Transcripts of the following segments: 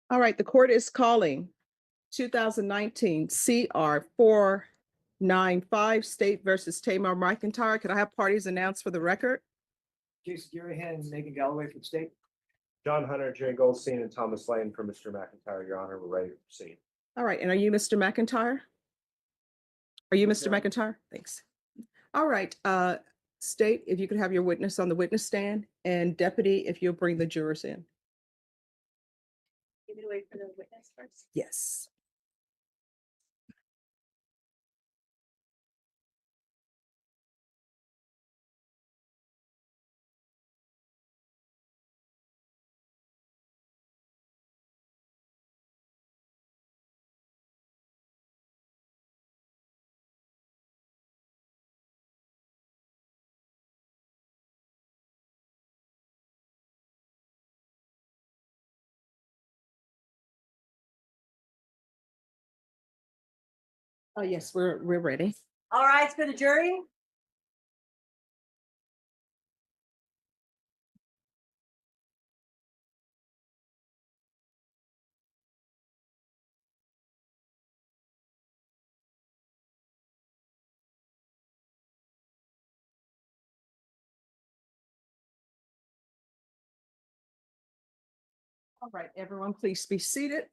All right, the court is calling 2019 CR 495 State versus Taymor McIntyre. Could I have parties announced for the record? Jason Garahan and Megan Galloway from state. John Hunter, Jay Goldstein, and Thomas Lane for Mr. McIntyre, Your Honor. We're ready to proceed. All right, and are you Mr. McIntyre? Are you Mr. Yeah. McIntyre? Thanks. All right, State, if you could have your witness on the witness stand, and Deputy, if you'll bring the jurors in. Give it away for the witness first. Yes. Oh, yes, we're ready. All right, for the jury. All right, everyone, please be seated.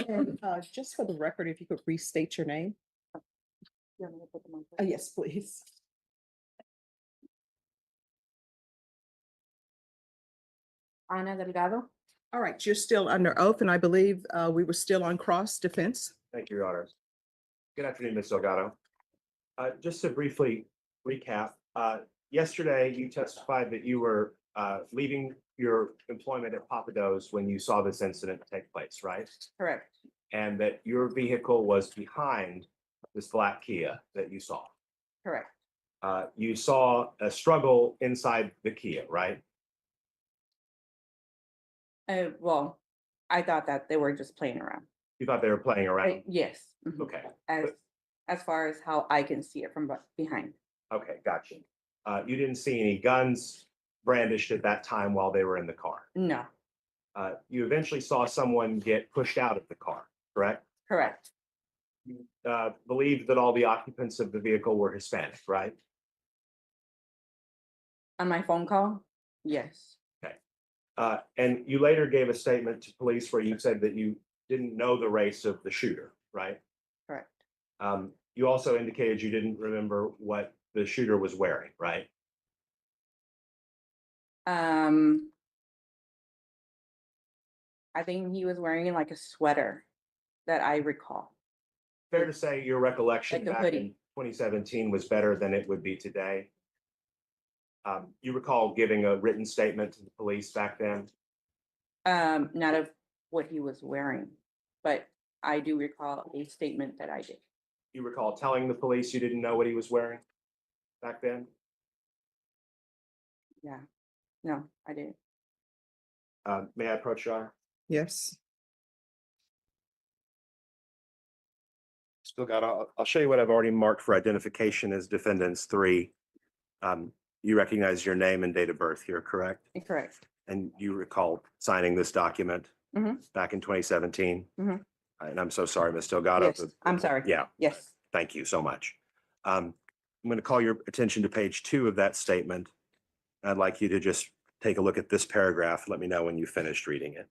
And just for the record, if you could restate your name. Yes, please. Ana Delgado. All right, you're still under oath, and I believe we were still on cross defense. Thank you, Your Honor. Good afternoon, Ms. Delgado. Just to briefly recap, yesterday you testified that you were leaving your employment at Papa Do's when you saw this incident take place, right? Correct, And that your vehicle was behind this black Kia that you saw. correct. You saw a struggle inside the Kia, right? Well, I thought that they were just playing around. You thought they were playing around? Yes. mhm. Okay, As far as how I can see it from behind. okay, gotcha. You didn't see any guns brandished at that time while they were in the car. No, You eventually saw someone get pushed out of the car, correct? correct. Believed that all the occupants of the vehicle were Hispanic, right? On my phone call, yes, And you later gave a statement to police where you said that you didn't know the race of the shooter, right? correct. You also indicated you didn't remember what the shooter was wearing, right? I think he was wearing like a sweater that I recall. Fair to say your recollection Like a back in hoodie. 2017 was better than it would be today. You recall giving a written statement to the police back then? Not of what he was wearing, but I do recall a statement that I did. You recall telling the police you didn't know what he was wearing back then? Yeah, no, I didn't. May I approach, Your Honor? Yes. Still got, I'll show you what I've already marked for identification as defendants 3. You recognize your name and date of birth here, correct? Correct. And you recall signing this document Mhm. back in 2017? Mhm. And I'm so sorry, Ms. Delgado. Yes, I'm sorry. Yeah, Yes, thank you so much. I'm going to call your attention to page 2 of that statement. I'd like you to just take a look at this paragraph. Let me know when you finished reading it.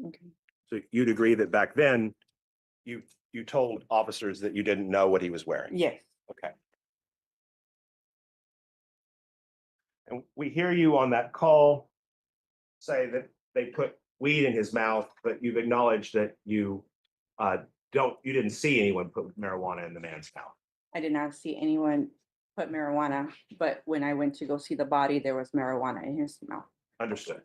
okay, So you'd agree that back then you told officers that you didn't know what he was wearing? yes, Okay. And we hear you on that call say that they put weed in his mouth, but you've acknowledged that you didn't see anyone put marijuana in the man's mouth. I did not see anyone put marijuana, but when I went to go see the body, there was marijuana in his mouth. Understood.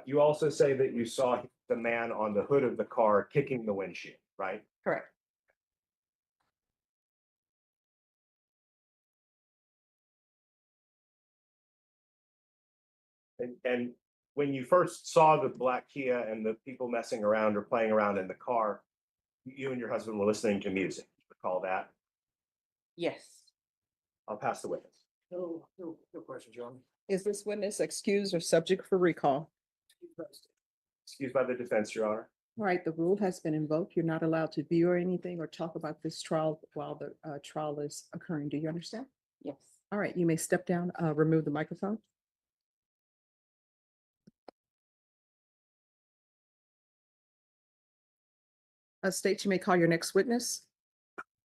You also say that you saw the man on the hood of the car kicking the windshield, right? Correct. And when you first saw the black Kia and the people messing around or playing around in the car, you and your husband were listening to music. Recall that? Yes, I'll pass the witness. No questions, Your Honor. Is this witness excused or subject for recall? Excused by the defense, Your Honor. All right, the rule has been invoked. You're not allowed to view or anything or talk about this trial while the trial is occurring. Do you understand? yes. All right, you may step down, remove the microphone. State, you may call your next witness.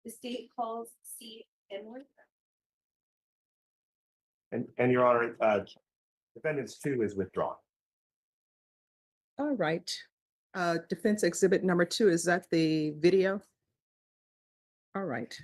The state calls C. Emily. And Your Honor, defendants 2 is withdrawn. All right. Defense exhibit number 2, is that the video? All right.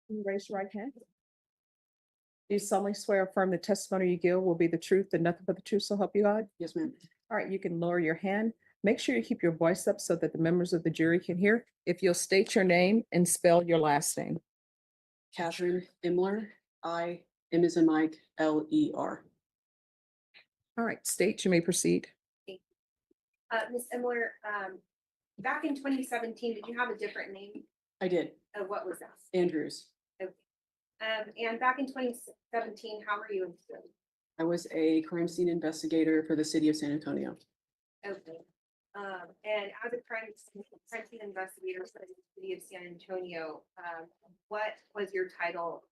Can you raise your right hand? Do you solemnly swear or affirm the testimony you give will be the truth and nothing but the truth, so help you God? Yes, ma'am. All right, you can lower your hand. Make sure you keep your voice up so that the members of the jury can hear. If you'll state your name and spell your last name. Catherine Imler, M as in Mike, L-E-R. All right, state, you may proceed. Ms. Emler, back in 2017, did you have a different name? I did, What was that? Andrews. And back in 2017, how were you instilled? I was a crime scene investigator for the city of San Antonio. Okay. And as a crime scene investigator for the city of San Antonio, what was your title?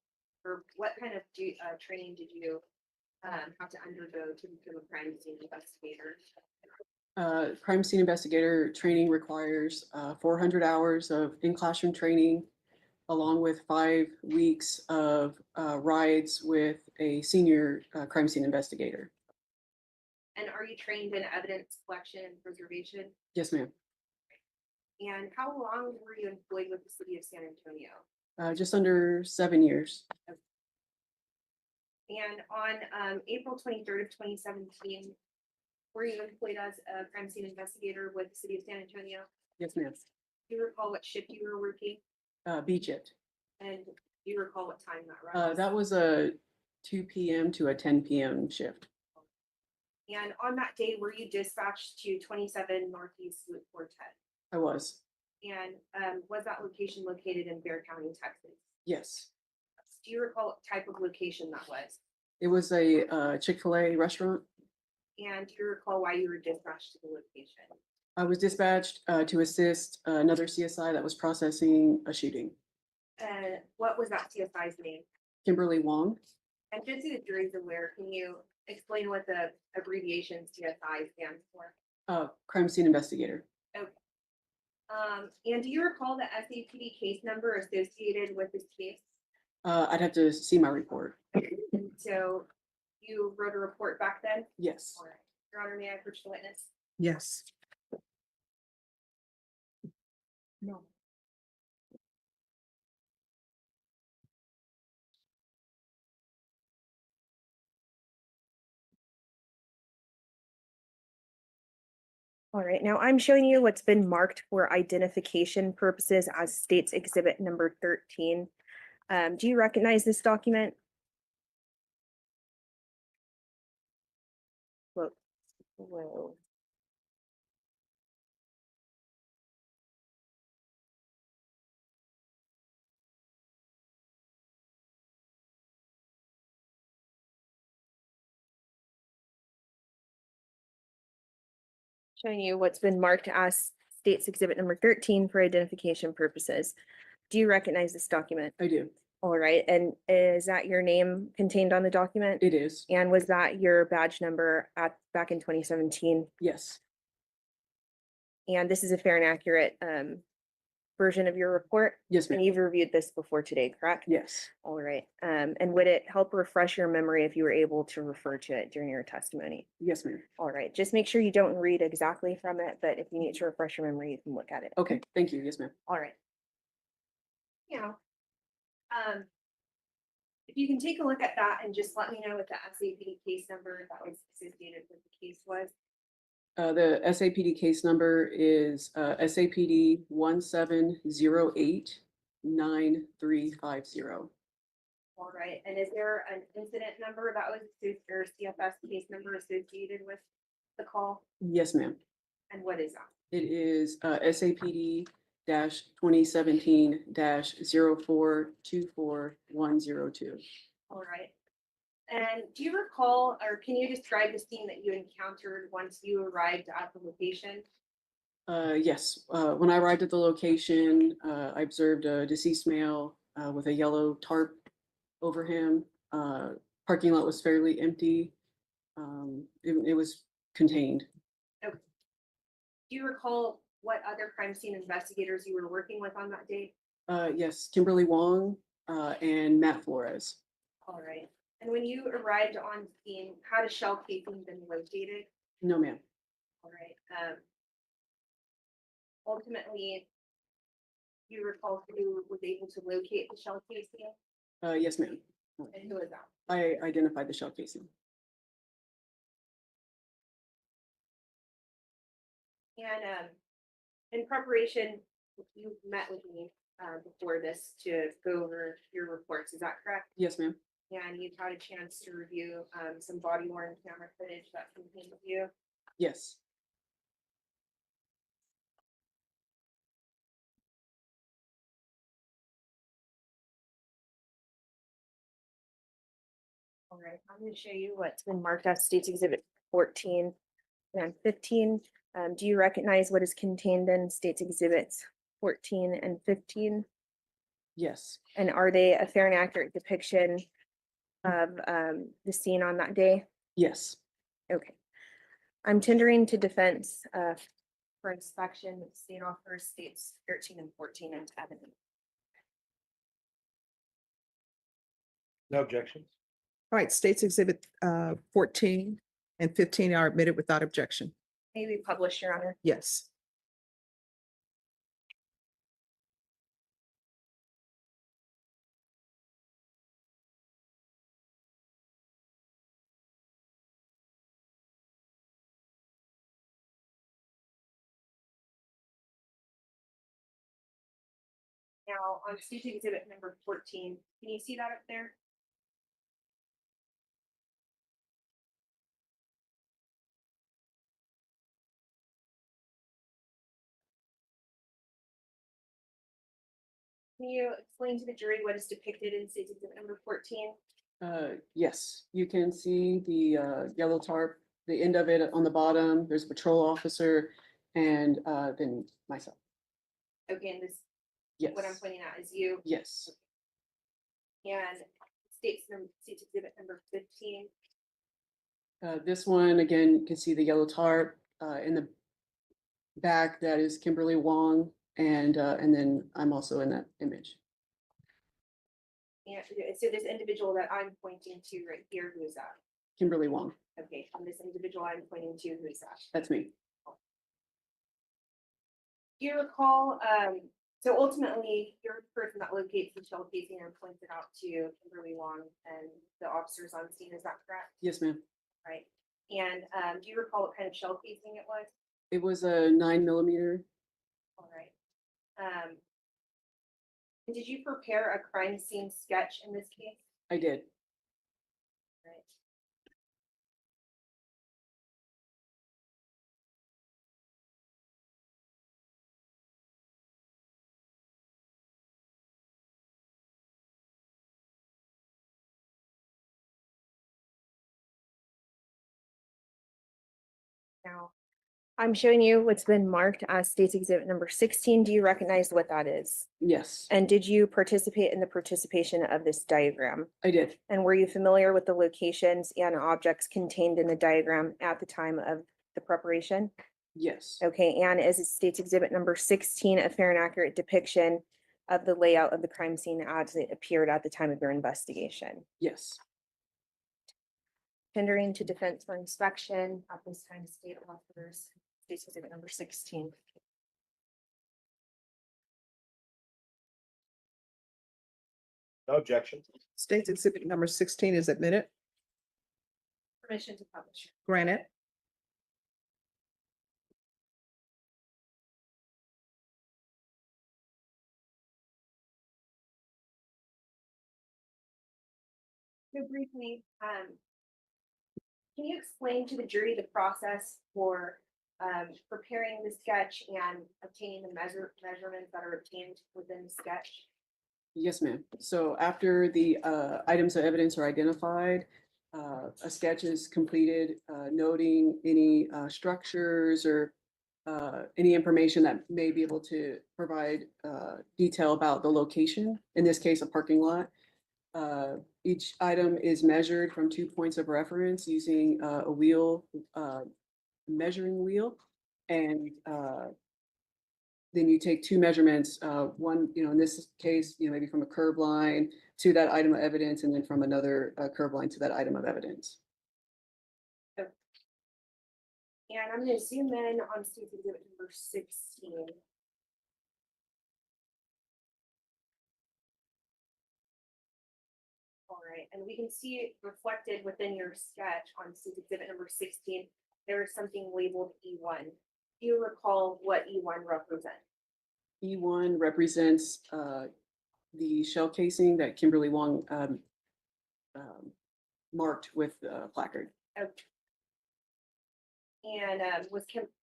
Or what kind of training did you have to undergo to become a crime scene investigator? Crime scene investigator training requires 400 hours of in-classroom training, along with 5 weeks of rides with a senior crime scene investigator. And are you trained in evidence collection and preservation? Yes, ma'am. And how long were you employed with the city of San Antonio? Just under 7 years. And on April 23rd of 2017, were you employed as a crime scene investigator with the city of San Antonio? Yes, ma'am. Do you recall what shift you were working? Beach it. And do you recall what time that was? That was a 2 p.m. to a 10 p.m. shift. And on that day, were you dispatched to 27 Northeast Loop 410? I was. And was that location located in Bear County, Texas? Yes. Do you recall what type of location that was? It was a Chick-Fil-A restaurant. And do you recall why you were dispatched to the location? I was dispatched to assist another CSI that was processing a shooting. And what was that CSI's name? Kimberly Wong. And just so the jury's aware, can you explain what the abbreviation CSI stands for? Crime scene investigator. And do you recall the SAPD case number associated with this case? I'd have to see my report. And so you wrote a report back then? Yes. All right. Your Honor, may I approach the witness? Yes. No. All right, now I'm showing you what's been marked for identification purposes as State's Exhibit number 13. Do you recognize this document? Whoa. Showing you what's been marked as State's Exhibit number 13 for identification purposes. Do you recognize this document? I do. All right, and is that your name contained on the document? It is. And was that your badge number back in 2017? Yes. And this is a fair and accurate version of your report? Yes, And ma'am. you've reviewed this before today, correct? Yes. All right. And would it help refresh your memory if you were able to refer to it during your testimony? Yes, ma'am. All right. Just make sure you don't read exactly from it, but if you need to refresh your memory, you can look at it. Okay. Thank you. Yes, ma'am. All right. Yeah. If you can take a look at that and just let me know what the SAPD case number that was associated with the case was. The SAPD case number is SAPD 17089350. All right. And is there an incident number that was or CFS case number associated with the call? Yes, ma'am. And what is that? It is SAPD 2017 04242102. All right. And do you recall, or can you describe the scene that you encountered once you arrived at the location? Yes. When I arrived at the location, I observed a deceased male with a yellow tarp over him. Parking lot was fairly empty. It was contained. Do you recall what other crime scene investigators you were working with on that day? Yes, Kimberly Wong and Matt Flores. All right. And when you arrived on scene, how does shell casing been located? No, ma'am. All right. Ultimately, you recall who was able to locate the shell casing, Yes, ma'am. and who is that? I identified the shell casing. And in preparation, you met with me before this to go over your reports. Is that correct? Yes, ma'am. And you've had a chance to review some body worn camera footage that contained you. Yes. All right, I'm gonna show you what's been marked as States Exhibit 14 and 15. Do you recognize what is contained in States Exhibits 14 and 15? Yes, And are they a fair and accurate depiction of the scene on that day? yes, Okay. I'm tendering to defense for inspection, state offers States 13 and 14 and evidence. No objections. All right, States Exhibit 14 and 15 are admitted without objection. May we publish, Your Honor? Yes. Now, on States Exhibit number 14, can you see that up there? Can you explain to the jury what is depicted in States Exhibit number 14? yes, you can see the yellow tarp, the end of it on the bottom, there's a patrol officer and then myself. Okay, and this, Yes, what I'm pointing out is you, yes, and States Exhibit number 15. this one, again, you can see the yellow tarp in the back, that is Kimberly Wong, and then I'm also in that image. And so this individual that I'm pointing to right here, who is that? Kimberly Wong, Okay, and this individual I'm pointing to, who is that? that's me. Do you recall, so ultimately, you're the person that locates the shell casing and points it out to Kimberly Wong and the officers on scene, is that correct? Yes, ma'am. Right, and do you recall what kind of shell casing it was? It was a 9mm. All right. And did you prepare a crime scene sketch in this case? I did. Right. Now, I'm showing you what's been marked as States Exhibit number 16. Do you recognize what that is? Yes, And did you participate in the participation of this diagram? I did. And were you familiar with the locations and objects contained in the diagram at the time of the preparation? Yes, Okay, and is it States Exhibit number 16 a fair and accurate depiction of the layout of the crime scene as it appeared at the time of your investigation? yes, Tendering to defense for inspection at this time, state officers, States Exhibit number 16. No objections. States Exhibit number 16 is admitted. Permission to publish. Granted. So briefly, can you explain to the jury the process for preparing the sketch and obtaining the measurements that are obtained within the sketch? yes, ma'am. So after the items of evidence are identified, a sketch is completed, noting any structures or any information that may be able to provide detail about the location, in this case, a parking lot. Each item is measured from 2 points of reference using a wheel, measuring wheel. And then you take 2 measurements, one, in this case, maybe from a curb line to that item of evidence, and then from another curb line to that item of evidence. And I'm going to zoom in on States Exhibit number 16. All right, and we can see it reflected within your sketch on States Exhibit number 16. There is something labeled E1. Do you recall what E1 represents? E1 represents the shell casing that Kimberly Wong marked with a placard. Okay. And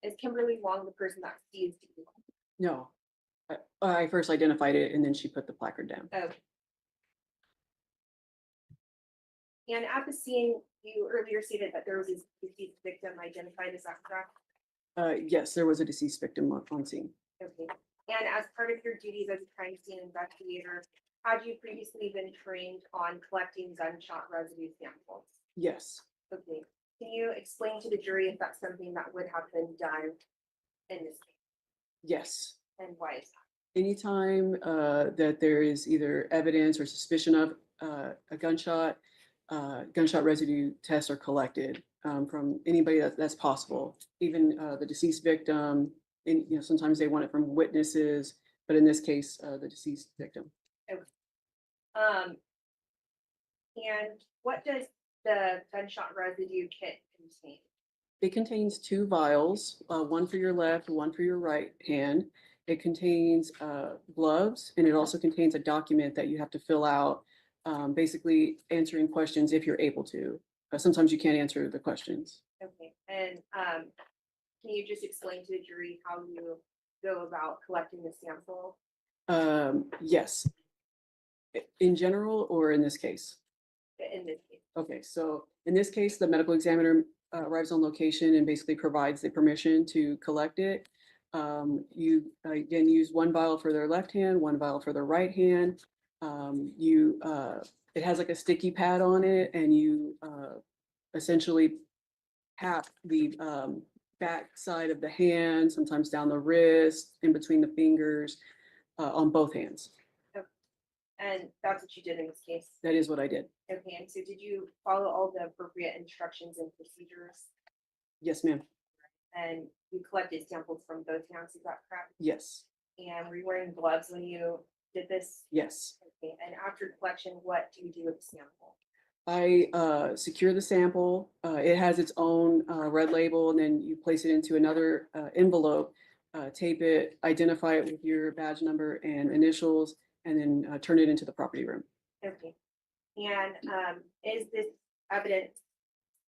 is Kimberly Wong the person that sees E1? No, I first identified it and then she put the placard down. Okay. And at the scene, you earlier stated that there was a deceased victim identified, is that correct? Yes, there was a deceased victim on scene. Okay. And as part of your duties as a crime scene investigator, had you previously been trained on collecting gunshot residue samples? Yes, Okay. Can you explain to the jury if that's something that would have been done in this case, yes. and why is that? Anytime that there is either evidence or suspicion of a gunshot residue tests are collected from anybody that's possible, even the deceased victim. And, you know, sometimes they want it from witnesses, but in this case, the deceased victim. And what does the gunshot residue kit contain? It contains 2 vials, one for your left, one for your right hand. It contains gloves, and it also contains a document that you have to fill out, basically answering questions if you're able to. Sometimes you can't answer the questions. Okay, and can you just explain to the jury how you go about collecting the sample? Yes. In general or in this case? In this case? Okay, so in this case, the medical examiner arrives on location and basically provides the permission to collect it. You again use 1 vial for their left hand, 1 vial for their right hand. It has like a sticky pad on it, and you essentially tap the back side of the hand, sometimes down the wrist, in between the fingers, on both hands. And that's what you did in this case? That is what I did. Okay, and so did you follow all the appropriate instructions and procedures? Yes, ma'am. And you collected samples from both hands, is that correct? Yes, And were you wearing gloves when you did this? yes. Okay, and after collection, what do you do with the sample? I secure the sample. It has its own red label, and then you place it into another envelope, tape it, identify it with your badge number and initials, and then turn it into the property room. Okay, and is this evidence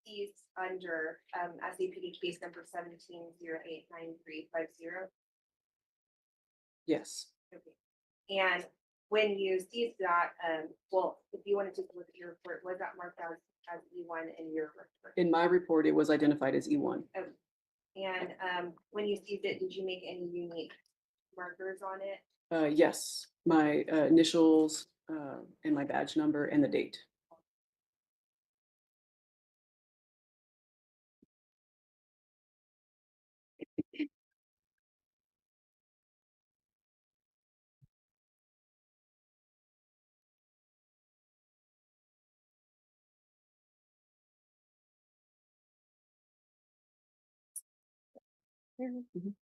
seized under SAPD case number 17089350? Yes, Okay, and when you seized that, well, if you wanted to look at your report, was that marked as E1 in your report? in my report, it was identified as E1. And when you seized it, did you make any unique markers on it? Yes, my initials and my badge number and the date. Mhm.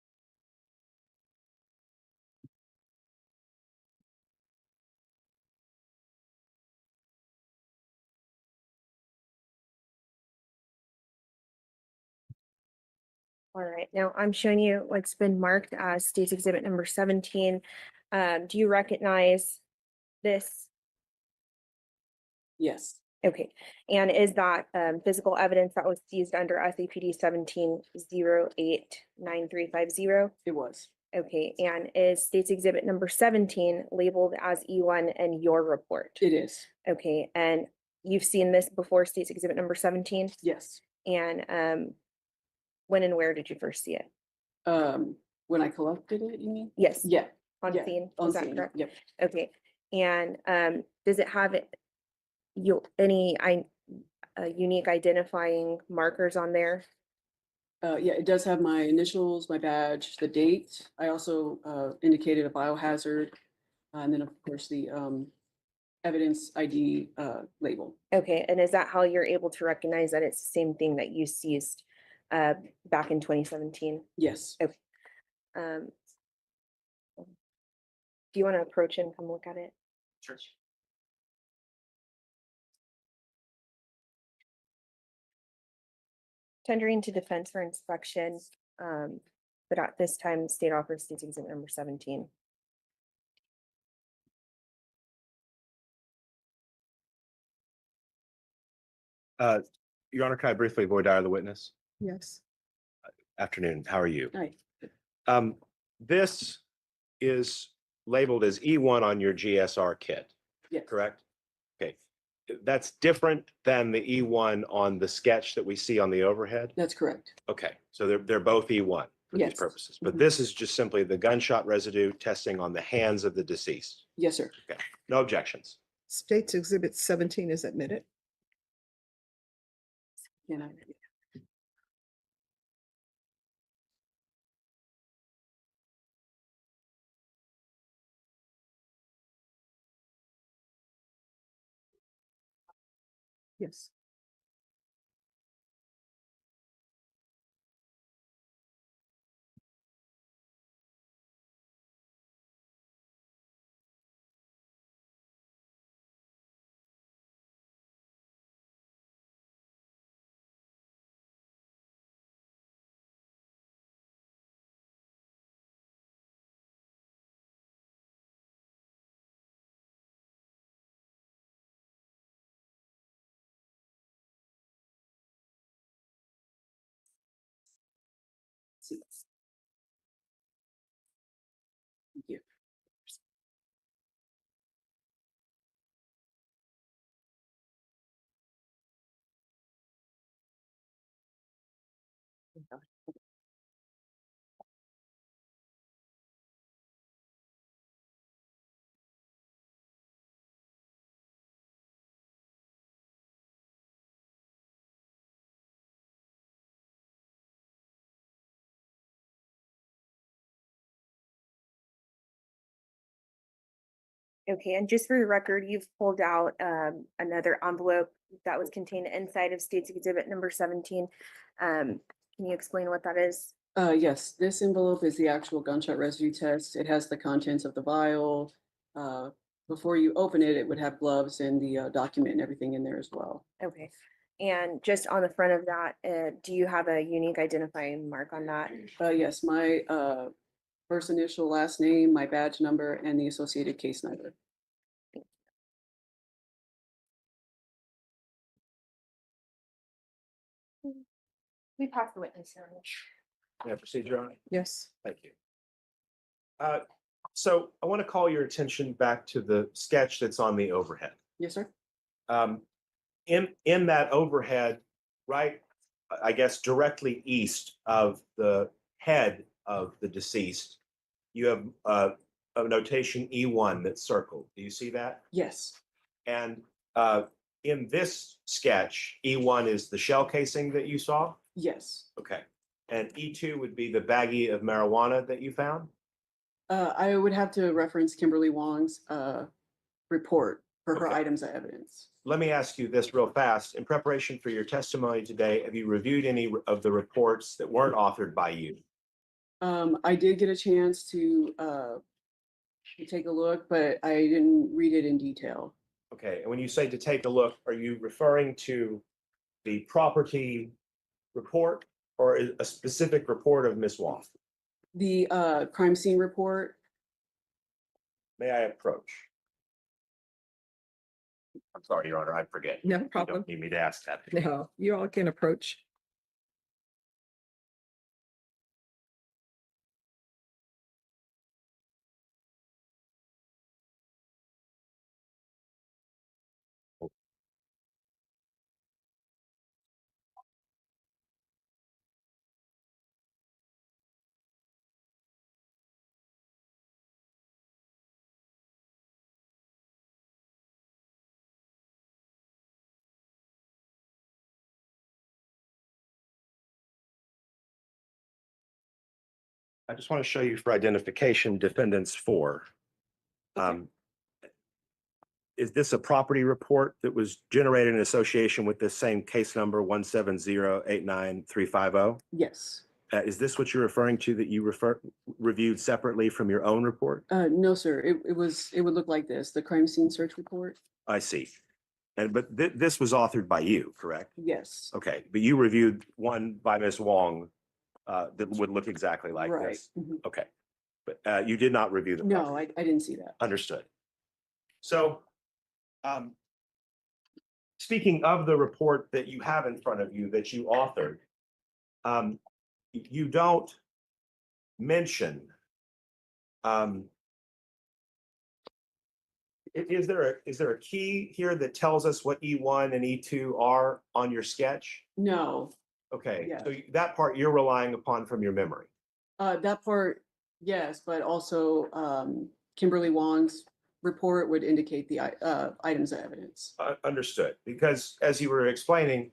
All right, now I'm showing you what's been marked as state's exhibit number 17. Do you recognize this? Yes, Okay, and is that physical evidence that was seized under SAPD 17089350? it was. Okay, and is state's exhibit number 17 labeled as E1 in your report? It is. Okay, and you've seen this before, state's exhibit number 17? Yes. And when and where did you first see it? When I collected it, you mean? Yes. Yeah. On yeah, scene, on is that scene, correct? Yep. Okay, and does it have any unique identifying markers on there? Yeah, it does have my initials, my badge, the date. I also indicated a biohazard, and then of course the evidence ID label. Okay, and is that how you're able to recognize that it's the same thing that you seized back in 2017? Yes. Um, do you want to approach and come look at it? Sure. Tendering to defense for inspection, but at this time, state offers state's exhibit number 17. Your Honor, can I briefly void dial the witness? Yes. Afternoon, how are you? Hi. This is labeled as E1 on your GSR kit, Yes. correct? Okay. that's different than the E1 on the sketch that we see on the overhead? That's correct. Okay, so they're both E1 for these Yes. purposes, but Mhm. this is just simply the gunshot residue testing on the hands of the deceased. Yes, sir. No objections. State's Exhibit 17 is admitted. Can I? Yes. See. Thank you. Okay, and just for the record, you've pulled out another envelope that was contained inside of State's Exhibit number 17. Can you explain what that is? Yes, this envelope is the actual gunshot residue test. It has the contents of the vial. Before you open it, it would have gloves and the document and everything in there as well. Okay, and just on the front of that, do you have a unique identifying mark on that? Yes, my first initial, last name, my badge number, and the associated case number. We passed the witness hearing. May I proceed, Your Honor? Yes. Thank you. So I want to call your attention back to the sketch that's on the overhead. Yes, sir. In that overhead, right, I guess directly east of the head of the deceased, you have a notation E1 that's circled. Do you see that? Yes. And in this sketch, E1 is the shell casing that you saw? Yes. Okay. And E2 would be the baggie of marijuana that you found? I would have to reference Kimberly Wong's report for her Okay. items of evidence. Let me ask you this real fast. In preparation for your testimony today, have you reviewed any of the reports that weren't authored by you? I did get a chance to take a look, but I didn't read it in detail. Okay, and when you say to take a look, are you referring to the property report or a specific report of Ms. Wong? The crime scene report. May I approach? I'm sorry, Your Honor, I forget. No You problem. don't need me to ask that. No, you all can approach. I just want to show you for identification defendants 4. Okay. Is this a property report that was generated in association with this same case number 170-89350? Yes. Is this what you're referring to that you reviewed separately from your own report? No, sir. It would look like this, the crime scene search report. I see. But this was authored by you, correct? Yes. Okay, but you reviewed one by Ms. Wong that would look exactly like Right. this. Mhm. Okay, but you did not review the No, property. I didn't see that. Understood. So, speaking of the report that you have in front of you that you authored, you don't mention Is there a key here that tells us what E1 and E2 are on your sketch? No, Okay, Yeah. so that part you're relying upon from your memory. that part, yes, but also, Kimberly Wong's report would indicate the, items of evidence. Understood, because as you were explaining,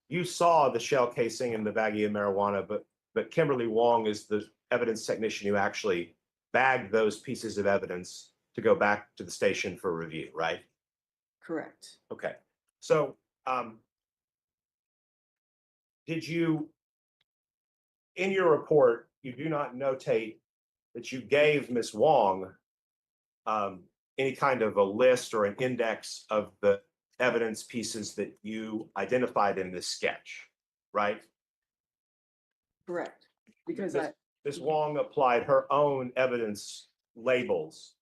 you saw the shell casing and the baggie of marijuana, but Kimberly Wong is the evidence technician who actually bagged those pieces of evidence to go back to the station for review, right? Correct. Okay, so did you, in your report, you do not notate that you gave Ms. Wong any kind of a list or an index of the evidence pieces that you identified in this sketch, right? Correct. Because Ms. Ms. Wong applied her own evidence labels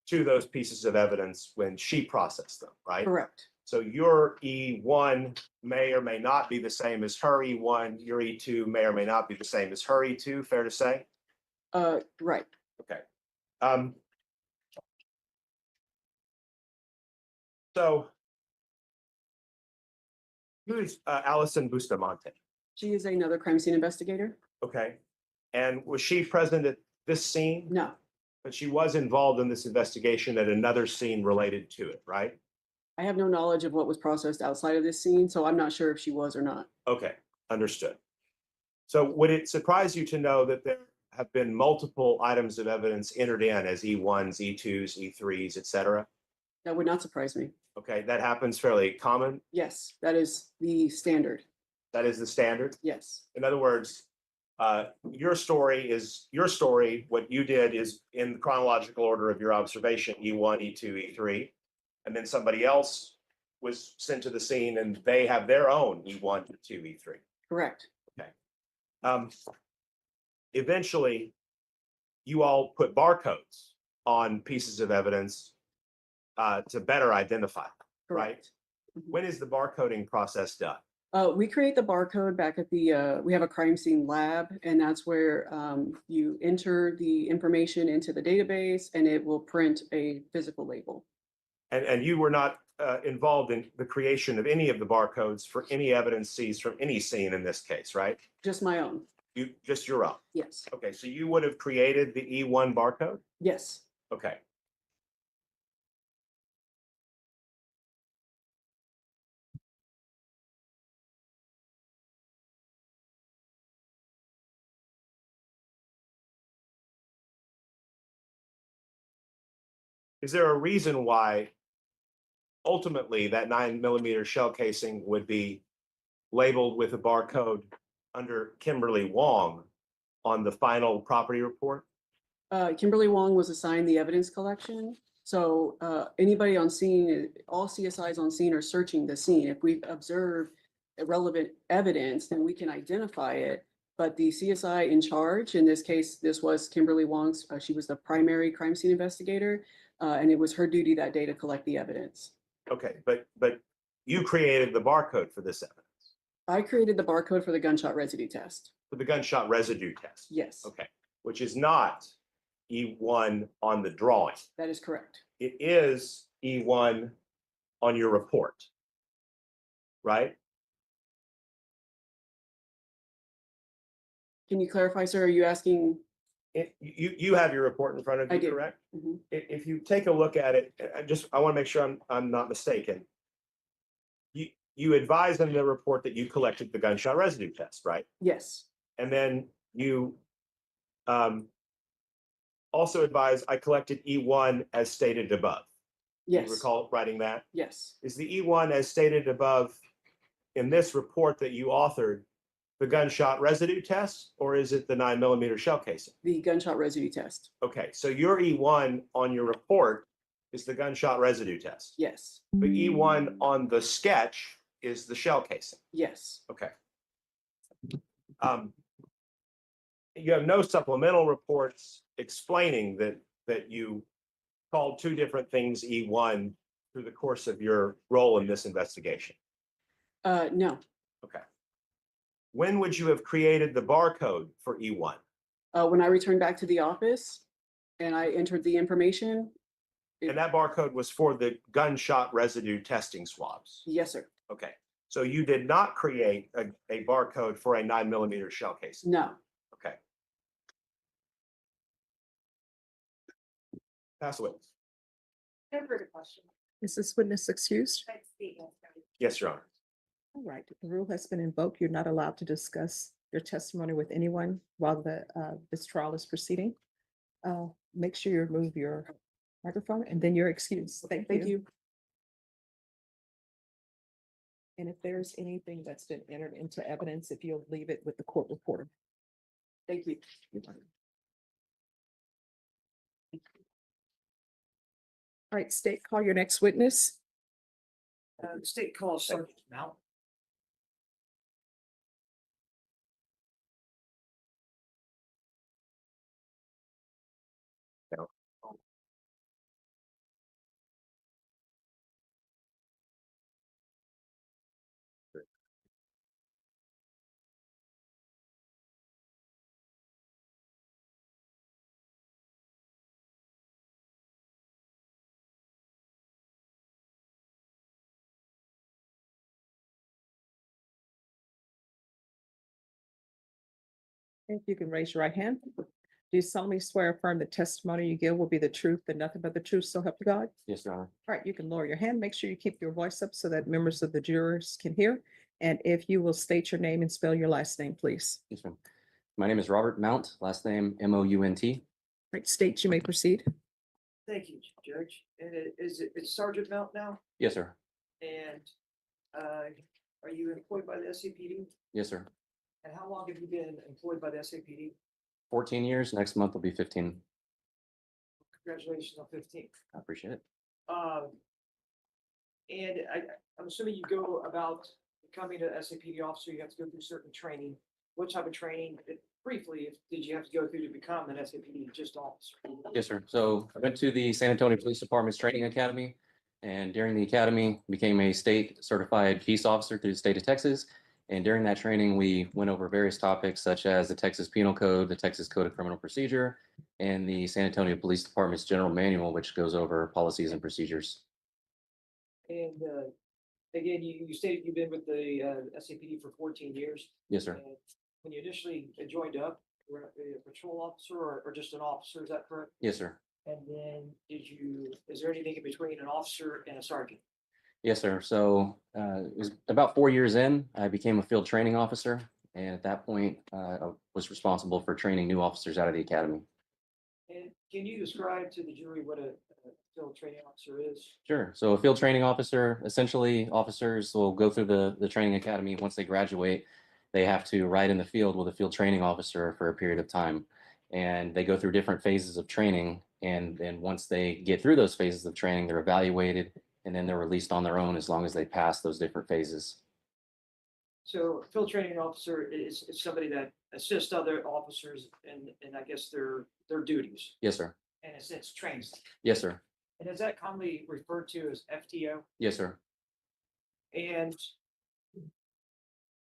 to those pieces of evidence when she processed them, right? correct, So your E1 may or may not be the same as her E1, your E2 may or may not be the same as her E2, fair to say? right. Okay. So who's Allison Bustamante? She is another crime scene investigator? Okay. And was she present at this scene? No, But she was involved in this investigation at another scene related to it, right? I have no knowledge of what was processed outside of this scene, so I'm not sure if she was or not. Okay, understood. So would it surprise you to know that there have been multiple items of evidence entered in as E1s, E2s, E3s, et cetera? That would not surprise me. Okay, that happens fairly common. Yes, that is the standard. That is the standard. Yes, In other words, your story is your story. What you did is in the chronological order of your observation, E1, E2, E3. And then somebody else was sent to the scene and they have their own E1, E2, E3. correct. Eventually, you all put barcodes on pieces of evidence to better identify them, right? Correct. Mhm. When is the barcoding process done? We create the barcode back at the, we have a crime scene lab, and that's where you enter the information into the database and it will print a physical label. And you were not involved in the creation of any of the barcodes for any evidence seized from any scene in this case, right? Just my own. You just your own. Yes, Okay, so you would have created the E1 barcode? yes. Okay. Is there a reason why ultimately that 9mm shell casing would be labeled with a barcode under Kimberly Wong on the final property report? Kimberly Wong was assigned the evidence collection. So anybody on scene, all CSIs on scene are searching the scene. If we observe irrelevant evidence, then we can identify it. But the CSI in charge, in this case, this was Kimberly Wong's, she was the primary crime scene investigator, and it was her duty that day to collect the evidence. Okay, but you created the barcode for this evidence, I created the barcode for the gunshot residue test. for the gunshot residue test. Yes, Okay, which is not E1 on the drawing. that is correct. It is E1 on your report, right? Can you clarify, sir? Are you asking? You have your report in front of I you, do. correct? Mhm. If you take a look at it, I want to make sure I'm not mistaken. You advise in the report that you collected the gunshot residue test, right? Yes, And then you also advise I collected E1 as stated above. Do you yes, recall writing that? yes. Is the E1 as stated above in this report that you authored the gunshot residue test, or is it the 9mm shell casing? The gunshot residue test. Okay, so your E1 on your report is the gunshot residue test. Yes, The E1 on the sketch is the shell casing. yes. Okay. You have no supplemental reports explaining that you called two different things E1 through the course of your role in this investigation. No, Okay. When would you have created the barcode for E1? when I returned back to the office and I entered the information, And that barcode was for the gunshot residue testing swabs. Yes, sir. Okay, so you did not create a barcode for a 9mm shell casing? No. Okay. Pass away. No further question. Is this witness excused? I'd state yes. Yes, Your Honor. All right, the rule has been invoked. You're not allowed to discuss your testimony with anyone while this trial is proceeding. Make sure you remove your microphone and then you're excused. Thank Thank you. you. And if there's anything that's been entered into evidence, if you'll leave it with the court reporter. Thank you. All right, state, call your next witness. The state calls Sergeant Mount. If you can raise your right hand. Do you solemnly swear or affirm the testimony you give will be the truth and nothing but the truth, so help you God? Yes, Your Honor. All right, you can lower your hand. Make sure you keep your voice up so that members of the jurors can hear. And if you will state your name and spell your last name, please. Yes, ma'am. My name is Robert Mount, last name Mount. Right, state, you may proceed. Thank you, Judge. And it's Sergeant Mount now? Yes, sir. And are you employed by the SAPD? Yes, sir. And how long have you been employed by the SAPD? 14 years. Next month will be 15. Congratulations on 15. I appreciate it. And I'm assuming you go about becoming an SAPD officer, you have to go through certain training. What type of training, briefly, did you have to go through to become an SAPD, just officer? Yes, sir. So I went to the San Antonio Police Department's training academy, and during the academy, became a state certified peace officer through the state of Texas. And during that training, we went over various topics such as the Texas Penal Code, the Texas Code of Criminal Procedure, and the San Antonio Police Department's General Manual, which goes over policies and procedures. And again, you stated you've been with the SAPD for 14 years. Yes, sir. And when you initially joined up, you were a patrol officer or just an officer, is that correct? Yes, sir. And then is there anything in between an officer and a sergeant? Yes, sir. So it was about 4 years in, I became a field training officer. And at that point, I was responsible for training new officers out of the academy. And can you describe to the jury what a field training officer is? Sure. So a field training officer, essentially officers will go through the training academy. Once they graduate, they have to ride in the field with a field training officer for a period of time. And they go through different phases of training. And then once they get through those phases of training, they're evaluated and then they're released on their own as long as they pass those different phases. So a field training officer is somebody that assists other officers in I guess their duties, Yes, sir. and it's trains. Yes, sir. And is that commonly referred to as FTO? Yes, sir. And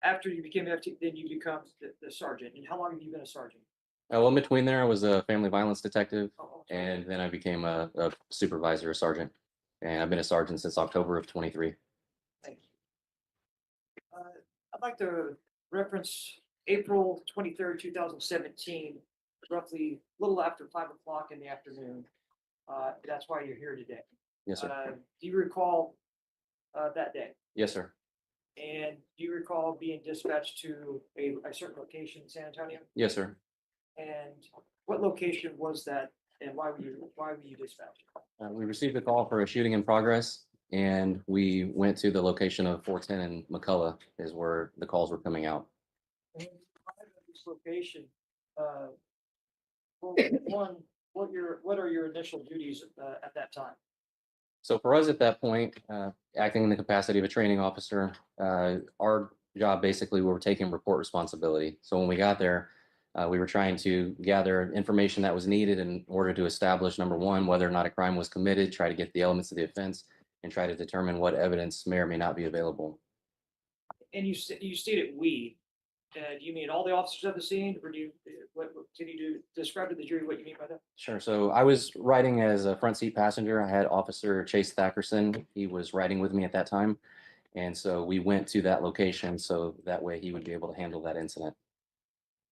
after you became FTO, then you become the sergeant. And how long have you been a sergeant? Well, in between there, I was a family violence detective, Oh, and then I became a supervisor, a sergeant. And I've been a sergeant since October of 23. thank you. I'd like to reference April 23rd, 2017, roughly a little after 5 o'clock in the afternoon. That's why you're here today. Yes, sir. Do you recall that day? Yes, sir. And do you recall being dispatched to a certain location in San Antonio? Yes, sir. And what location was that, and why were you dispatched? We received a call for a shooting in progress, and we went to the location of 410 and McCullough is where the calls were coming out. And when you arrived at this location, what are your initial duties at that time? So for us at that point, acting in the capacity of a training officer, our job basically, we were taking report responsibility. So when we got there, we were trying to gather information that was needed in order to establish, number one, whether or not a crime was committed, try to get the elements of the offense, and try to determine what evidence may or may not be available. And you stated we. Do you mean all the officers at the scene, or do you, can you describe to the jury what you mean by that? Sure. So I was riding as a front seat passenger. I had Officer Chase Thackerson. He was riding with me at that time. And so we went to that location so that way he would be able to handle that incident.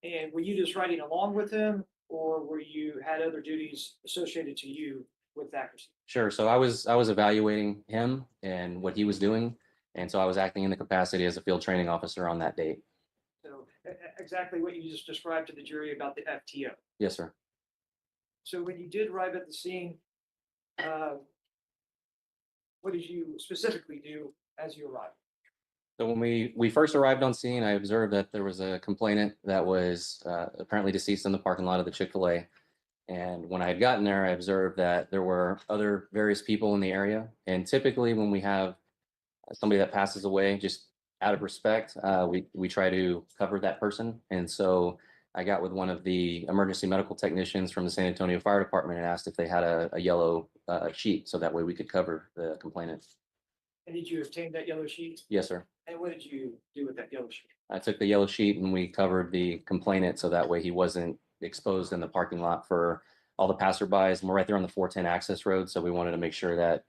And were you just riding along with him, or were you had other duties associated to you with Thackerson? Sure. So I was evaluating him and what he was doing. And so I was acting in the capacity as a field training officer on that date. So exactly what you just described to the jury about the FTO. Yes, sir. So when you did arrive at the scene, what did you specifically do as you arrived? So when we first arrived on scene, I observed that there was a complainant that was apparently deceased in the parking lot of the Chick-Fil-A. And when I had gotten there, I observed that there were other various people in the area. And typically when we have somebody that passes away, just out of respect, we try to cover that person. And so I got with one of the emergency medical technicians from the San Antonio Fire Department and asked if they had a yellow sheet so that way we could cover the complainant. And did you obtain that yellow sheet? Yes, sir. And what did you do with that yellow sheet? I took the yellow sheet and we covered the complainant so that way he wasn't exposed in the parking lot for all the passerbys. And we're right there on the 410 access road. So we wanted to make sure that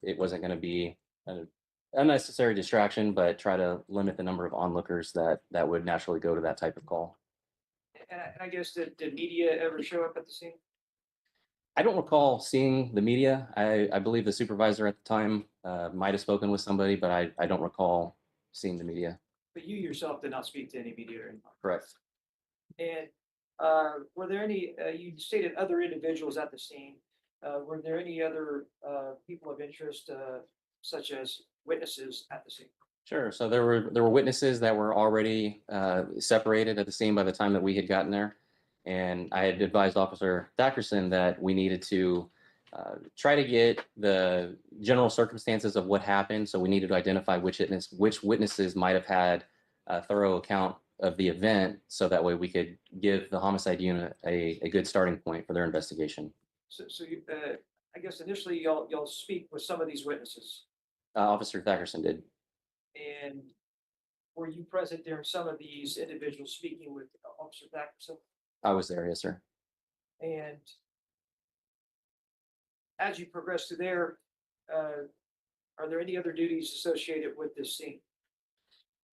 it wasn't going to be an unnecessary distraction, but try to limit the number of onlookers that would naturally go to that type of call. And I guess did media ever show up at the scene? I don't recall seeing the media. I believe the supervisor at the time might have spoken with somebody, but I don't recall seeing the media. But you yourself did not speak to any media or anyone. Correct. And were there any, you stated other individuals at the scene. Were there any other people of interest, such as witnesses at the scene? Sure. So there were witnesses that were already separated at the scene by the time that we had gotten there. And I had advised Officer Thackerson that we needed to try to get the general circumstances of what happened. So we needed to identify which witnesses might have had a thorough account of the event so that way we could give the homicide unit a good starting point for their investigation. So you, I guess initially y'all speak with some of these witnesses. Officer Thackerson did. And were you present during some of these individuals speaking with Officer Thackerson? I was there, yes, sir. And as you progress through there, are there any other duties associated with this scene?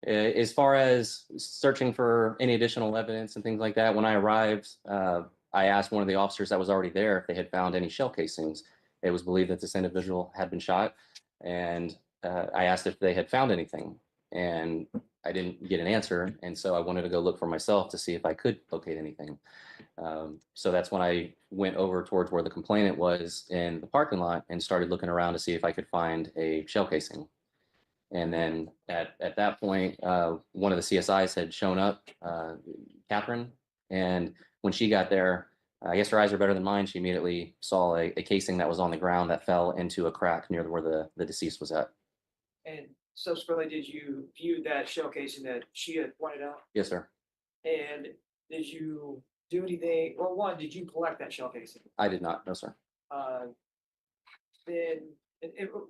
As far as searching for any additional evidence and things like that, when I arrived, I asked one of the officers that was already there if they had found any shell casings. It was believed that this individual had been shot, and I asked if they had found anything, and I didn't get an answer, and so I wanted to go look for myself to see if I could locate anything. So that's when I went over towards where the complainant was in the parking lot and started looking around to see if I could find a shell casing. And then at that point, one of the CSIs had shown up, Catherine, and when she got there, I guess her eyes are better than mine. She immediately saw a casing that was on the ground that fell into a crack near where the deceased was at. And subsequently, did you view that shell casing that she had pointed out? Yes, sir. And did you do anything, well, one, did you collect that shell casing? I did not. No, sir. Then,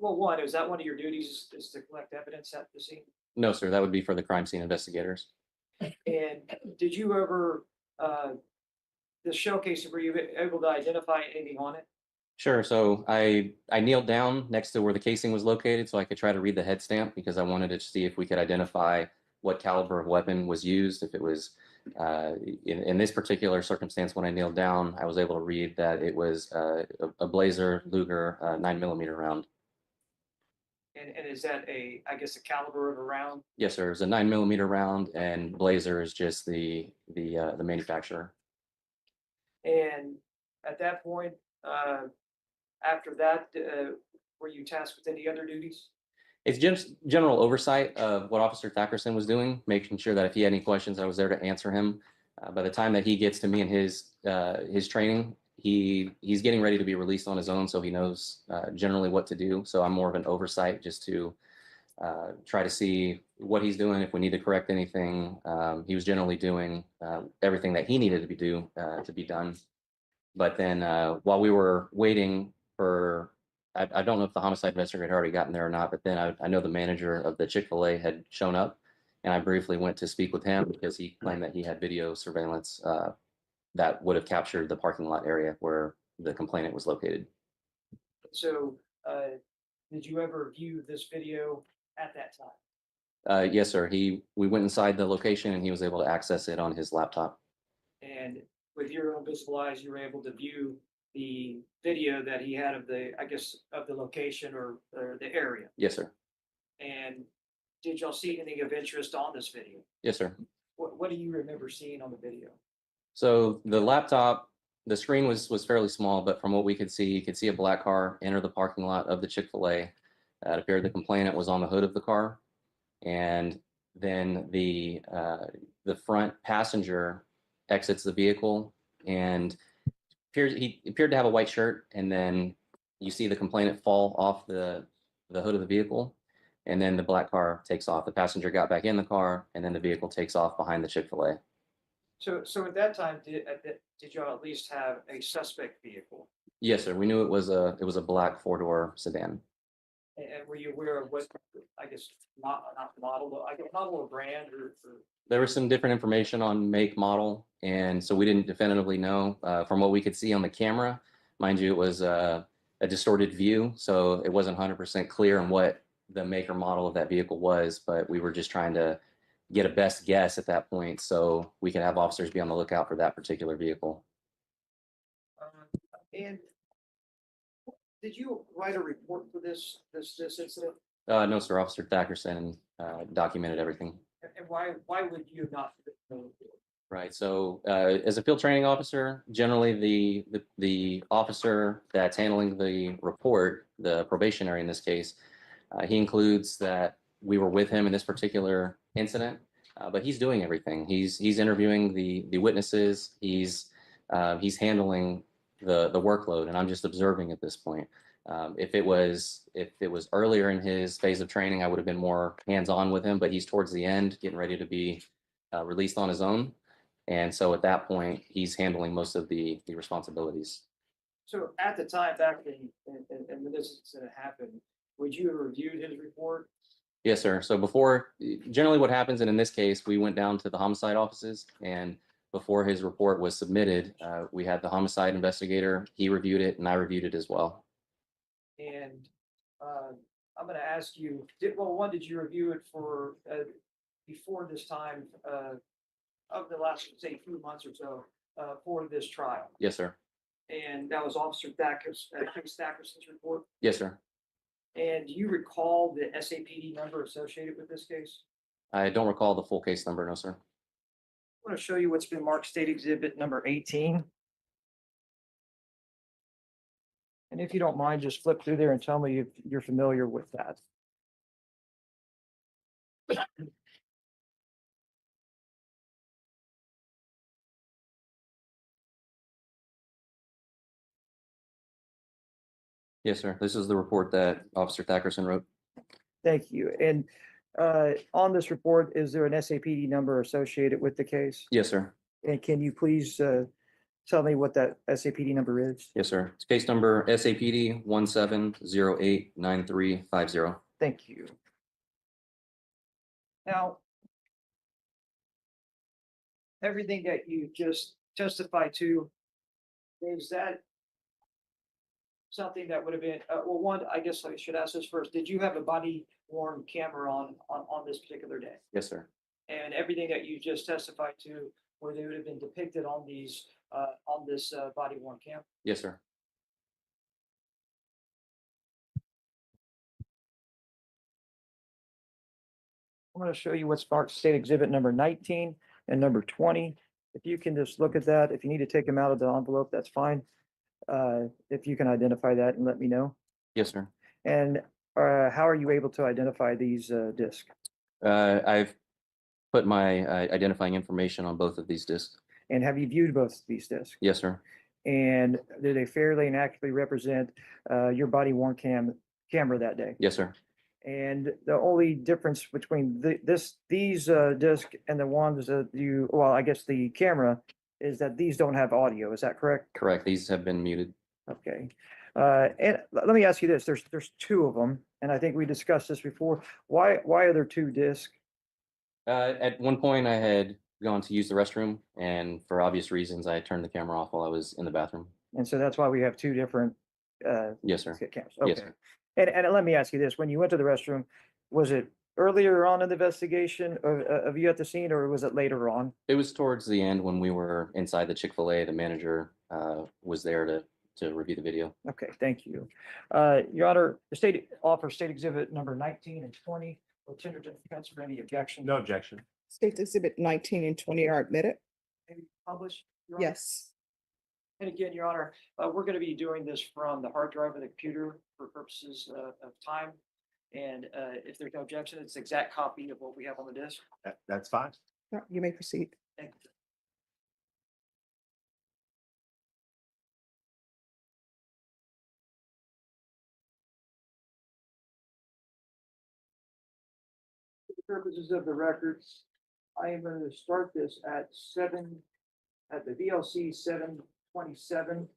well, one, is that one of your duties is to collect evidence at the scene? No, sir. That would be for the crime scene investigators. And did you ever, the shell casing, were you able to identify anything on it? Sure. So I kneeled down next to where the casing was located so I could try to read the head stamp because I wanted to see if we could identify what caliber of weapon was used. If it was in this particular circumstance, when I kneeled down, I was able to read that it was a Blazer Luger 9mm round. And is that I guess, a caliber of a round? Yes, sir. It's a 9mm round, and Blazer is just the manufacturer. And at that point, after that, were you tasked with any other duties? It's just general oversight of what Officer Thackerson was doing, making sure that if he had any questions, I was there to answer him. By the time that he gets to me and his training, he's getting ready to be released on his own, so he knows generally what to do. So I'm more of an oversight just to try to see what he's doing, if we need to correct anything. He was generally doing everything that he needed to be done. But then while we were waiting for, I don't know if the homicide investigator had already gotten there or not, but then I know the manager of the Chick-Fil-A had shown up, And I briefly went to speak with him because he claimed that he had video surveillance that would have captured the parking lot area where the complainant was located. So, did you ever view this video at that time? Yes, sir. We went inside the location and he was able to access it on his laptop. And with your own visible eyes, you were able to view the video that he had of the, I guess, of the location or the area. Yes, sir. And did y'all see anything of interest on this video? Yes, sir. What do you remember seeing on the video? So the laptop, the screen was fairly small, but from what we could see, you could see a black car enter the parking lot of the Chick-fil-A. It appeared the complainant was on the hood of the car. And then the front passenger exits the vehicle and he appeared to have a white shirt, and then you see the complainant fall off the hood of the vehicle, and then the black car takes off. The passenger got back in the car, and then the vehicle takes off behind the Chick-fil-A. So at that time, did y'all at least have a suspect vehicle? Yes, sir. We knew it was a black four-door sedan. And were you aware of what, I guess, not model, but I guess model or brand or? There was some different information on make, model, and so we didn't definitively know. From what we could see on the camera, mind you, it was a distorted view, so it wasn't 100% clear on what the make or model of that vehicle was, but we were just trying to get a best guess at that point so we could have officers be on the lookout for that particular vehicle. And did you write a report for this incident? No, sir. Officer Thackerson documented everything. And why would you not? Right. So as a field training officer, generally the officer that's handling the report, the probationary in this case, he includes that we were with him in this particular incident, but he's doing everything. He's interviewing the witnesses. He's handling the workload, and I'm just observing at this point. If it was earlier in his phase of training, I would have been more hands-on with him, but he's towards the end, getting ready to be released on his own. And so at that point, he's handling most of the responsibilities. So at the time back when this incident happened, would you have reviewed his report? Yes, sir. So generally what happens, and in this case, we went down to the homicide offices, and before his report was submitted, we had the homicide investigator, he reviewed it, and I reviewed it as well. And I'm going to ask you, did you review it for before this time of the last, say, few months or so for this trial? Yes, sir. And that was Officer Thackerson's report? Yes, sir. And do you recall the SAPD number associated with this case? I don't recall the full case number, no, sir. I want to show you what's been marked State Exhibit number 18. And if you don't mind, just flip through there and tell me if you're familiar with that. Yes, sir. This is the report that Officer Thackerson wrote. Thank you. And on this report, is there an SAPD number associated with the case? Yes, sir. And can you please tell me what that SAPD number is? Yes, sir. It's case number SAPD 17089350. Thank you. Now, everything that you just testified to, is that something that would have been, well, one, I guess I should ask this first. Did you have a body worn camera on this particular day? Yes, sir. And everything that you just testified to, where they would have been depicted on these, on this body worn camera? Yes, sir. I'm going to show you what's marked State Exhibit number 19 and number 20. If you can just look at that, if you need to take them out of the envelope, that's fine. If you can identify that and let me know. Yes, sir. And how are you able to identify these discs? I've put my identifying information on both of these discs. And have you viewed both of these discs? Yes, sir. And do they fairly and accurately represent your body worn camera that day? Yes, sir. And the only difference between these discs and the ones that I guess the camera, is that these don't have audio. Is that correct? Correct. These have been muted. Okay. And let me ask you this, there's two of them, and I think we discussed this before. Why are there two discs? At one point, I had gone to use the restroom, and for obvious reasons, I turned the camera off while I was in the bathroom. And so that's why we have two different, Yes, sir. cams. Yes, Okay. sir. And let me ask you this, when you went to the restroom, was it earlier on in the investigation of you at the scene, or was it later on? It was towards the end when we were inside the Chick-fil-A. The manager was there to review the video. Okay, thank you. Your Honor, the state offers state exhibit number 19 and 20. Will tender to defense for any objection? No objection. State exhibit 19 and 20 are admitted. Maybe publish? Your Honor? Yes. And again, Your Honor, we're going to be doing this from the hard drive of the computer for purposes of time. And if there's no objection, it's the exact copy of what we have on the disk. That's fine. You may proceed. Thank you. For the purposes of the records, I am going to start this at the VLC 727.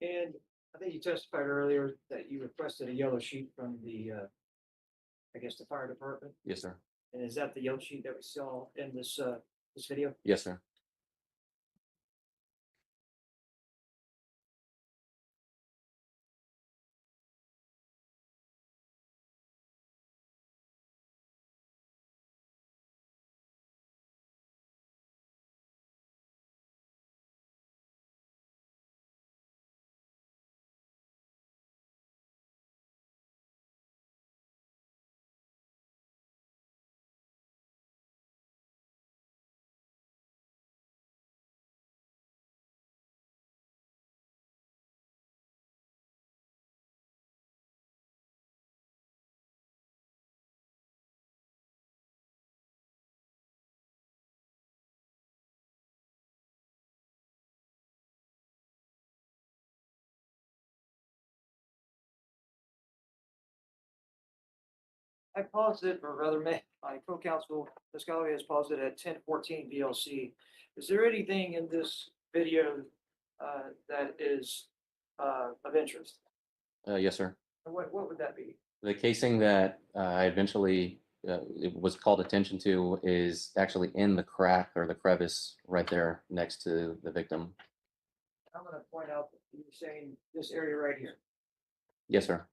And I think you testified earlier that you requested a yellow sheet from the, I guess, the fire department. Yes, sir. And is that the yellow sheet that we saw in this video? Yes, sir. I paused it, or rather, my co-counsel, Ms. Galloway has paused it at 10:14 VLC. Is there anything in this video that is of interest? Yes, sir. And what would that be? The casing that I eventually it was called attention to is actually in the crack or the crevice right there next to the victim. I'm going to point out that you're saying this area right here. Yes, sir.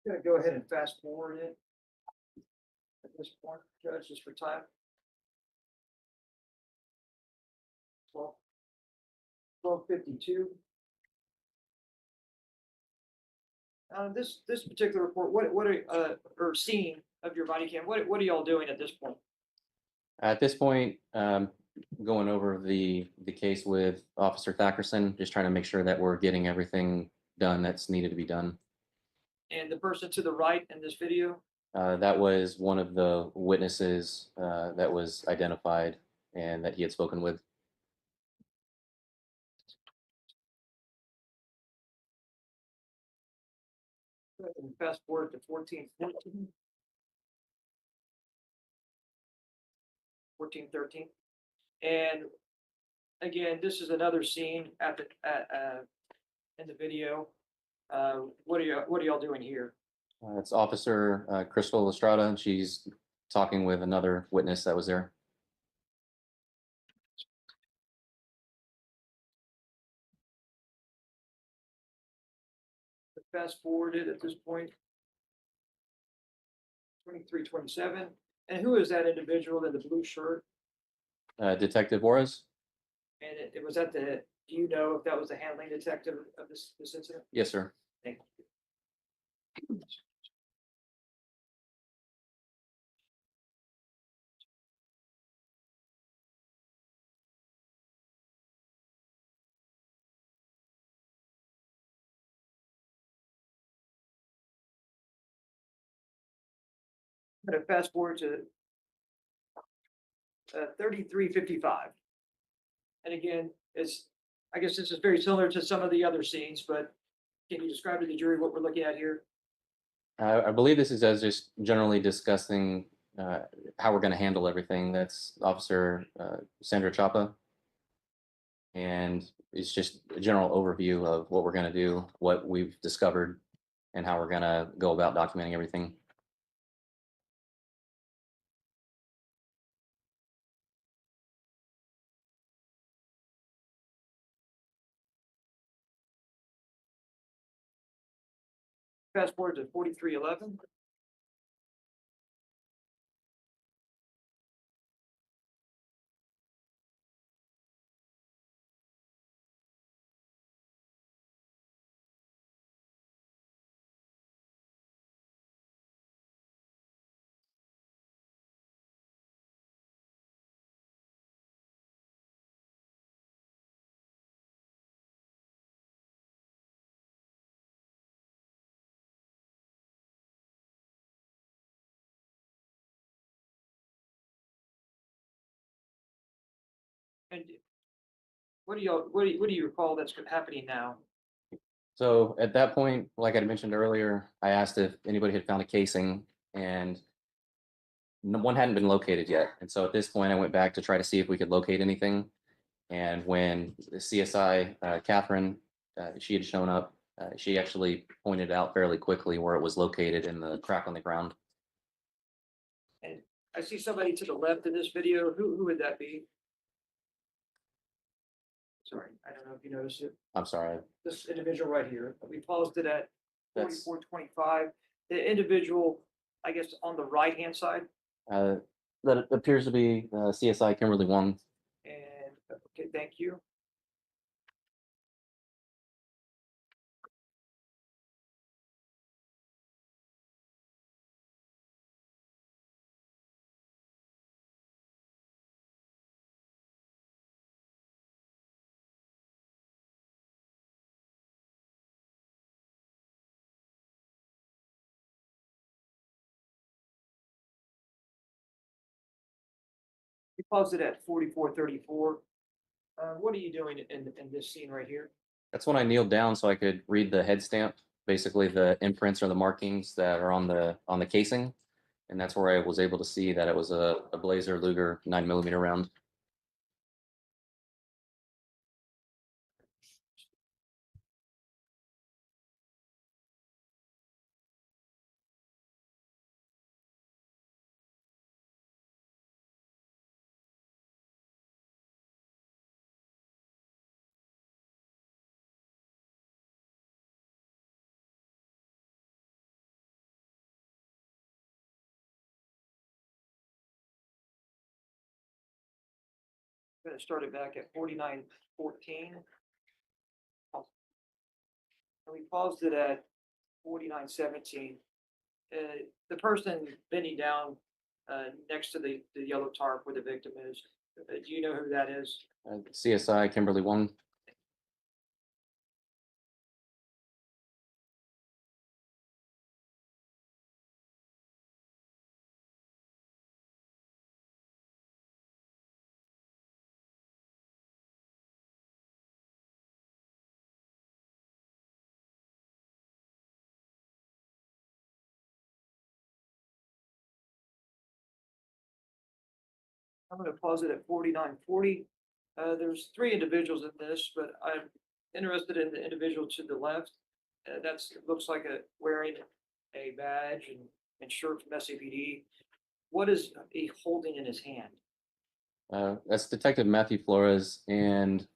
I'm going to go ahead and fast forward it. at this point, Judge, just for time? 12:52. This particular report, what are, or scene of your body cam, what are y'all doing at this point? At this point, going over the case with Officer Thackerson, just trying to make sure that we're getting everything done that's needed to be done. And the person to the right in this video, That was one of the witnesses that was identified and that he had spoken with. fast forward to 14:14. 14:13. And again, this is another scene at the, in the video. What are y'all doing here? It's Officer Crystal Estrada, and she's talking with another witness that was there. Fast forwarded at this point. 23:27. And who is that individual in the blue shirt? Detective Juarez? And it was at the, do you know if that was the handling detective of this incident? Yes, sir. Thank you. I'm gonna fast forward to 33:55. And again, I guess this is very similar to some of the other scenes, but can you describe to the jury what we're looking at here? I believe this is as just generally discussing how we're going to handle everything. That's Officer Sandra Chapa. And it's just a general overview of what we're going to do, what we've discovered, and how we're going to go about documenting everything. Fast forward to 43:11. And what do you recall that's happening now? So at that point, like I mentioned earlier, I asked if anybody had found a casing, and one hadn't been located yet. And so at this point, I went back to try to see if we could locate anything. And when the CSI, Catherine, she had shown up, she actually pointed out fairly quickly where it was located in the crack on the ground. And I see somebody to the left in this video. Who would that be? Sorry, I don't know if you noticed it. I'm sorry. This individual right here. We paused it at That's 44:25. The individual, I guess, on the right-hand side. that appears to be CSI Kimberly Wong. And, okay, thank you. We paused it at 44:34. What are you doing in this scene right here? That's when I kneeled down so I could read the head stamp, basically the imprints or the markings that are on the casing. And that's where I was able to see that it was a Blazer Luger 9mm round. it started back at 49:14. And we paused it at 49:17. The person bending down next to the yellow tarp where the victim is, do you know who that is? CSI Kimberly 1. I'm gonna pause it at 49:40. There's three individuals in this, but I'm interested in the individual to the left. Looks like wearing a badge and shirt from SAPD. What is he holding in his hand? That's Detective Matthew Flores, and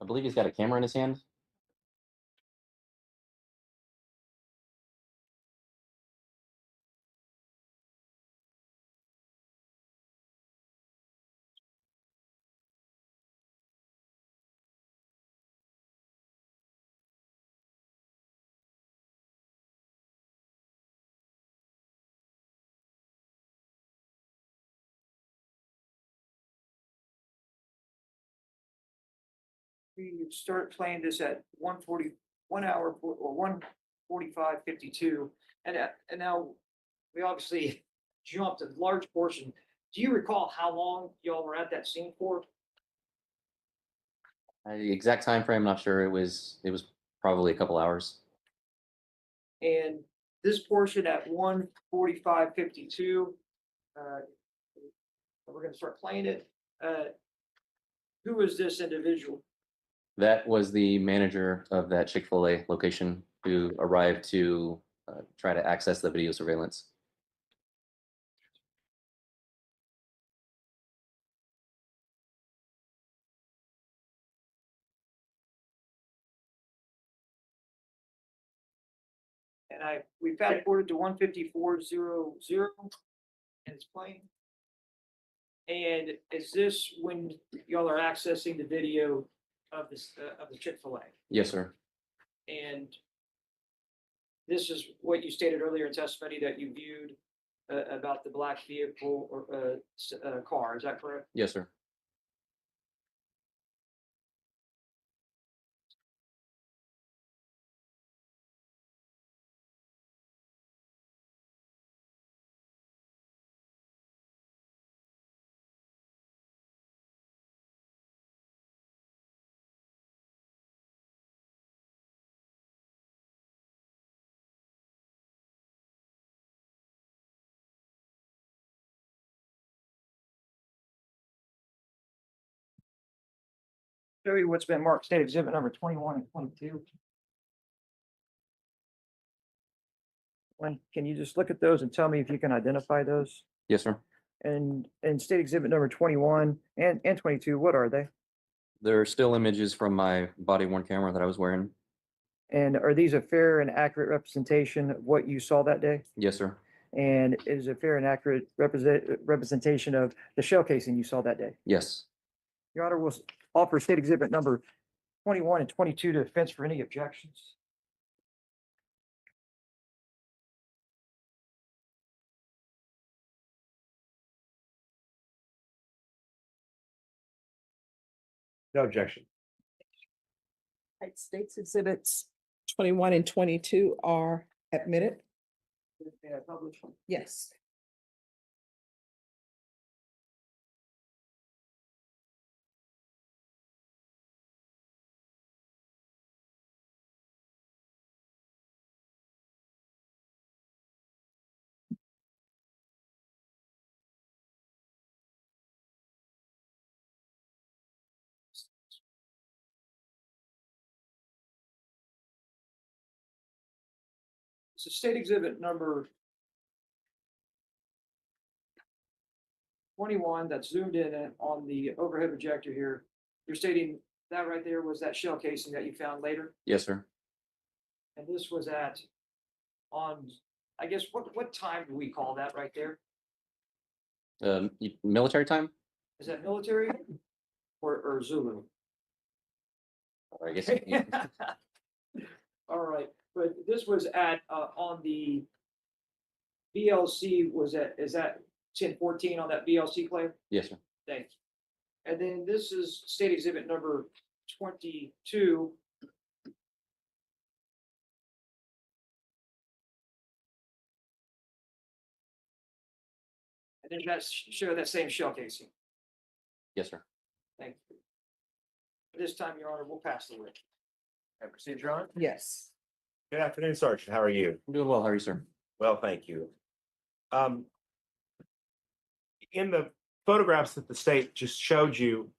I believe he's got a camera in his hand. We start playing this at 1:40, 1 hour or 1:45:52, and now we obviously jumped a large portion. Do you recall how long y'all were at that scene for? The exact time frame, not sure. It was probably a couple hours. And this portion at 1:45:52, we're gonna start playing it. Who is this individual? That was the manager of that Chick-Fil-A location who arrived to try to access the video surveillance. And we fast forwarded to 1:54:00, and it's playing. And is this when y'all are accessing the video of this, of the Chick-fil-A? Yes, sir. And this is what you stated earlier in testimony that you viewed about the black vehicle or car, is that correct? Yes, sir. Show you what's been marked state exhibit number 21 and 22. Can you just look at those and tell me if you can identify those? Yes, sir. And state exhibit number 21 and 22, what are they? There are still images from my body worn camera that I was wearing. And are these a fair and accurate representation of what you saw that day? Yes, sir. And is a fair and accurate representation of the shell casing you saw that day? Yes. Your Honor will offer state exhibit number 21 and 22 to defense for any objections. No objection. Right, states exhibits 21 and 22 are admitted. Yes. So state exhibit number 21 that's zoomed in on the overhead projector here. You're stating that right there was that shell casing that you found later? Yes, sir. And this was I guess, what time do we call that right there? Military time? Is that military or Zulu? I guess, yeah, All right, but this was at, on the BLC, is that 1014 on that BLC claim? yes, sir. Thanks. And then this is state exhibit number 22. And then that's show that same shell casing. Yes, sir. Thank you. This time, Your Honor, we'll pass the writ. Have proceed, Your Honor. Yes. Good afternoon, Sergeant. How are you? I'm doing well. How are you, sir? Well, thank you. In the photographs that the state just showed you,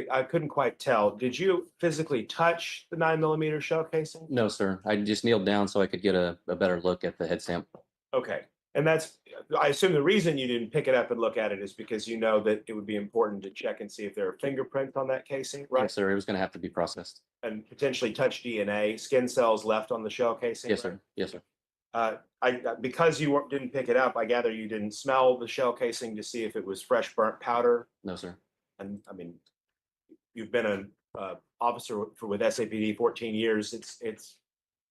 I couldn't quite tell. Did you physically touch the 9mm shell casing? No, sir. I just kneeled down so I could get a better look at the head stamp. Okay. And I assume the reason you didn't pick it up and look at it is because you know that it would be important to check and see if there are fingerprints on that casing, right? Yes, sir. It was going to have to be processed. And potentially touch DNA, skin cells left on the shell casing? Yes, sir. Yes, sir. Because you didn't pick it up, I gather you didn't smell the shell casing to see if it was fresh burnt powder. No, sir. And I mean, you've been an officer with SAPD 14 years. It's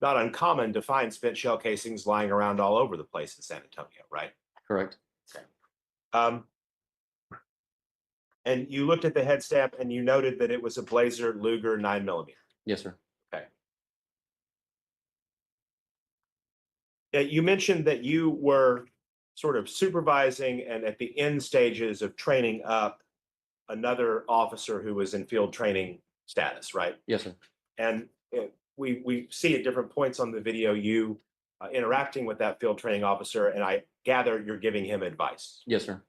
not uncommon to find spent shell casings lying around all over the place in San Antonio, right? Correct. And you looked at the head stamp and you noted that it was a Blazer Luger 9mm. Yes, sir. Okay. Yeah, you mentioned that you were sort of supervising and at the end stages of training up another officer who was in field training status, right? Yes, sir. And we see at different points on the video you interacting with that field training officer, and I gather you're giving him advice. Yes, sir.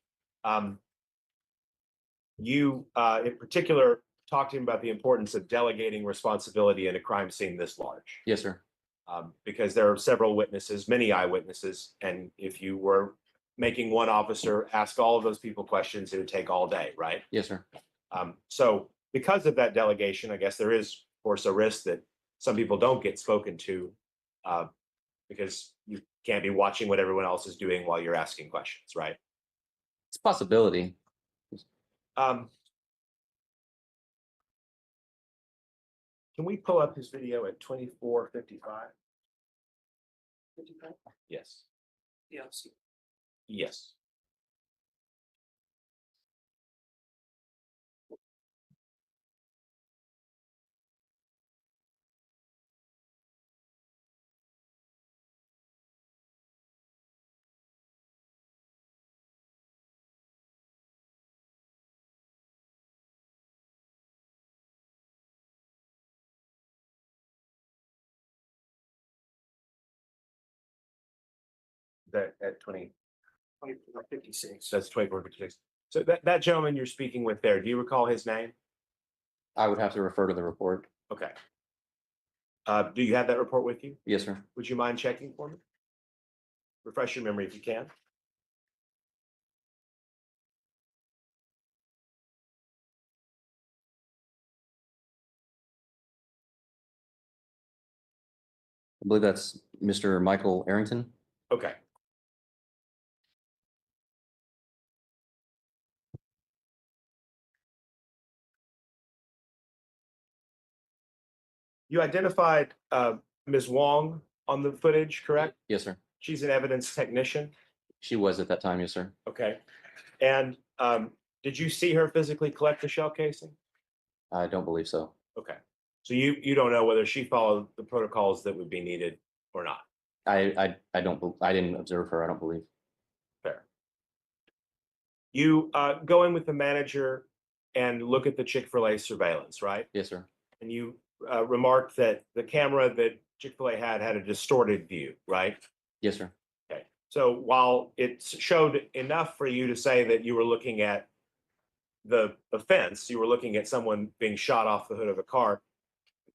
You, in particular, talked to him about the importance of delegating responsibility in a crime scene this large. Yes, sir. Because there are several witnesses, many eyewitnesses, and if you were making one officer ask all of those people questions, it would take all day, right? Yes, sir. So because of that delegation, I guess there is, of course, a risk that some people don't get spoken to because you can't be watching what everyone else is doing while you're asking questions, right? It's a possibility. Can we pull up his video at 24:55? Yes. Yeah. Yes. That at 56. that's 24:56. So that gentleman you're speaking with there, do you recall his name? I would have to refer to the report. Okay. Do you have that report with you? Yes, sir. Would you mind checking for me? Refresh your memory if you can. I believe that's Mr. Michael Arrington. Okay. You identified Ms. Wong on the footage, correct? Yes, sir. She's an evidence technician. She was at that time. Yes, sir. Okay. And did you see her physically collect the shell casing? I don't believe so. Okay. So you don't know whether she followed the protocols that would be needed or not. I don't. I didn't observe her. I don't believe. Fair. You go in with the manager and look at the Chick-fil-A surveillance, right? Yes, sir. And you remarked that the camera that Chick-fil-A had a distorted view, right? Yes, sir. Okay. So while it showed enough for you to say that you were looking at the offense, you were looking at someone being shot off the hood of a car,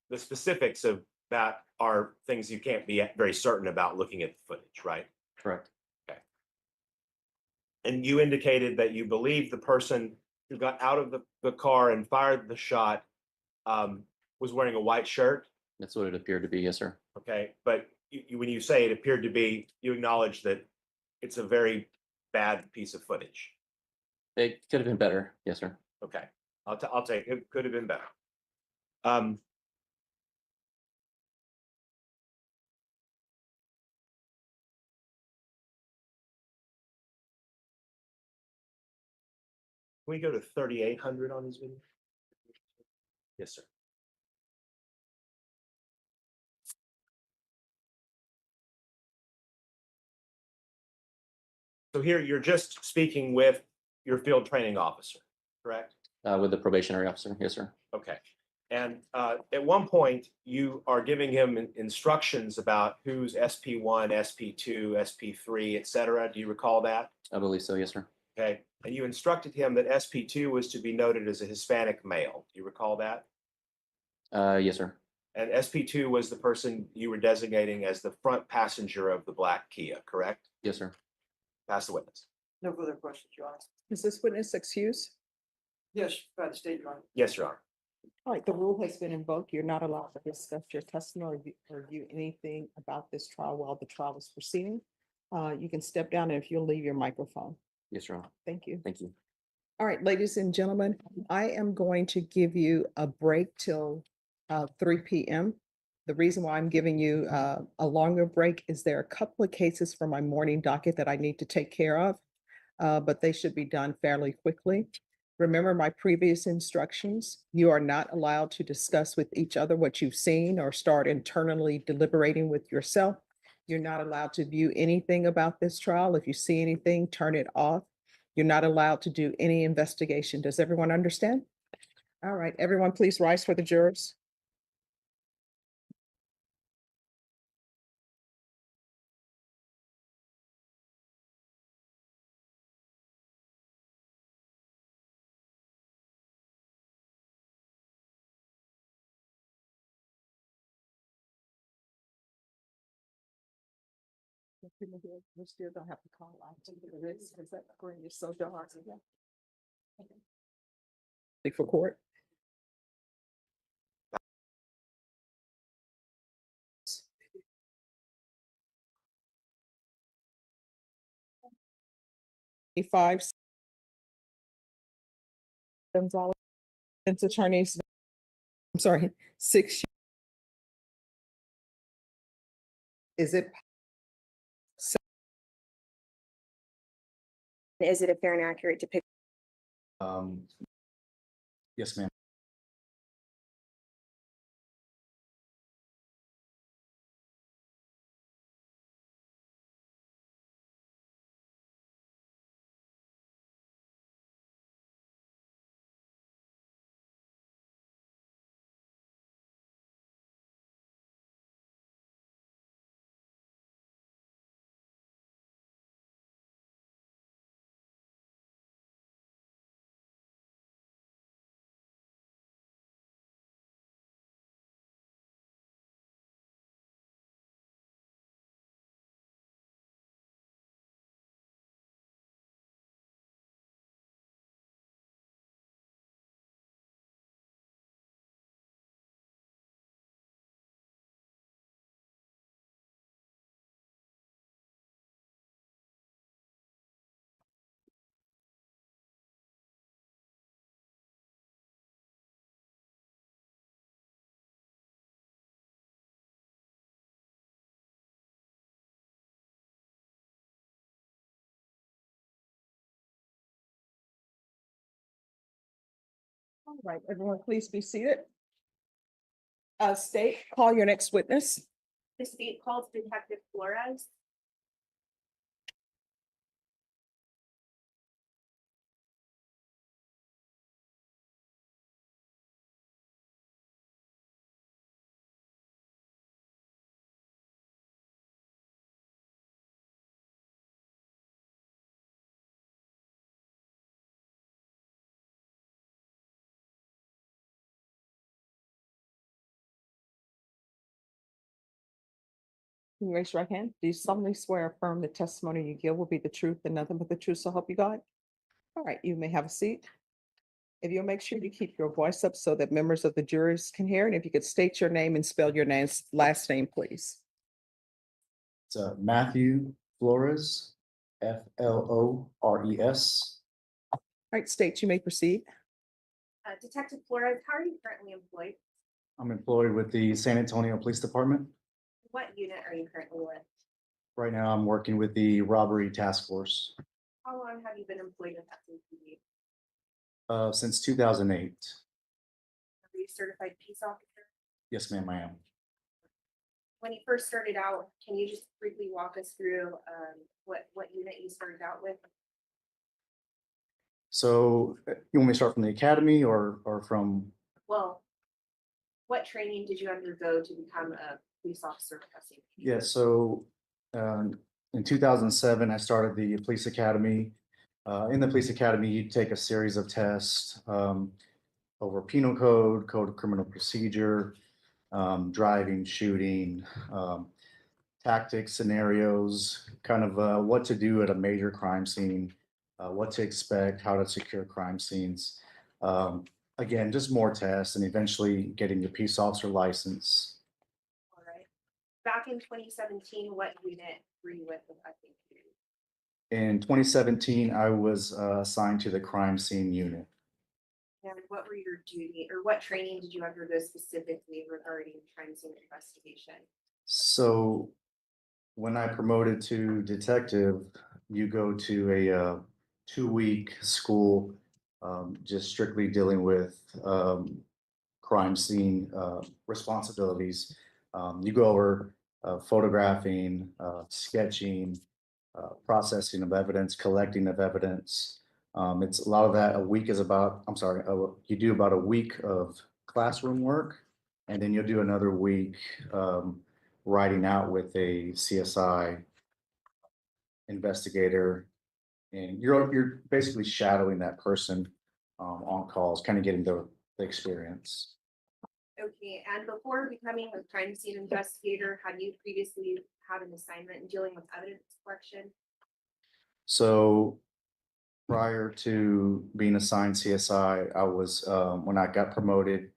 the specifics of that are things you can't be very certain about looking at the footage, right? Correct. And you indicated that you believe the person who got out of the car and fired the shot was wearing a white shirt. That's what it appeared to be. Yes, sir. Okay. But when you say it appeared to be, you acknowledge that it's a very bad piece of footage. It could have been better. Yes, sir. Okay, I'll take it. Could have been better. Um. Can we go to 3,800 on his video? Yes, sir. So here you're just speaking with your field training officer, correct? With the probationary officer. Yes, sir. Okay. And at one point, you are giving him instructions about who's SP1, SP2, SP3, et cetera. Do you recall that? I believe so. Yes, sir. Okay. And you instructed him that SP2 was to be noted as a Hispanic male. Do you recall that? Yes, sir. And SP2 was the person you were designating as the front passenger of the black Kia, correct? Yes, sir. Pass the witness. No further questions, Your Honor. Is this witness excused? Yes, by the state, Your Honor. Yes, Your Honor. All right, the rule has been invoked. You're not allowed to discuss your testimony or review anything about this trial while the trial is proceeding. You can step down if you'll leave your microphone. Yes, Your Honor. Thank you. Thank you. All right, ladies and gentlemen, I am going to give you a break till 3 p.m. The reason why I'm giving you a longer break is there are a couple of cases from my morning docket that I need to take care of, but they should be done fairly quickly. Remember my previous instructions. You are not allowed to discuss with each other what you've seen or start internally deliberating with yourself. You're not allowed to view anything about this trial. If you see anything, turn it off. You're not allowed to do any investigation. Does everyone understand? All right, everyone, please rise for the jurors. We still don't have to call out for this because that screen is so dark. For court. Five. Gonzalez, defense attorneys. I'm sorry, 6. Is it? Is it a fair and accurate depiction? Yes, ma'am. All right, everyone, please be seated. State, call your next witness. The state calls Detective Flores. Can you raise your right hand? Do you solemnly swear or affirm the testimony you give will be the truth and nothing but the truth, so help you God? All right, you may have a seat. If you'll make sure you keep your voice up so that members of the juries can hear, and if you could state your name and spell your last name, please. It's Matthew Flores, Flores. right, State, you may proceed. Detective Flores, how are you currently employed? I'm employed with the San Antonio Police Department. What unit are you currently with? Right now, I'm working with the robbery task force How long have you been employed with SAPD? since 2008. Are you a certified peace officer? Yes, ma'am, I am. When you first started out, can you just briefly walk us through what unit you started out with? So you want me to start from the academy or from, Well, what training did you undergo to become a police officer with SAPD? yeah, so in 2007, I started the police academy. In the police academy, you take a series of tests over penal code, code of criminal procedure, driving, shooting, tactics, scenarios, kind of what to do at a major crime scene, what to expect, how to secure crime scenes. Again, just more tests and eventually getting your peace officer license. All right. Back in 2017, what unit were you with SAPD? In 2017, I was assigned to the crime scene unit. And what were your duty or what training did you undergo specifically regarding crime scene investigation? So when I promoted to detective, you go to a 2-week school, just strictly dealing with crime scene responsibilities. You go over photographing, sketching, processing of evidence, collecting of evidence. It's a lot of that. A week is about, I'm sorry, you do about a week of classroom work, and then you'll do another week writing out with a CSI investigator, and you're basically shadowing that person on calls, kind of getting the experience. Okay, and before becoming a crime scene investigator, had you previously had an assignment in dealing with evidence collection? So prior to being assigned CSI, I was when I got promoted,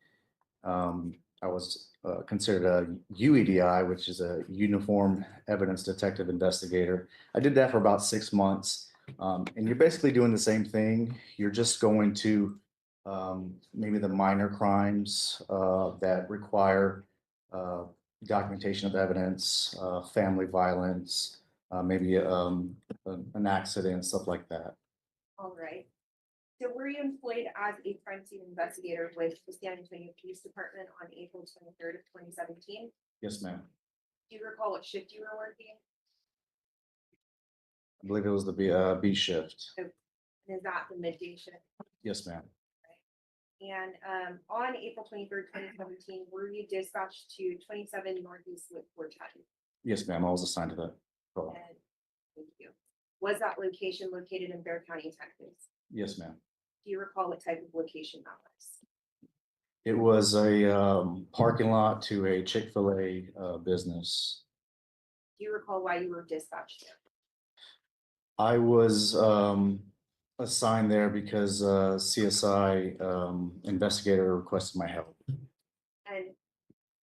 I was considered a UEDI, which is a Uniform Evidence Detective Investigator. I did that for about 6 months, and you're basically doing the same thing. You're just going to maybe the minor crimes that require documentation of evidence, family violence, maybe an accident, stuff like that. All right. So were you employed as a crime scene investigator with the San Antonio Police Department on April 23rd of 2017? Yes, ma'am. Do you recall what shift you were working? I believe it was the B shift. And is that the midday shift? Yes, ma'am. And on April 23rd, 2017, were you dispatched to 27 Northeast with 410? Yes, ma'am. I was assigned to that call. And thank you. Was that location located in Bexar County, Texas? Yes, ma'am. Do you recall what type of location that was? It was a parking lot to a Chik-Fil-A business. Do you recall why you were dispatched there? I was assigned there because CSI investigator requested my help. And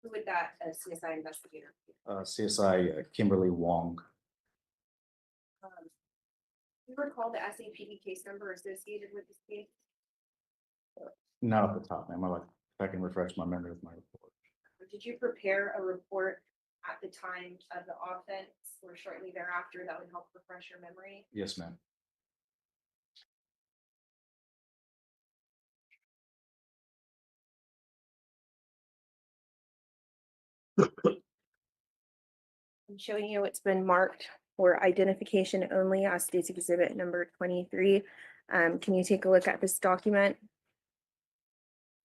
who would that CSI investigator be? CSI Kimberly Wong. Do you recall the SAPD case number associated with this case? Not off the top, ma'am. If I can refresh my memory with my report. Or did you prepare a report at the time of the offense or shortly thereafter that would help refresh your memory? Yes, ma'am. I'm showing you it's been marked for identification only as state's exhibit number 23. Can you take a look at this document?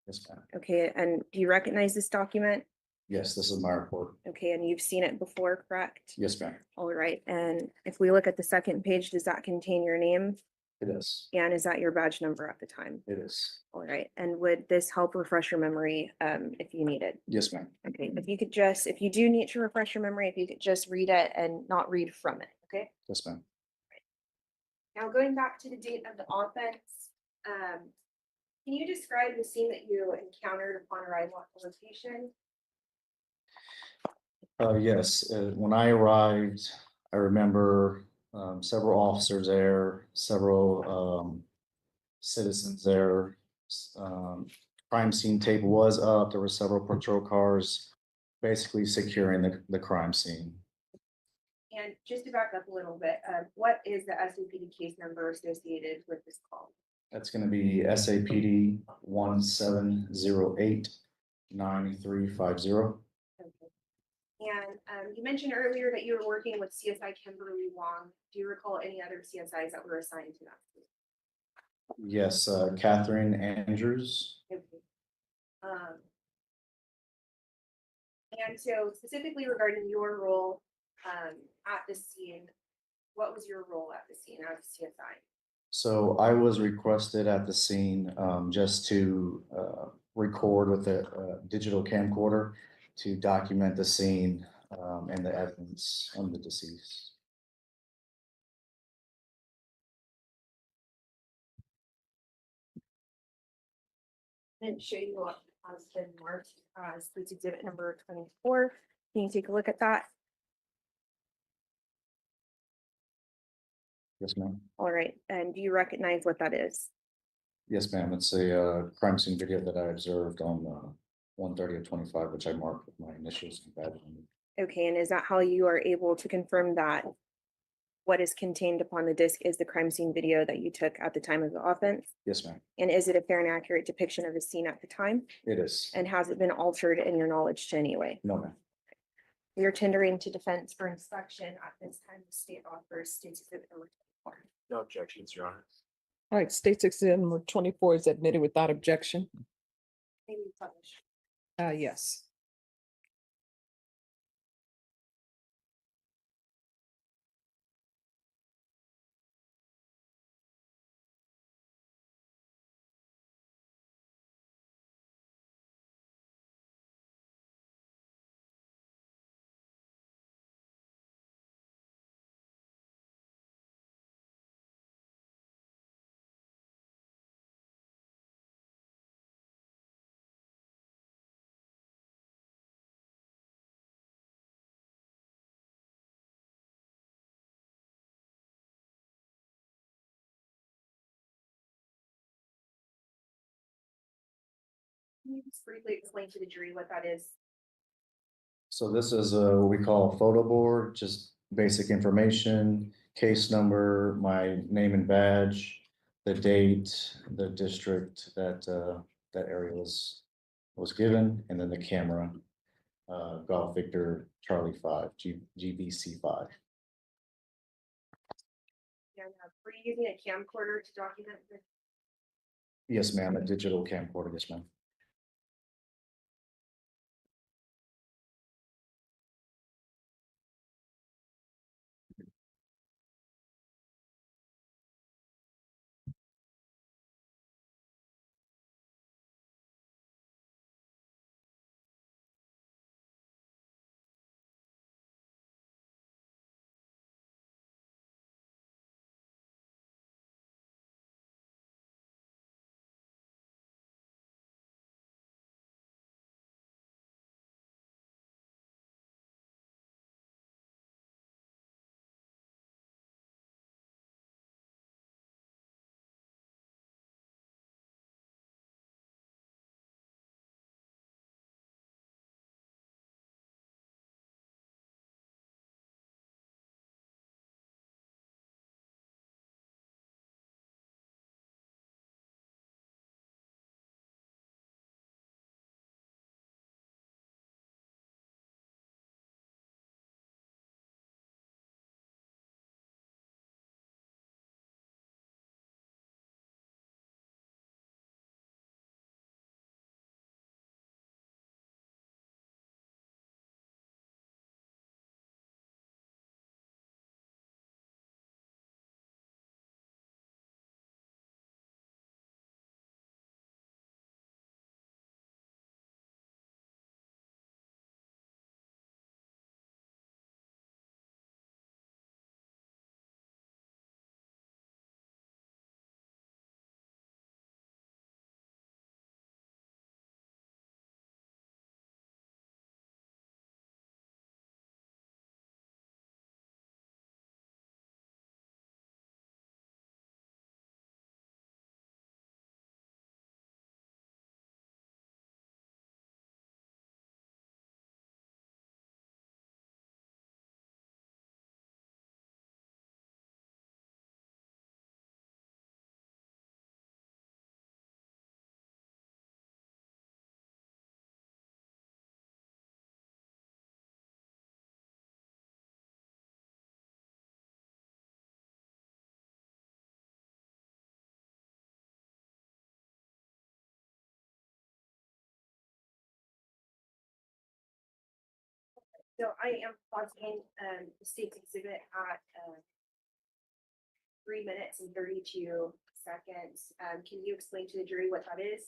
Yes, ma'am. Okay, and do you recognize this document? Yes, this is my report. Okay, and you've seen it before, correct? Yes, ma'am. All right, and if we look at the second page, does that contain your name? It is. And is that your badge number at the time? It is. All right, and would this help refresh your memory if you need it? Yes, ma'am. Okay, if you could just, if you do need to refresh your memory, if you could just read it and not read from it, okay? Yes, ma'am. Now going back to the date of the offense, can you describe the scene that you encountered upon arrival at the location? Yes, when I arrived, I remember several officers there, several citizens there. Crime scene tape was up. There were several patrol cars basically securing the crime scene. And just to back up a little bit, what is the SUPD case number associated with this call? That's gonna be SAPD 1708-9350. Okay. And you mentioned earlier that you were working with CSI Kimberly Wong. Do you recall any other CSIs that were assigned to that? Yes, Catherine Andrews. Okay. And so specifically regarding your role at the scene, what was your role at the scene as a CSI? So I was requested at the scene just to record with a digital camcorder to document the scene and the evidence on the deceased. And show you what has been marked as police exhibit number 24. Can you take a look at that? Yes, ma'am. All right, and do you recognize what that is? Yes, ma'am. It's a crime scene video that I observed on 1/30/25, which I marked with my initials and badge number. Okay, and is that how you are able to confirm that what is contained upon the disc is the crime scene video that you took at the time of the offense? Yes, ma'am. And is it a fair and accurate depiction of the scene at the time? It is. And has it been altered in your knowledge to any way? No, ma'am. We are tendering to defense for inspection at this time. The state offers state's exhibit number 24. No objections, Your Honor. All right, State's Exhibit number 24 is admitted without objection. Maybe publish. Yes. Can you just briefly explain to the jury what that is? So this is what we call a photo board, just basic information, case number, my name and badge, the date, the district that that area was given, and then the camera, Golf Victor Charlie 5, GBC 5. And were you using a camcorder to document this? Yes, ma'am, a digital camcorder, yes, ma'am. So I am pausing, the state's exhibit at, 3 minutes and 32 seconds. Can you explain to the jury what that is?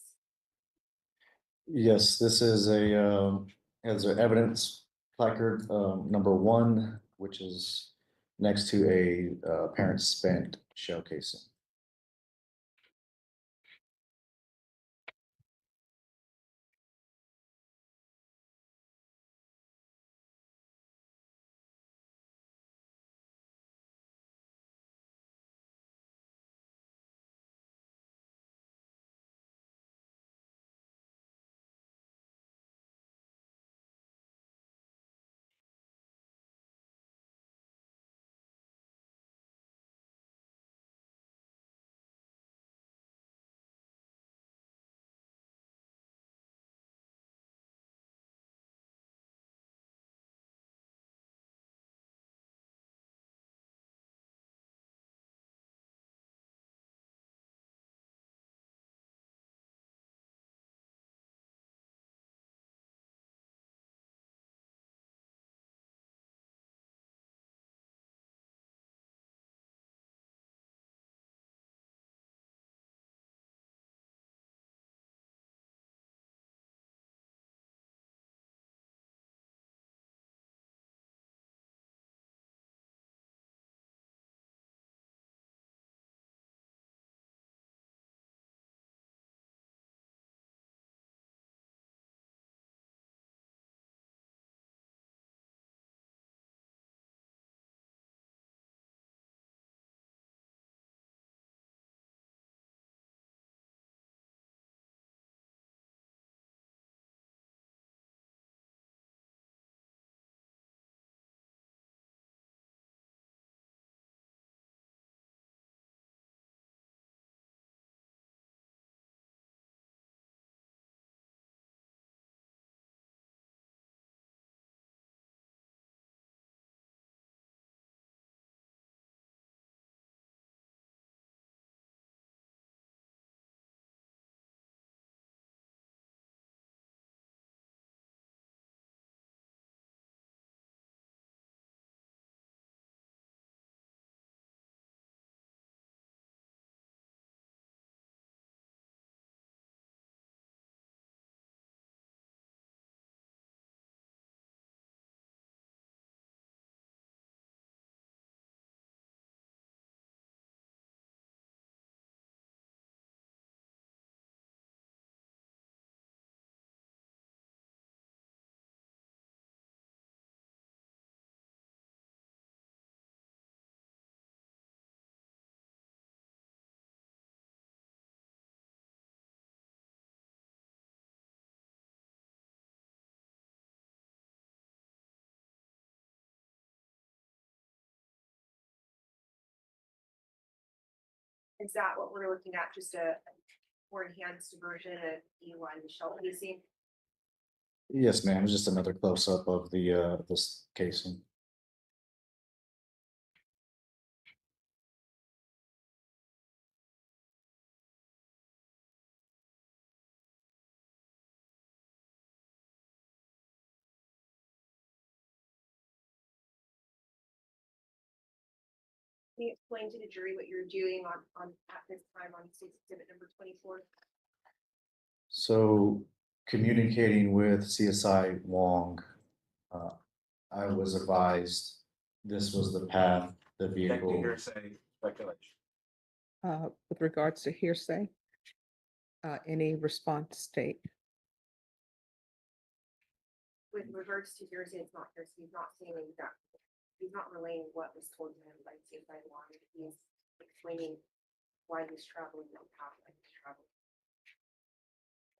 Yes, this is as an evidence placard, number one, which is next to a, parent spent shell casing. Is that what we're looking at? Just a more enhanced version of E1 shell casing? Yes, ma'am, just another close-up of the, this casing. Can you explain to the jury what you're doing at this time on state's exhibit number 24? So communicating with CSI Wong, uh, I was advised this was the path the Objecting vehicle. hearsay, speculation. With regards to hearsay, any response state? With regards to hearsay, it's not hearsay, he's not saying exactly, he's not relaying what was told to him by CSI One. He's explaining why he's traveling the path that he's traveling.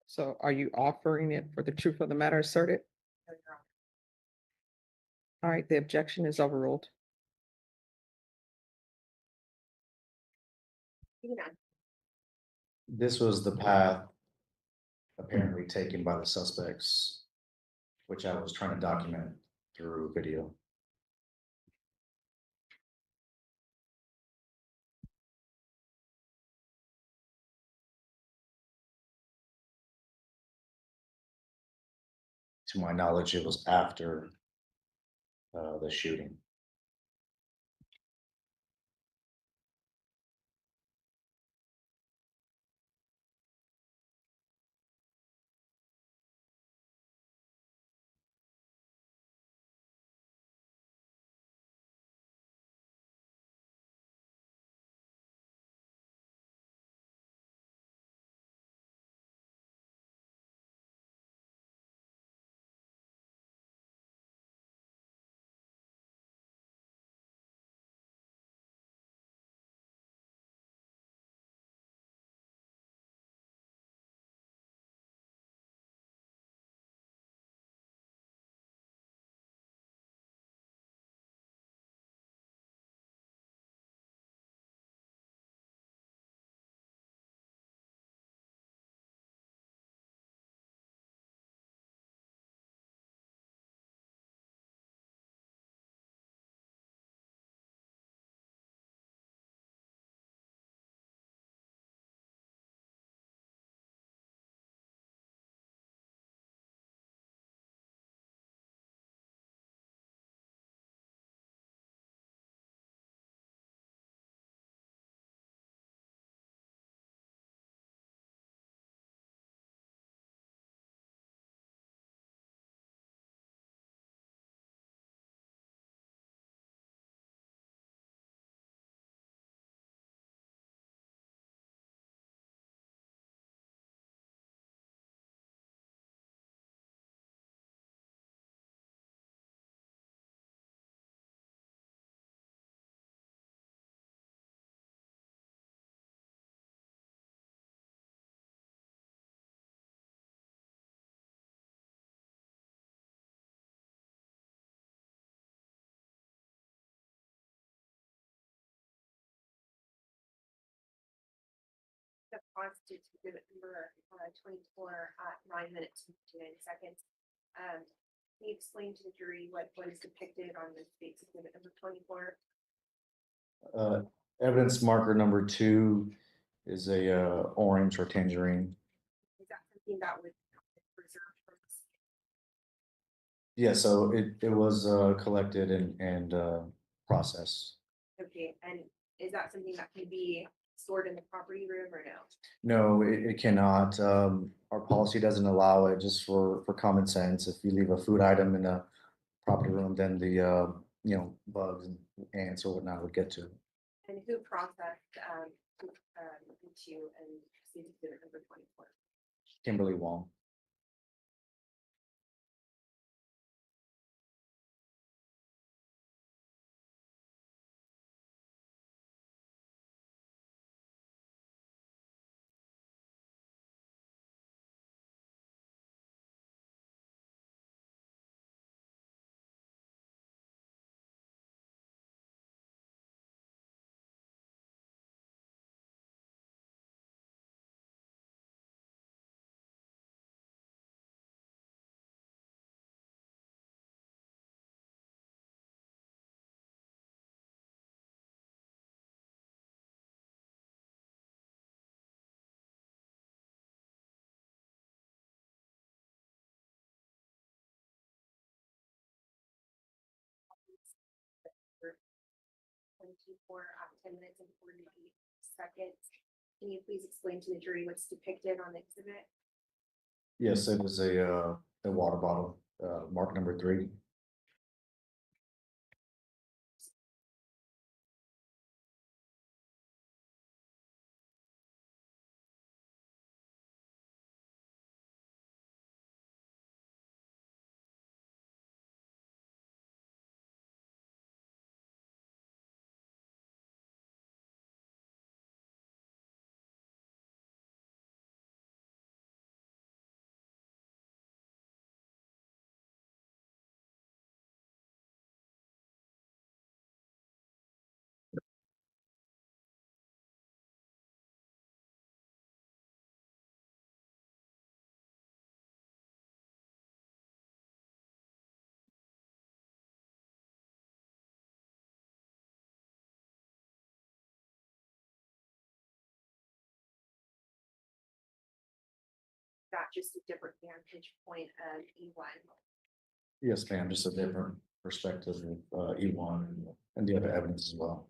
So are you offering it for the truth of the matter asserted? No, Your Honor. All right, the objection is overruled. You can add. This was the path apparently taken by the suspects, which I was trying to document through video. To my knowledge, it was after the shooting. The constitutes exhibit number 24 at 9 minutes and 59 seconds. Can you explain to the jury what is depicted on the state's exhibit number 24? Evidence marker number 2 is a orange or tangerine. Is that something that was preserved from the state? Yeah, so it was collected and processed. Okay, and is that something that can be stored in the property room or no? No, it cannot. Our policy doesn't allow it, just for common sense. If you leave a food item in a property room, then the bugs and ants or whatnot would get to it. And who processed into and state exhibit number 24? Kimberly Wong. For 24 at 10 minutes and 48 seconds. Can you please explain to the jury what's depicted on the exhibit? Yes, it was a water bottle, mark number 3. That just a different vantage point of E1. Yes, ma'am, just a different perspective of E1 and the other evidence as well.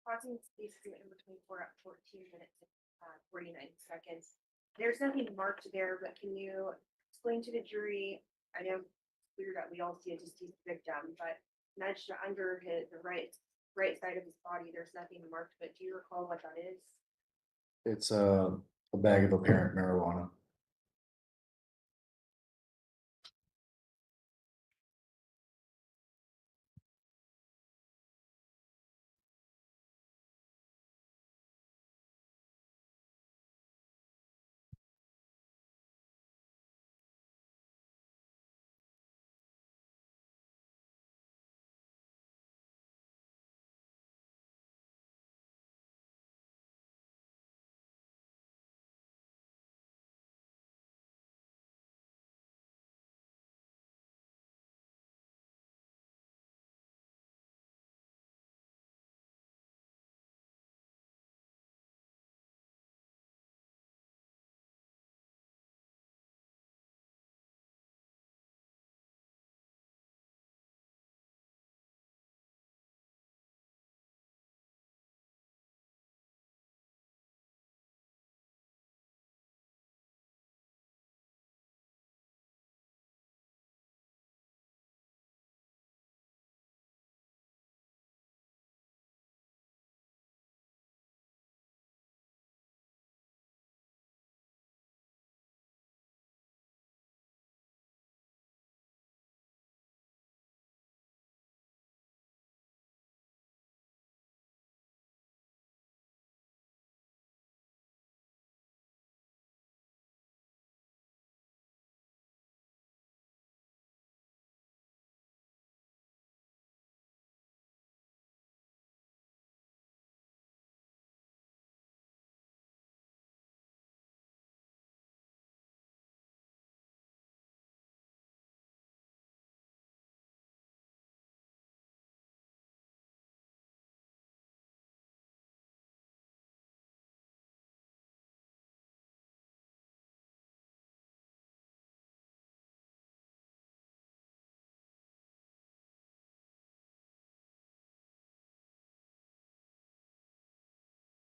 Pausing space in between 14 minutes and 49 seconds. There's nothing marked there, but can you explain to the jury? I know it's clear that we all see a deceased victim, but nudged under the right side of his body, there's nothing marked. But do you recall what that is? It's a bag of apparent marijuana.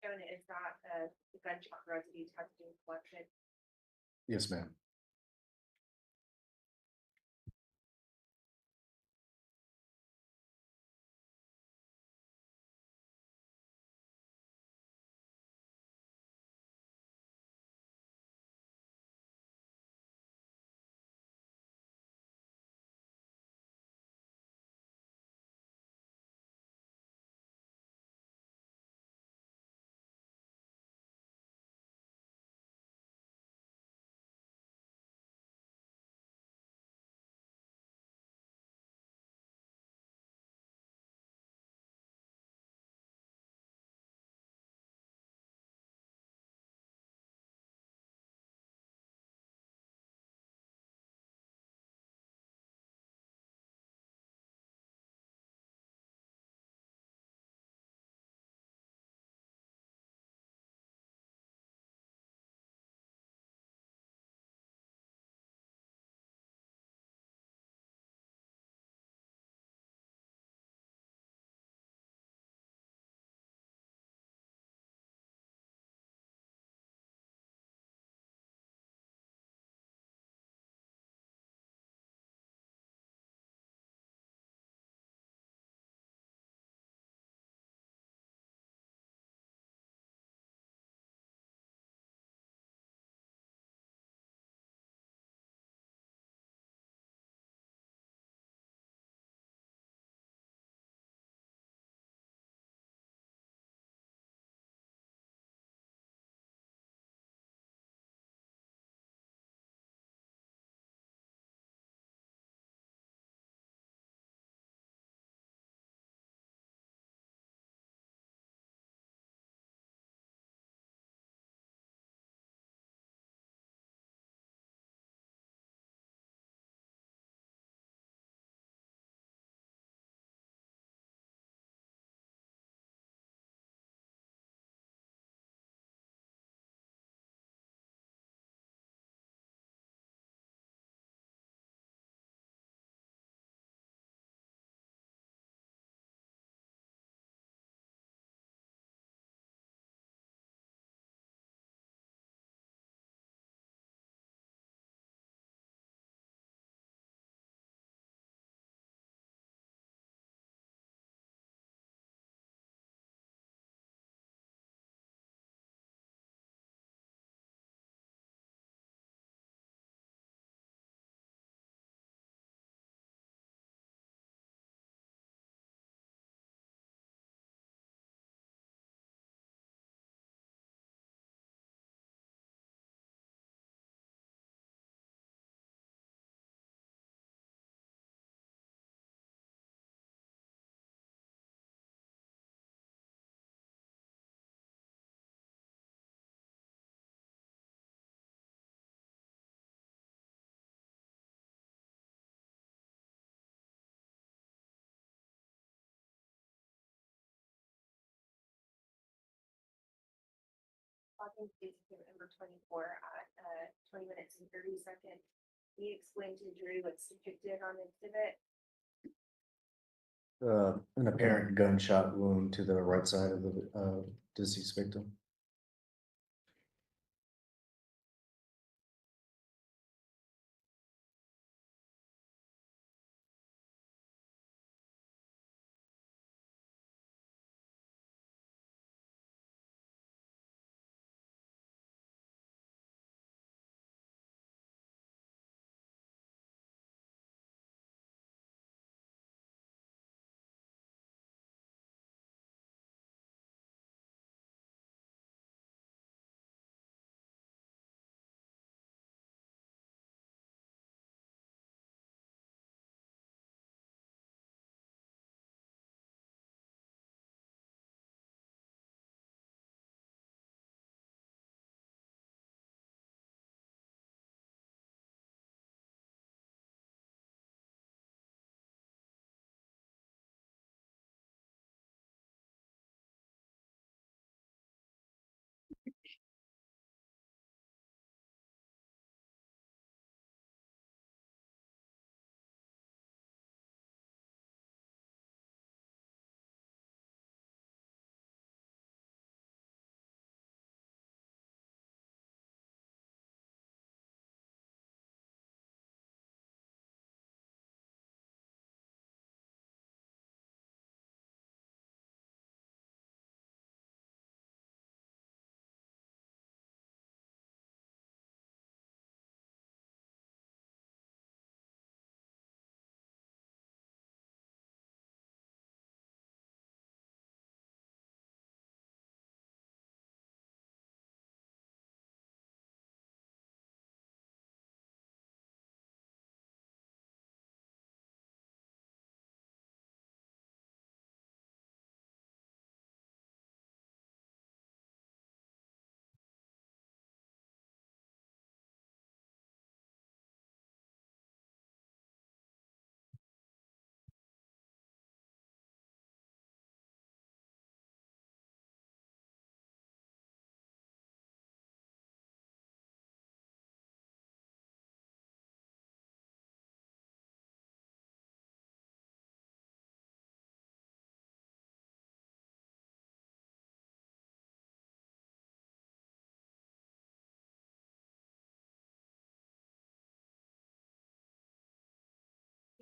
shown is that the gunshot residue tested and collected. Yes, ma'am. Talking to number 24 at 20 minutes and 30 seconds. He explained to the jury what's depicted on the exhibit. An apparent gunshot wound to the right side of the deceased victim.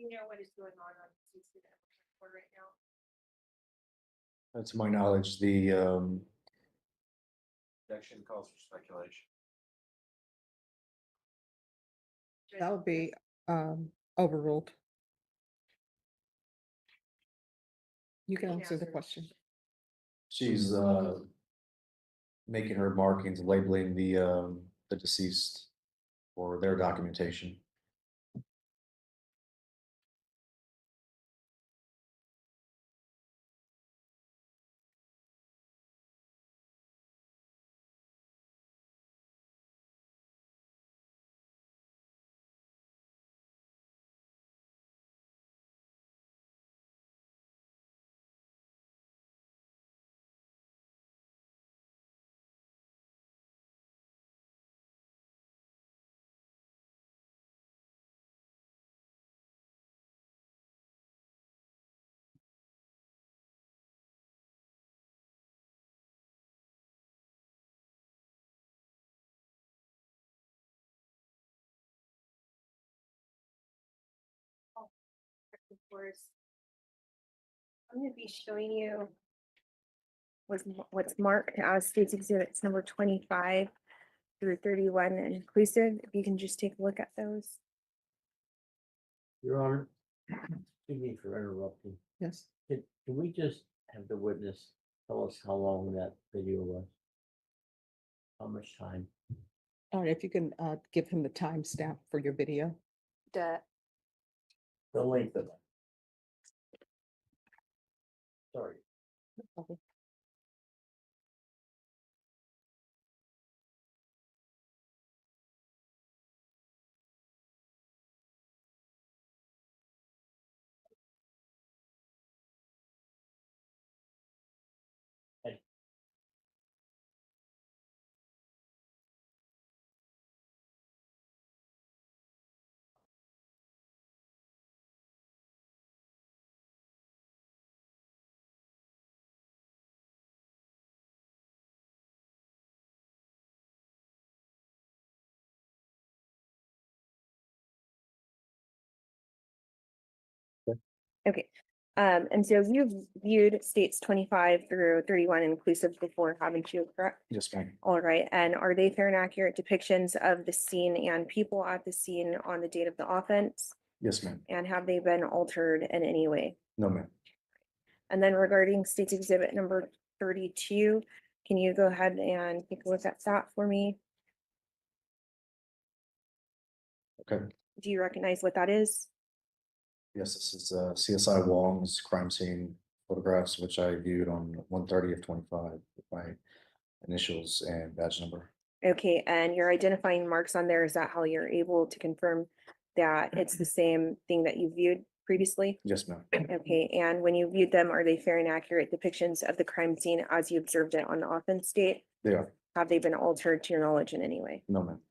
you know what is going on CCTV report right now? To my knowledge, the, Objection calls for speculation. That would be overruled. You can answer the question. she's, making her markings, labeling the deceased for their documentation. Of course. I'm gonna be showing you what's marked as states exhibits number 25 through 31 inclusive. If you can just take a look at those. Your Honor, excuse me for interrupting. Yes. Can we just have the witness tell us how long that video was? How much time? All right, if you can give him the timestamp for your video. The The length of it? Sorry. Okay. Okay, and so you've viewed states 25 through 31 inclusive before, haven't you, correct? Yes, ma'am. All right, and are they fair and accurate depictions of the scene and people at the scene on the date of the offense? Yes, ma'am. And have they been altered in any way? No, ma'am. And then regarding states exhibit number 32, can you go ahead and take a look at that for me? Okay. Do you recognize what that is? Yes, this is CSI Wong's crime scene photographs, which I viewed on 1/30 of 25 with my initials and badge number. Okay, and you're identifying marks on there. Is that how you're able to confirm that it's the same thing that you viewed previously? Yes, ma'am. Okay, and when you viewed them, are they fair and accurate depictions of the crime scene as you observed it on the offense date? They are. Have they been altered to your knowledge in any way? No, ma'am.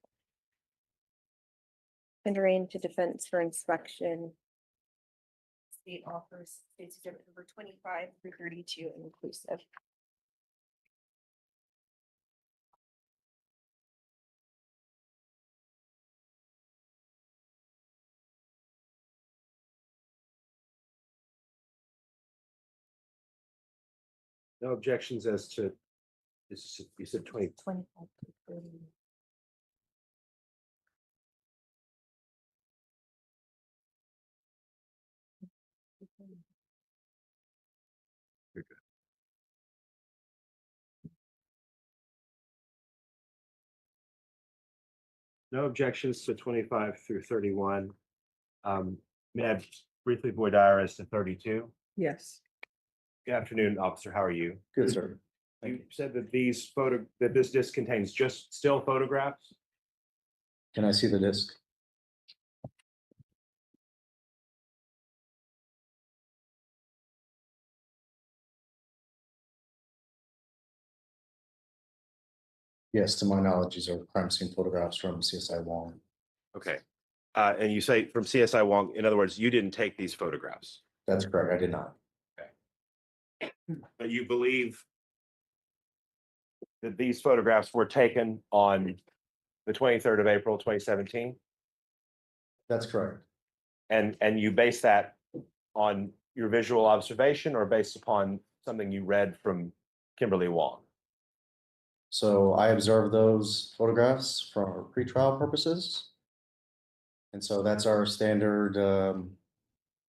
Tendering to defense for inspection. State offers states exhibit number 25 through 32 inclusive. No objections as to, you said 20. 25 through 30. No objections to 25 through 31. May I briefly void IRS to 32? Yes. Good afternoon, officer. How are you? Good, sir. You said that that this disc contains just still photographs? Can I see the disc? Yes, to my knowledge, these are crime scene photographs from CSI Wong. Okay. And you say from CSI Wong, in other words, you didn't take these photographs, That's correct. I did not. but you believe that these photographs were taken on the 23rd of April, 2017? That's correct. And you base that on your visual observation or based upon something you read from Kimberly Wong? So I observed those photographs for pretrial purposes. And so that's our standard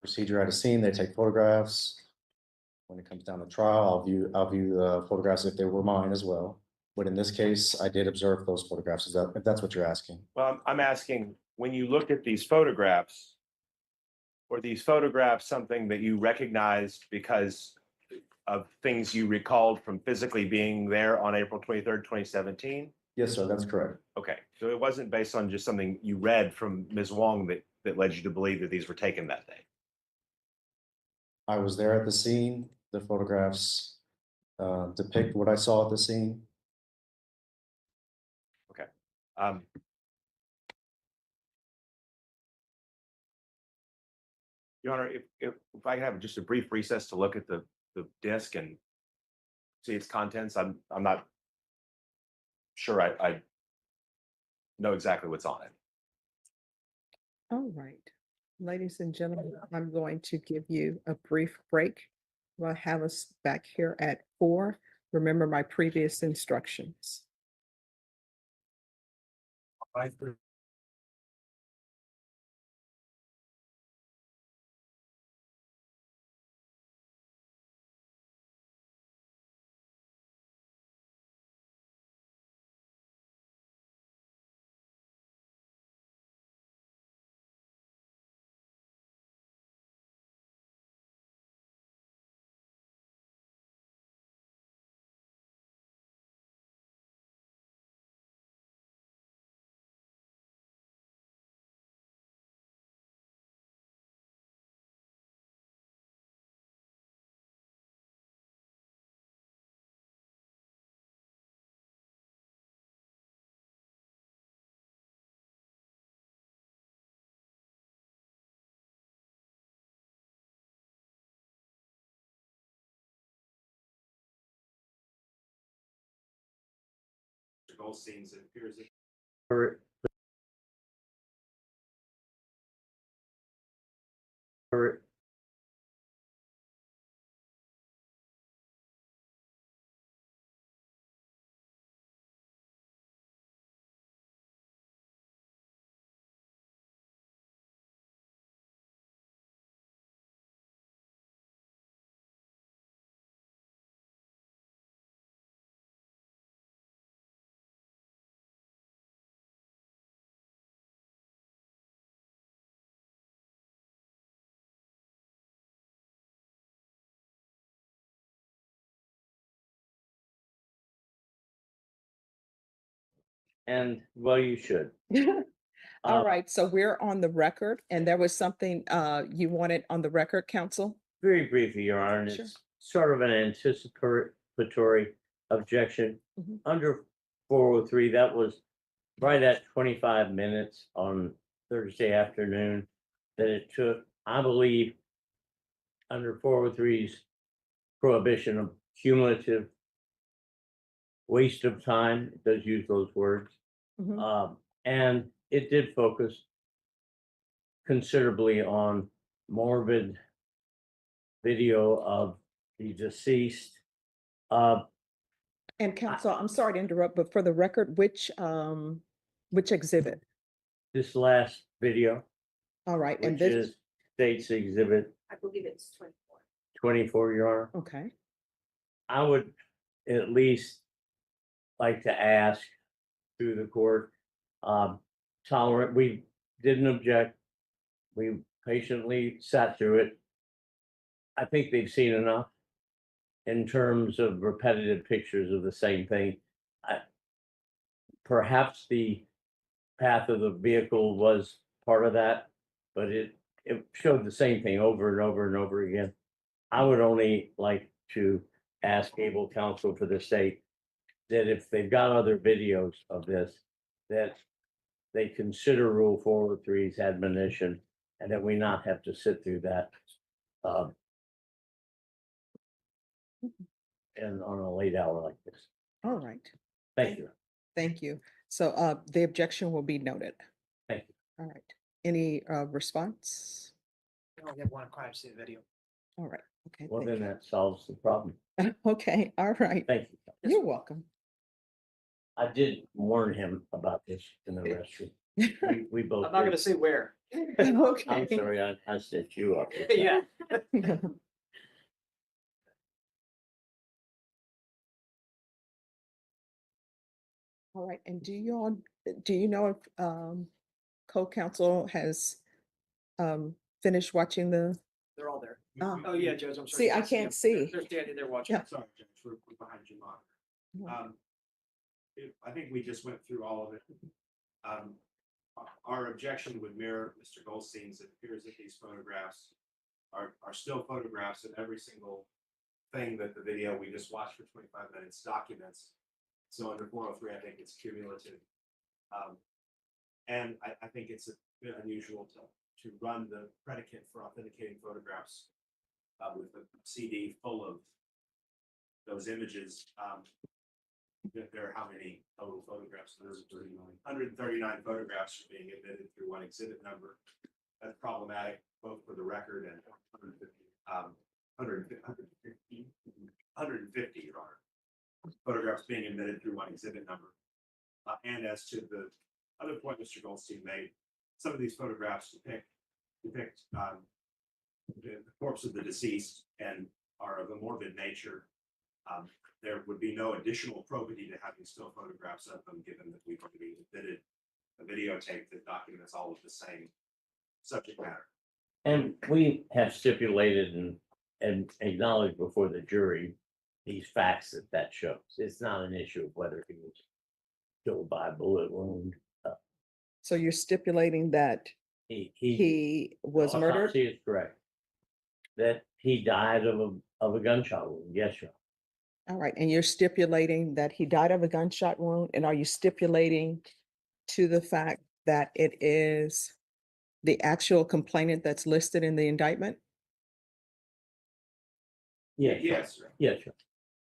procedure at a scene. They take photographs. When it comes down to trial, I'll view the photographs if they were mine as well. But in this case, I did observe those photographs. If that's what you're asking? Well, I'm asking, when you look at these photographs, were these photographs something that you recognized because of things you recalled from physically being there on April 23rd, 2017? Yes, sir, that's correct. Okay, so it wasn't based on just something you read from Ms. Wong that led you to believe that these were taken that day? I was there at the scene. The photographs depict what I saw at the scene. Okay. Um, Your Honor, if I could have just a brief recess to look at the disc and see its contents, I'm not sure I know exactly what's on it. All right, ladies and gentlemen, I'm going to give you a brief break. We'll have us back here at 4. Remember my previous instructions. Scenes, it appears that And well, you should. All Uh, right, so we're on the record, and there was something you wanted on the record, counsel? Very briefly, Your Honor, and Sure. it's sort of an anticipatory objection. Mhm. Under 403, that was right at 25 minutes on Thursday afternoon that it took, I believe, under 403's prohibition of cumulative waste of time. It does use those words. Mhm. And it did focus considerably on morbid video of the deceased. And counsel, I'm sorry to interrupt, but for the record, which exhibit? This last video, All right, and which this, is State's Exhibit I believe it's 24. 24, Your Honor. okay, I would at least like to ask through the court, tolerant, we didn't object. We patiently sat through it. I think they've seen enough in terms of repetitive pictures of the same thing. Perhaps the path of the vehicle was part of that, but it showed the same thing over and over and over again. I would only like to ask able counsel for the state that if they've got other videos of this, that they consider Rule 403's admonition and that we not have to sit through that. And on a late hour like this. all right, Thank you. thank you. So the objection will be noted. Thank you. All right, Any response? We only have one crime scene video. All right, okay. Well, thank then that solves the problem. you. Okay, all right. Thank you. You're welcome. I did warn him about this in the restroom. We both. I'm not gonna did. say where. I'm Okay. sorry, I set you up. Yeah. All right, and do you know if co-counsel has finished watching the? They're all there. Ah. Oh, yeah, Judge, I'm sorry. See, I Yes, can't yeah, see. They're standing there watching. Yeah. Sorry, Judge, we're behind you, Mark. Mhm. I think we just went through all of it. Our objection would mirror Mr. Goldstein's. It appears that these photographs are still photographs, and every single thing that the video we just watched for 25 minutes documents. So under 403, I think it's cumulative. And I think it's a bit unusual to run the predicate for authenticating photographs with a CD full of those images. There are how many total photographs? There's 139 photographs are being admitted through one exhibit number. That's problematic both for the record and 150, Your Honor. Photographs being admitted through one exhibit number. And as to the other point Mr. Goldstein made, some of these photographs depict the corpse of the deceased and are of a morbid nature. There would be no additional probity to having still photographs of them, given that we've already admitted a videotape that documents all of the same subject matter. And we have stipulated and acknowledged before the jury these facts that shows. It's not an issue of whether he was killed by a bullet wound. So you're stipulating that he was murdered? Autopsy is correct. That he died of a gunshot wound. Yes, Your Honor. All right, and you're stipulating that he died of a gunshot wound, and are you stipulating to the fact that it is the actual complainant that's listed in the indictment? Yes. Yes. Yes, Your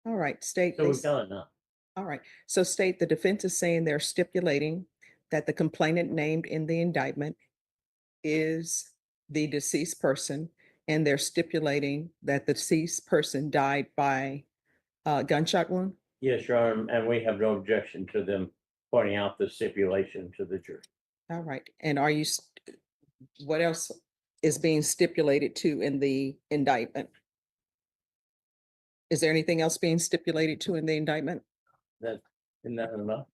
All right, state. Honor. So we've got enough. All right, so state the defense is saying they're stipulating that the complainant named in the indictment is the deceased person, and they're stipulating that the deceased person died by gunshot wound? Yes, Your Honor, and we have no objection to them pointing out the stipulation to the jury. All right, and are you, what else is being stipulated to in the indictment? Is there anything else being stipulated to in the indictment? Isn't that enough?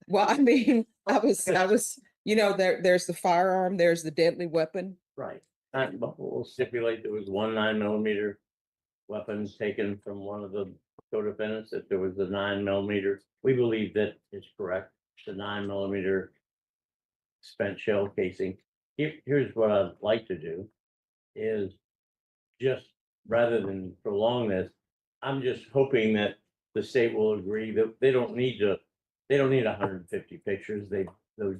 Well, I mean, I was, there's the firearm, there's the deadly weapon. Right. But we'll stipulate there was 1 9mm weapon taken from one of the co-defendants, that there was a 9mm. We believe that is correct. It's a 9mm spent shell casing. Here's what I'd like to do is just, rather than prolong this, I'm just hoping that the state will agree that they don't need 150 pictures. The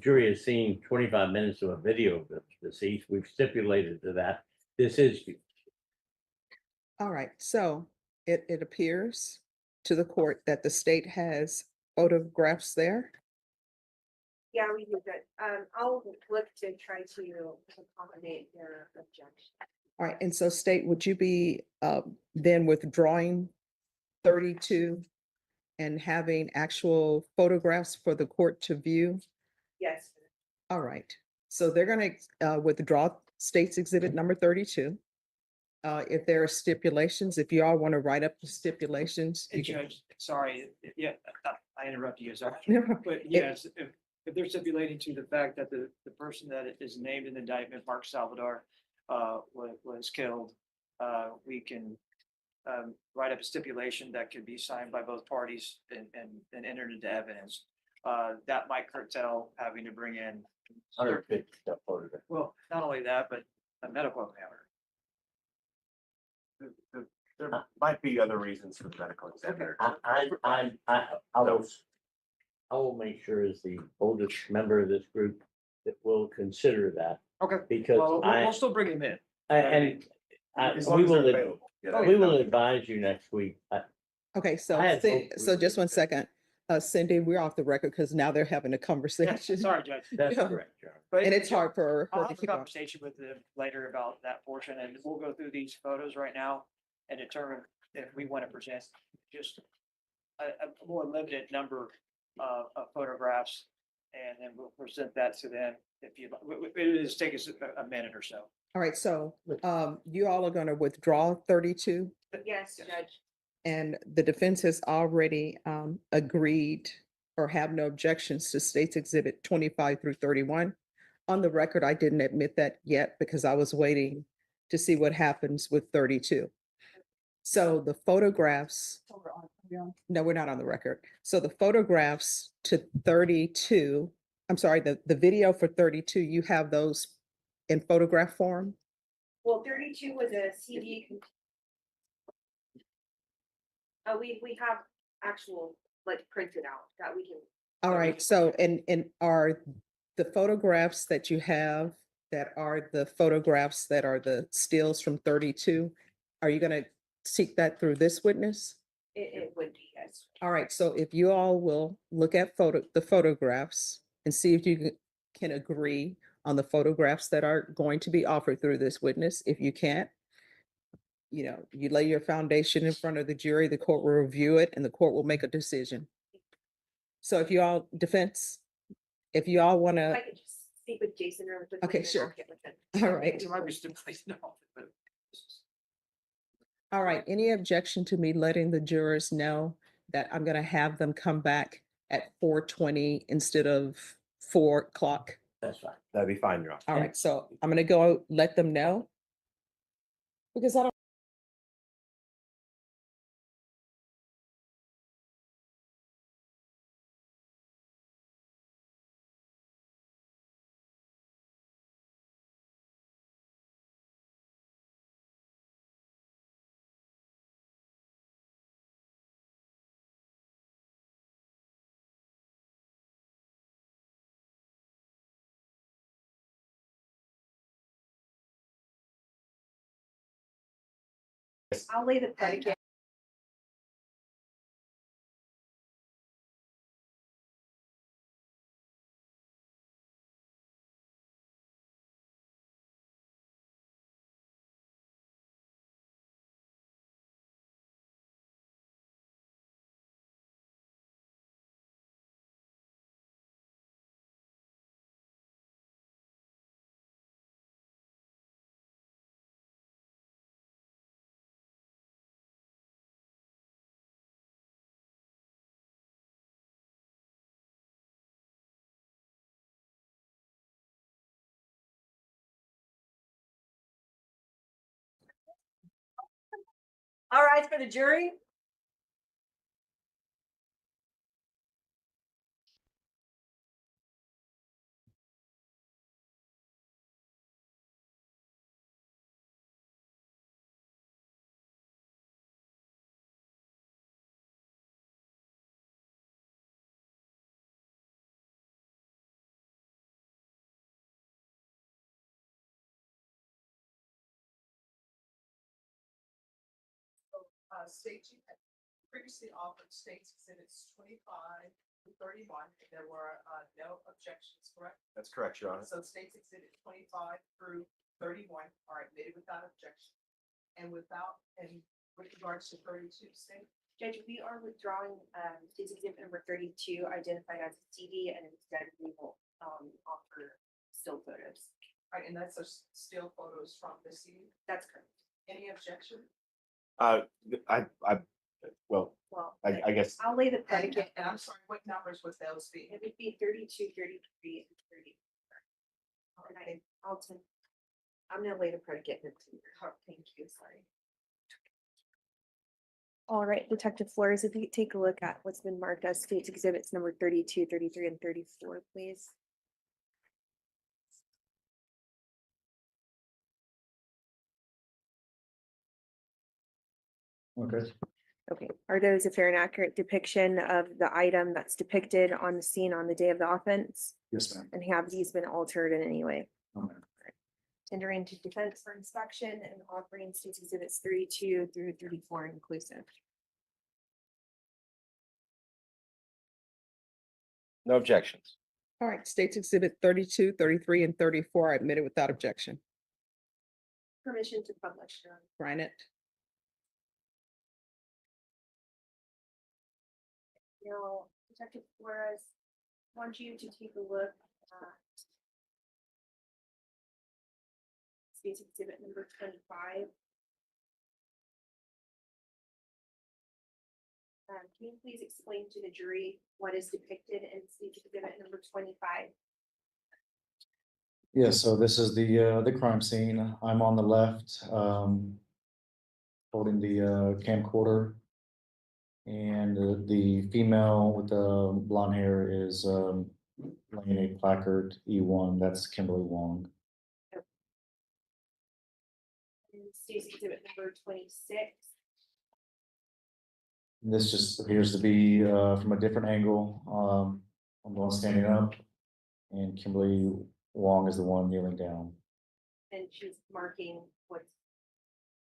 jury has seen 25 minutes of a video of the deceased. We've stipulated to that. This is. All right, so it appears to the court that the state has photographs there. Yeah, we do good. I'll look to try to accommodate your objection. All right, and so state, would you be then withdrawing 32 and having actual photographs for the court to view? Yes. All right, so they're gonna withdraw state's exhibit number 32. If there are stipulations, if you all want to write up the stipulations. Hey, you can- Judge, sorry, yeah, I interrupted you, sorry. No, But yes, if they're stipulating to the fact that the person that is named in the indictment, Mark Saldivar, was killed, we can write up a stipulation that could be signed by both parties and entered into evidence. That might curtail having to bring in, 150 photograph. well, not only that, but a medical examiner. There might be other reasons for the medical examiner. I will make sure as the oldest member of this group that will consider that, Okay. because Well, we'll still bring him in. As long we as they're will, available. Yeah, we will advise you next week. Okay, so, I had hoped we so would just get one that. second. Cindy, we're off the record because now they're having a conversation. Sorry, Judge. That's Yeah. correct, John. But And it's hard for her I'll to have a keep on. conversation with them later about that portion, and we'll go through these photos right now and determine if we want to present just a more limited number of photographs, and then we'll present that to them if you, it'll just take us a minute or so. All right, so you all are gonna withdraw 32, Yes, Judge. and the defense has already agreed or have no objections to States Exhibit 25 through 31. On the record, I didn't admit that yet because I was waiting to see what happens with 32. So the photographs, no, we're not on the record. So the photographs to 32, I'm sorry, the video for 32, you have those in photograph form? Well, 32 was a CD. We have actual, like, printed out that we can. All right, so and are the photographs that you have that are the photographs that are the stills from 32, are you gonna seek that through this witness? It would be, yes. All right, so if you all will look at the photographs and see if you can agree on the photographs that are going to be offered through this witness. If you can't, you lay your foundation in front of the jury, the court will review it, and the court will make a decision. So if you all, defense, if you all want If I to, could just speak with Jason real quick. Okay, and then I'll sure. get with him. all right. There might be stipulation, but All right, any objection to me letting the jurors know that I'm gonna have them come back at 4:20 instead of 4 o'clock? That's fine. That'd be fine, Your Honor. All right, so I'm gonna go let them know. Because I don't. I'll lay the predicate. All right, for the jury. State, you had previously offered states exhibits 25 to 31. There were no objections, correct? That's correct, Your Honor. So states exhibit 25 through 31 are admitted without objection. And with regards to 32, state. Judge, we are withdrawing state's exhibit number 32, identified as a CD, and instead we will offer still photos. Right, and that's still photos from the scene. That's correct. Any objection? Well, Well, I guess, I'll lay the And predicate. I'm sorry, what numbers would those be? It would be 32, 33, and 34. And I'm gonna lay the predicate. Thank you, sorry. All right, Detective Flores, if you could take a look at what's been marked as state's exhibits number 32, 33, and 34, please. Okay. Okay, are those a fair and accurate depiction of the item that's depicted on the scene on the day of the offense? Yes, ma'am. And have these been altered in any way? No, ma'am. Tendering to defense for inspection and offering state's exhibits 32 through 34 inclusive. No objections. All right, State's Exhibit 32, 33, and 34 are admitted without objection. Permission to publish. Granted. Now, Detective Flores, want you to take a look at State's Exhibit number 25. Can you please explain to the jury what is depicted in State's Exhibit number 25? Yeah, so this is the crime scene. I'm on the left, holding the camcorder. And the female with the blonde hair is laying a placard E1. That's Kimberly Wong. And State's Exhibit number 26. This just appears to be from a different angle. I'm the one standing up, and Kimberly Wong is the one kneeling down. And she's marking what's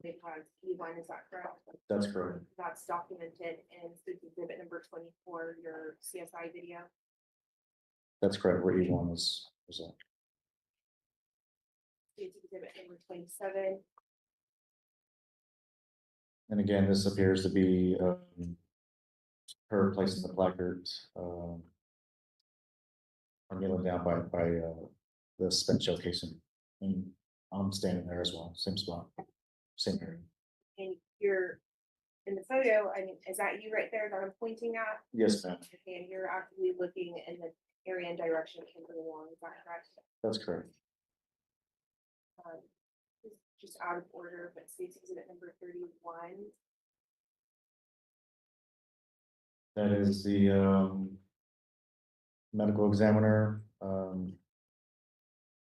they call E1, is that correct? That's correct. That's documented in State's Exhibit number 24, your CSI video. That's correct. Where E1 was at. State's Exhibit number 27. And again, this appears to be her placing the placard or kneeling down by the spent shell casing. And I'm standing there as well, same spot, same area. And you're in the photo, I mean, is that you right there that I'm pointing at? Yes, ma'am. Okay, and you're actively looking in the area and direction of Kimberly Wong, is that correct? That's correct. It's just out of order, but State's Exhibit number 31. That is the medical examiner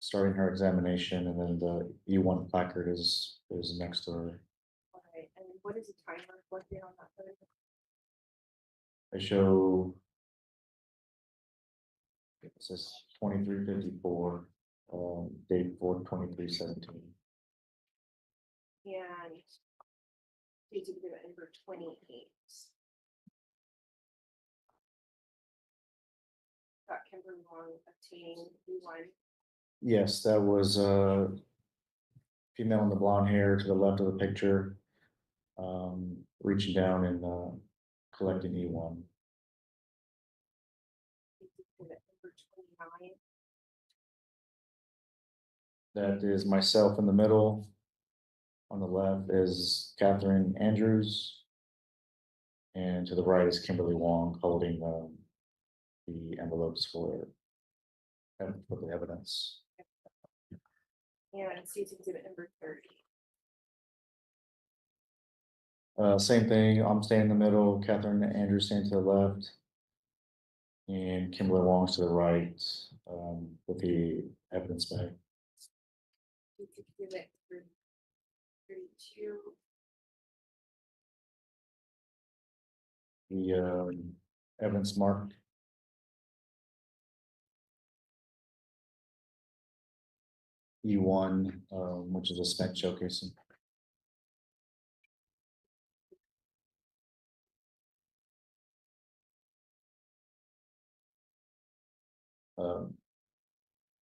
starting her examination, and then the E1 placard is next to her. All right, and what is the timer located on that photo? I show it says 23:54, date for 23:17. And State's Exhibit number 28. Got Kimberly Wong obtaining E1. Yes, that was female in the blonde hair to the left of the picture, reaching down and collecting E1. State's Exhibit number 29. That is myself in the middle. On the left is Catherine Andrews. And to the right is Kimberly Wong holding the envelopes for the evidence. And State's Exhibit number 30. Same thing, I'm standing in the middle, Catherine Andrews standing to the left. And Kimberly Wong's to the right with the evidence bag. State's Exhibit 32. The evidence marked. E1, which is a spec showcasing.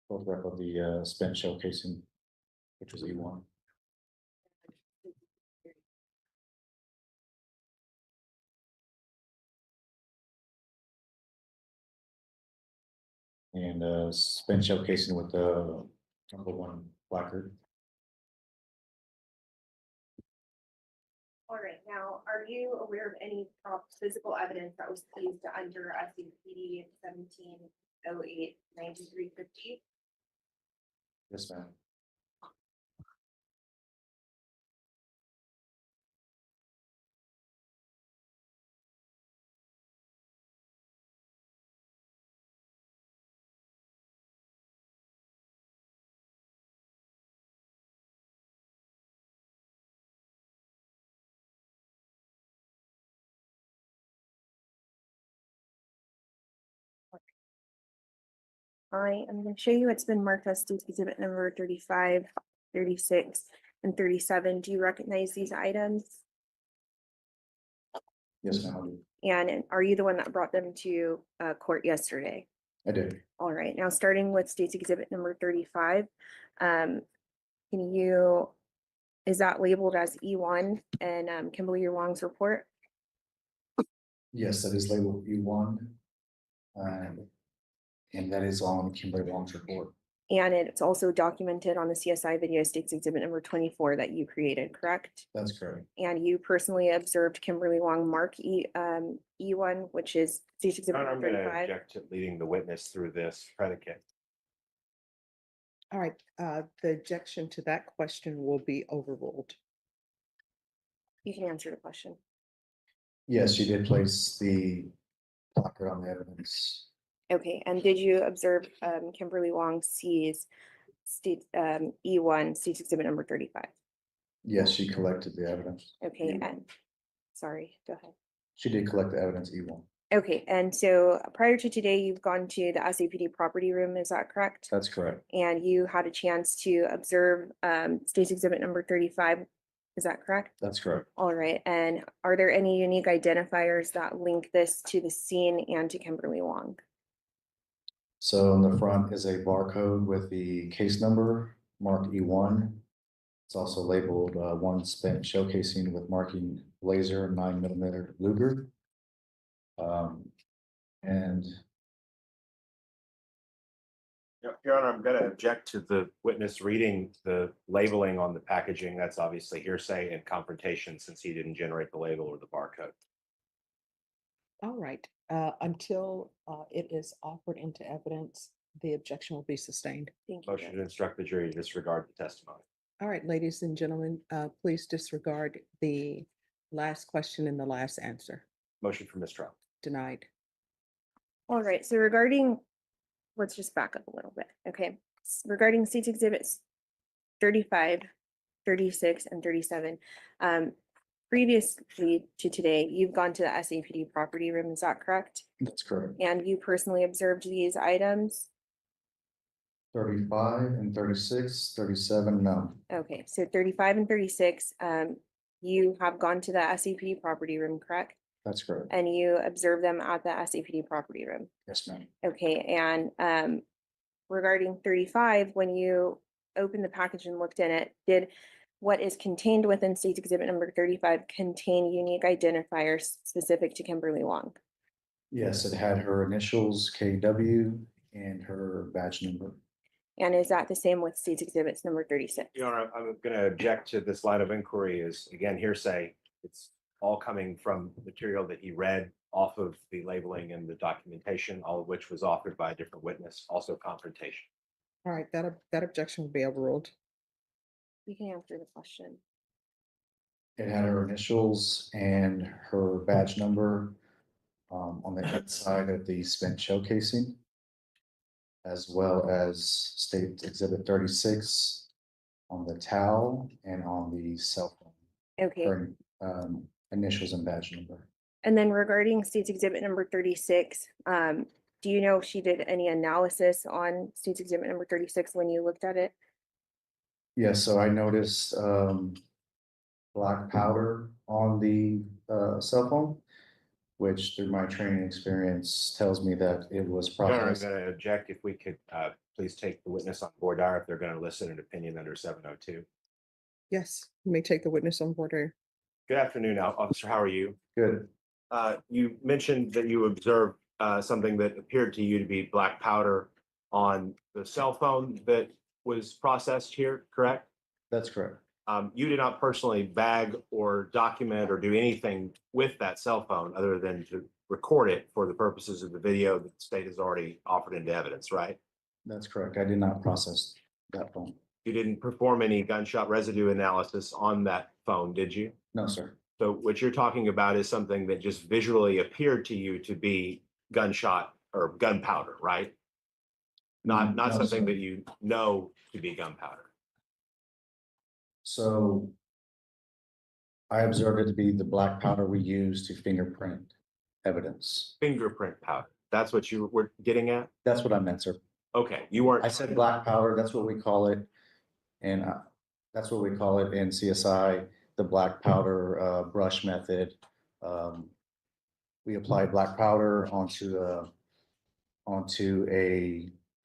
Photograph of the spent showcasing, which was E1. And spent showcasing with the number 1 placard. All right, now, are you aware of any physical evidence that was seized under SCPD 1708-9350? Yes, ma'am. I am going to show you it's been marked as State's Exhibit number 35, 36, and 37. Do you recognize these items? Yes, ma'am. And are you the one that brought them to court yesterday? I did. All right, now starting with State's Exhibit number 35, can you, is that labeled as E1 and Kimberly Wong's report? Yes, that is labeled E1. And that is on Kimberly Wong's report. And it's also documented on the CSI video State's Exhibit number 24 that you created, correct? That's correct. And you personally observed Kimberly Wong mark E1, which is State's Exhibit Your Honor, I'm number going to 35. object to leading the witness through this predicate. All right, the objection to that question will be overruled. You can answer the question. Yes, you did place the placard on the evidence. Okay, and did you observe Kimberly Wong sees State E1, State's Exhibit number 35? Yes, she collected the evidence. Okay, and sorry, go ahead. She did collect the evidence E1. Okay, and so prior to today, you've gone to the SAPD property room, is that correct? That's correct. And you had a chance to observe State's Exhibit number 35, is that correct? That's correct. All right, and are there any unique identifiers that link this to the scene and to Kimberly Wong? So in the front is a barcode with the case number marked E1. It's also labeled one spent shell casing with marking laser 9mm Luger. And Your Honor, I'm going to object to the witness reading the labeling on the packaging. That's obviously hearsay and confrontation since he didn't generate the label or the barcode. All right, until it is offered into evidence, the objection will be sustained. Thank you. Motion Judge. to instruct the jury to disregard the testimony. All right, ladies and gentlemen, please disregard the last question and the last answer. Motion for mistrial. Denied. All right, so regarding, let's just back up a little bit, okay? Regarding State's Exhibits 35, 36, and 37, previously to today, you've gone to the SAPD property room, is that correct? that's correct. And you personally observed these items? 35 and 36, 37, no. Okay, so 35 and 36, you have gone to the SAPD property room, correct? That's correct. And you observed them at the SAPD property room? Yes, ma'am. Okay, and regarding 35, when you opened the package and looked in it, did what is contained within State's Exhibit number 35 contain unique identifiers specific to Kimberly Wong? Yes, it had her initials KW and her badge number. And is that the same with State's Exhibits number 36? Your Honor, I'm going to object to this line of inquiry is, again, hearsay. It's all coming from material that he read off of the labeling and the documentation, all of which was offered by a different witness, also confrontation. All right, that objection will be overruled. You can answer the question. It had her initials and her badge number on the inside of the spent shell casing, as well as State Exhibit 36 on the towel and on the cell phone. Okay, Her initials and badge number. and then regarding State's Exhibit number 36, do you know if she did any analysis on State's Exhibit number 36 when you looked at it? Yes, so I noticed black powder on the cell phone, which through my training experience tells me that it was Your Honor, I'm processed. going to object if we could please take the witness on board dire if they're going to listen an opinion under 702. Yes, you may take the witness on board. Here. Good afternoon, officer. How are you? Good. You mentioned that you observed something that appeared to you to be black powder on the cell phone that was processed here, correct? That's correct. You did not personally bag or document or do anything with that cell phone other than to record it for the purposes of the video that the state has already offered into evidence, right? That's correct. I did not process that phone. You didn't perform any gunshot residue analysis on that phone, did you? No, sir. So what you're talking about is something that just visually appeared to you to be gunshot or gunpowder, right? Not No, something sir. that you know to be gunpowder. So I observed it to be the black powder we use to fingerprint evidence. Fingerprint powder. That's what you were getting at? That's what I meant, sir. Okay, you weren't. I said black powder, that's what we call it. And that's what we call it in CSI, the black powder brush method. We apply black powder onto onto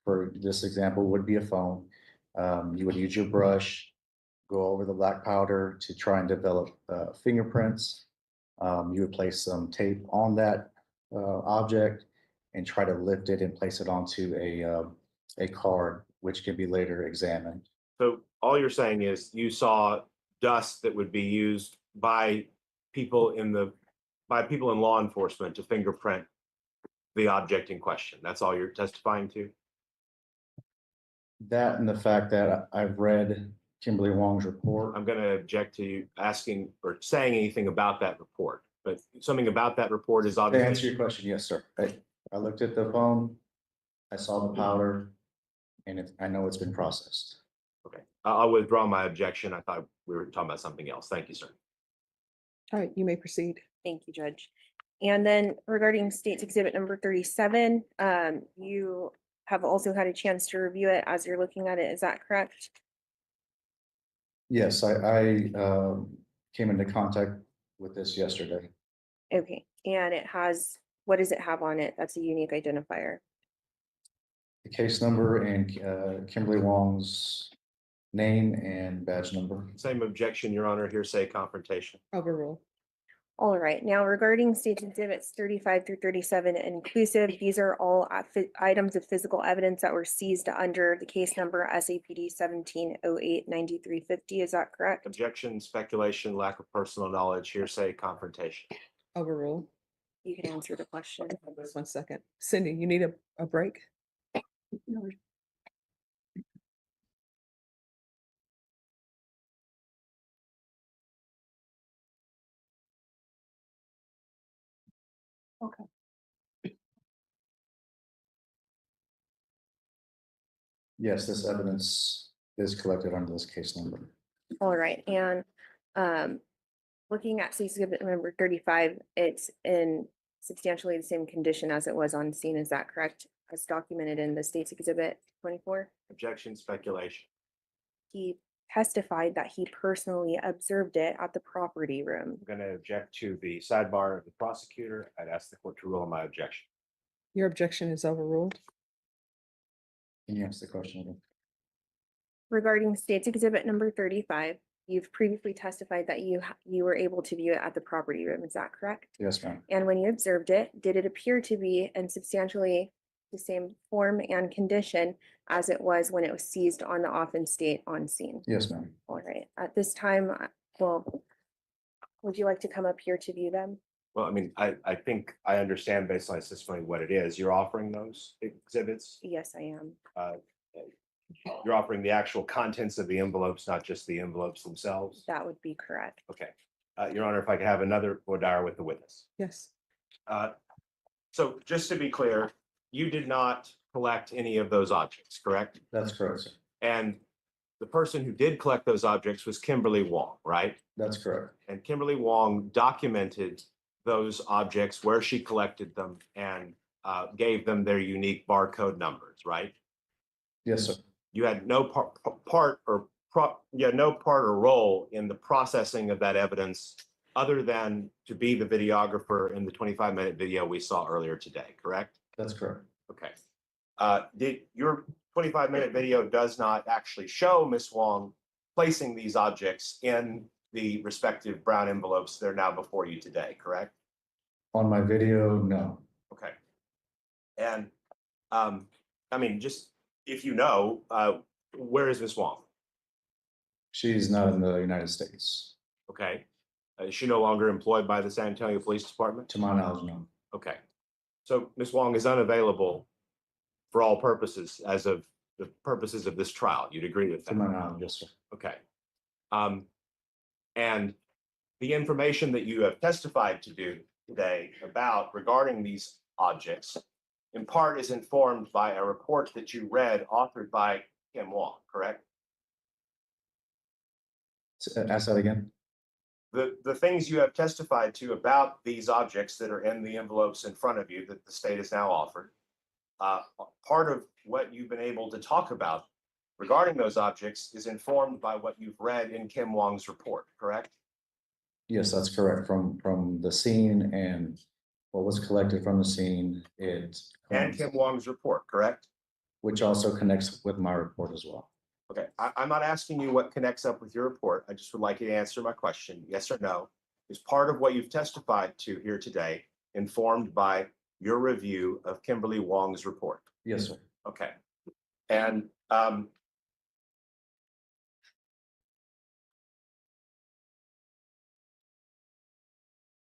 for this example, would be a phone. You would use your brush, go over the black powder to try and develop fingerprints. You would place some tape on that object and try to lift it and place it onto a card, which can be later examined. So all you're saying is you saw dust that would be used by people in law enforcement to fingerprint the object in question. That's all you're testifying to? That and the fact that I've read Kimberly Wong's report. I'm going to object to you asking or saying anything about that report, but something about that report is To answer obvious. your question, yes, sir. I looked at the phone, I saw the powder, and I know it's been processed. Okay, I'll withdraw my objection. I thought we were talking about something else. Thank you, sir. All right, you may proceed. Thank you, Judge. And then regarding State's Exhibit number 37, you have also had a chance to review it as you're looking at it. Is that correct? Yes, I came into contact with this yesterday. Okay, and what does it have on it? That's a unique identifier. The case number and Kimberly Wong's name and badge number. Same objection, Your Honor, hearsay confrontation. Overrule. All right, now regarding State's Exhibits 35 through 37 inclusive, these are all items of physical evidence that were seized under the case number SAPD 17089350. Is that correct? Objection, speculation, lack of personal knowledge, hearsay confrontation. Overrule. You can answer the question. Just 1 second. Cindy, you need a break? Okay. Yes, this evidence is collected under this case number. All right, and looking at State's Exhibit number 35, it's in substantially the same condition as it was on scene. Is that correct? As documented in the State's Exhibit 24? Objection, speculation. He testified that he personally observed it at the property room. I'm going to object to the sidebar of the prosecutor. I'd ask the court to rule on my objection. Your objection is overruled. Can you answer the question again? Regarding State's Exhibit number 35, you've previously testified that you were able to view it at the property room. Is that correct? Yes, ma'am. And when you observed it, did it appear to be in substantially the same form and condition as it was when it was seized on the off-in state on scene? Yes, ma'am. All right, at this time, well, would you like to come up here to view them? Well, I mean, I think I understand based on this testimony what it is. You're offering those exhibits. Yes, I am. You're offering the actual contents of the envelopes, not just the envelopes themselves. That would be correct. Okay. Your Honor, if I could have another Odara with the witness. Yes. So just to be clear, you did not collect any of those objects, correct? That's correct, sir. And the person who did collect those objects was Kimberly Wong, right? That's correct. And Kimberly Wong documented those objects, where she collected them, and gave them their unique barcode numbers, right? Yes, sir. You had no part or role in the processing of that evidence other than to be the videographer in the 25-minute video we saw earlier today, correct? That's correct. Okay. Did your 25-minute video does not actually show Ms. Wong placing these objects in the respective brown envelopes that are now before you today, correct? On my video, no. Okay. And I mean, just if you know, where is Ms. Wong? She's not in the United States. Okay. Is she no longer employed by the San Antonio Police Department? To my knowledge, no. Okay. So Ms. Wong is unavailable for all purposes as of the purposes of this trial. You'd agree with To that? my knowledge, yes, sir. Okay. And the information that you have testified to do today regarding these objects, in part is informed by a report that you read authored by Kim Wong, correct? Ask that again. The things you have testified to about these objects that are in the envelopes in front of you that the state has now offered, part of what you've been able to talk about regarding those objects is informed by what you've read in Kim Wong's report, correct? Yes, that's correct. From the scene and what was collected from the scene, And Kim Wong's report, correct? which also connects with my report as well. Okay, I'm not asking you what connects up with your report. I just would like you to answer my question, yes or no. Is part of what you've testified to here today informed by your review of Kimberly Wong's report? Yes, sir. Okay. And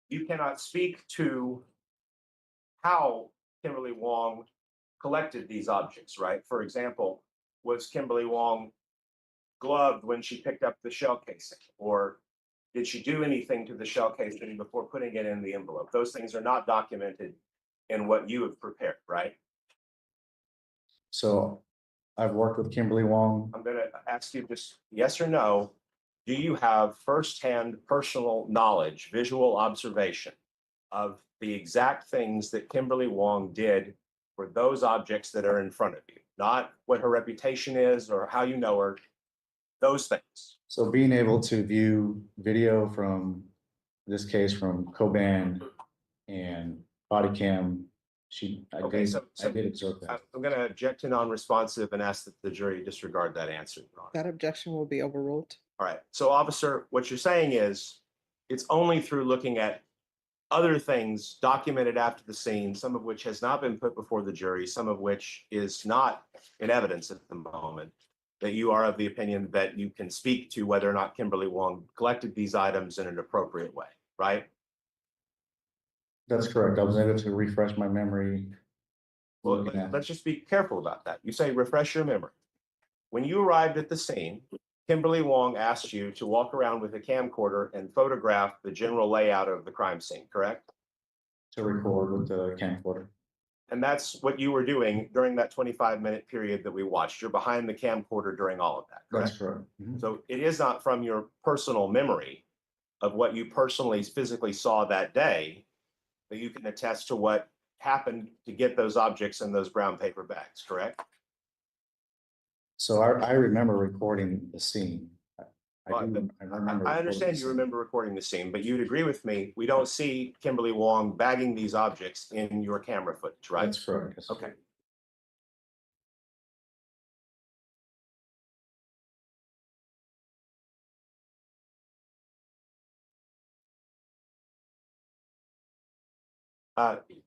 you cannot speak to how Kimberly Wong collected these objects, right? For example, was Kimberly Wong gloved when she picked up the shell casing? Or did she do anything to the shell casing before putting it in the envelope? Those things are not documented in what you have prepared, right? So I've worked with Kimberly Wong. I'm gonna ask you just yes or no. Do you have firsthand personal knowledge, visual observation of the exact things that Kimberly Wong did for those objects that are in front of you? Not what her reputation is or how you know her, those things. So being able to view video from this case from Coban and body cam, I did observe that. I'm gonna object to non-responsive and ask that the jury disregard that answer, Your Honor. That objection will be overruled. All right, so officer, what you're saying is it's only through looking at other things documented after the scene, some of which has not been put before the jury, some of which is not in evidence at the moment, that you are of the opinion that you can speak to whether or not Kimberly Wong collected these items in an appropriate way, right? That's correct. I was able to refresh my memory. Well, let's just be careful about that. You say refresh your memory. When you arrived at the scene, Kimberly Wong asked you to walk around with a camcorder and photograph the general layout of the crime scene, correct? To record with the camcorder. And that's what you were doing during that 25-minute period that we watched. You're behind the camcorder during all of that, correct? That's correct. Mhm. So it is not from your personal memory of what you personally physically saw that day that you can attest to what happened to get those objects in those brown paper bags, correct? So I remember recording the scene. I remember. I recording understand the you scene. remember recording the scene, but you'd agree with me, we don't see Kimberly Wong bagging these objects in your camera footage, right? That's correct. Yes. Okay.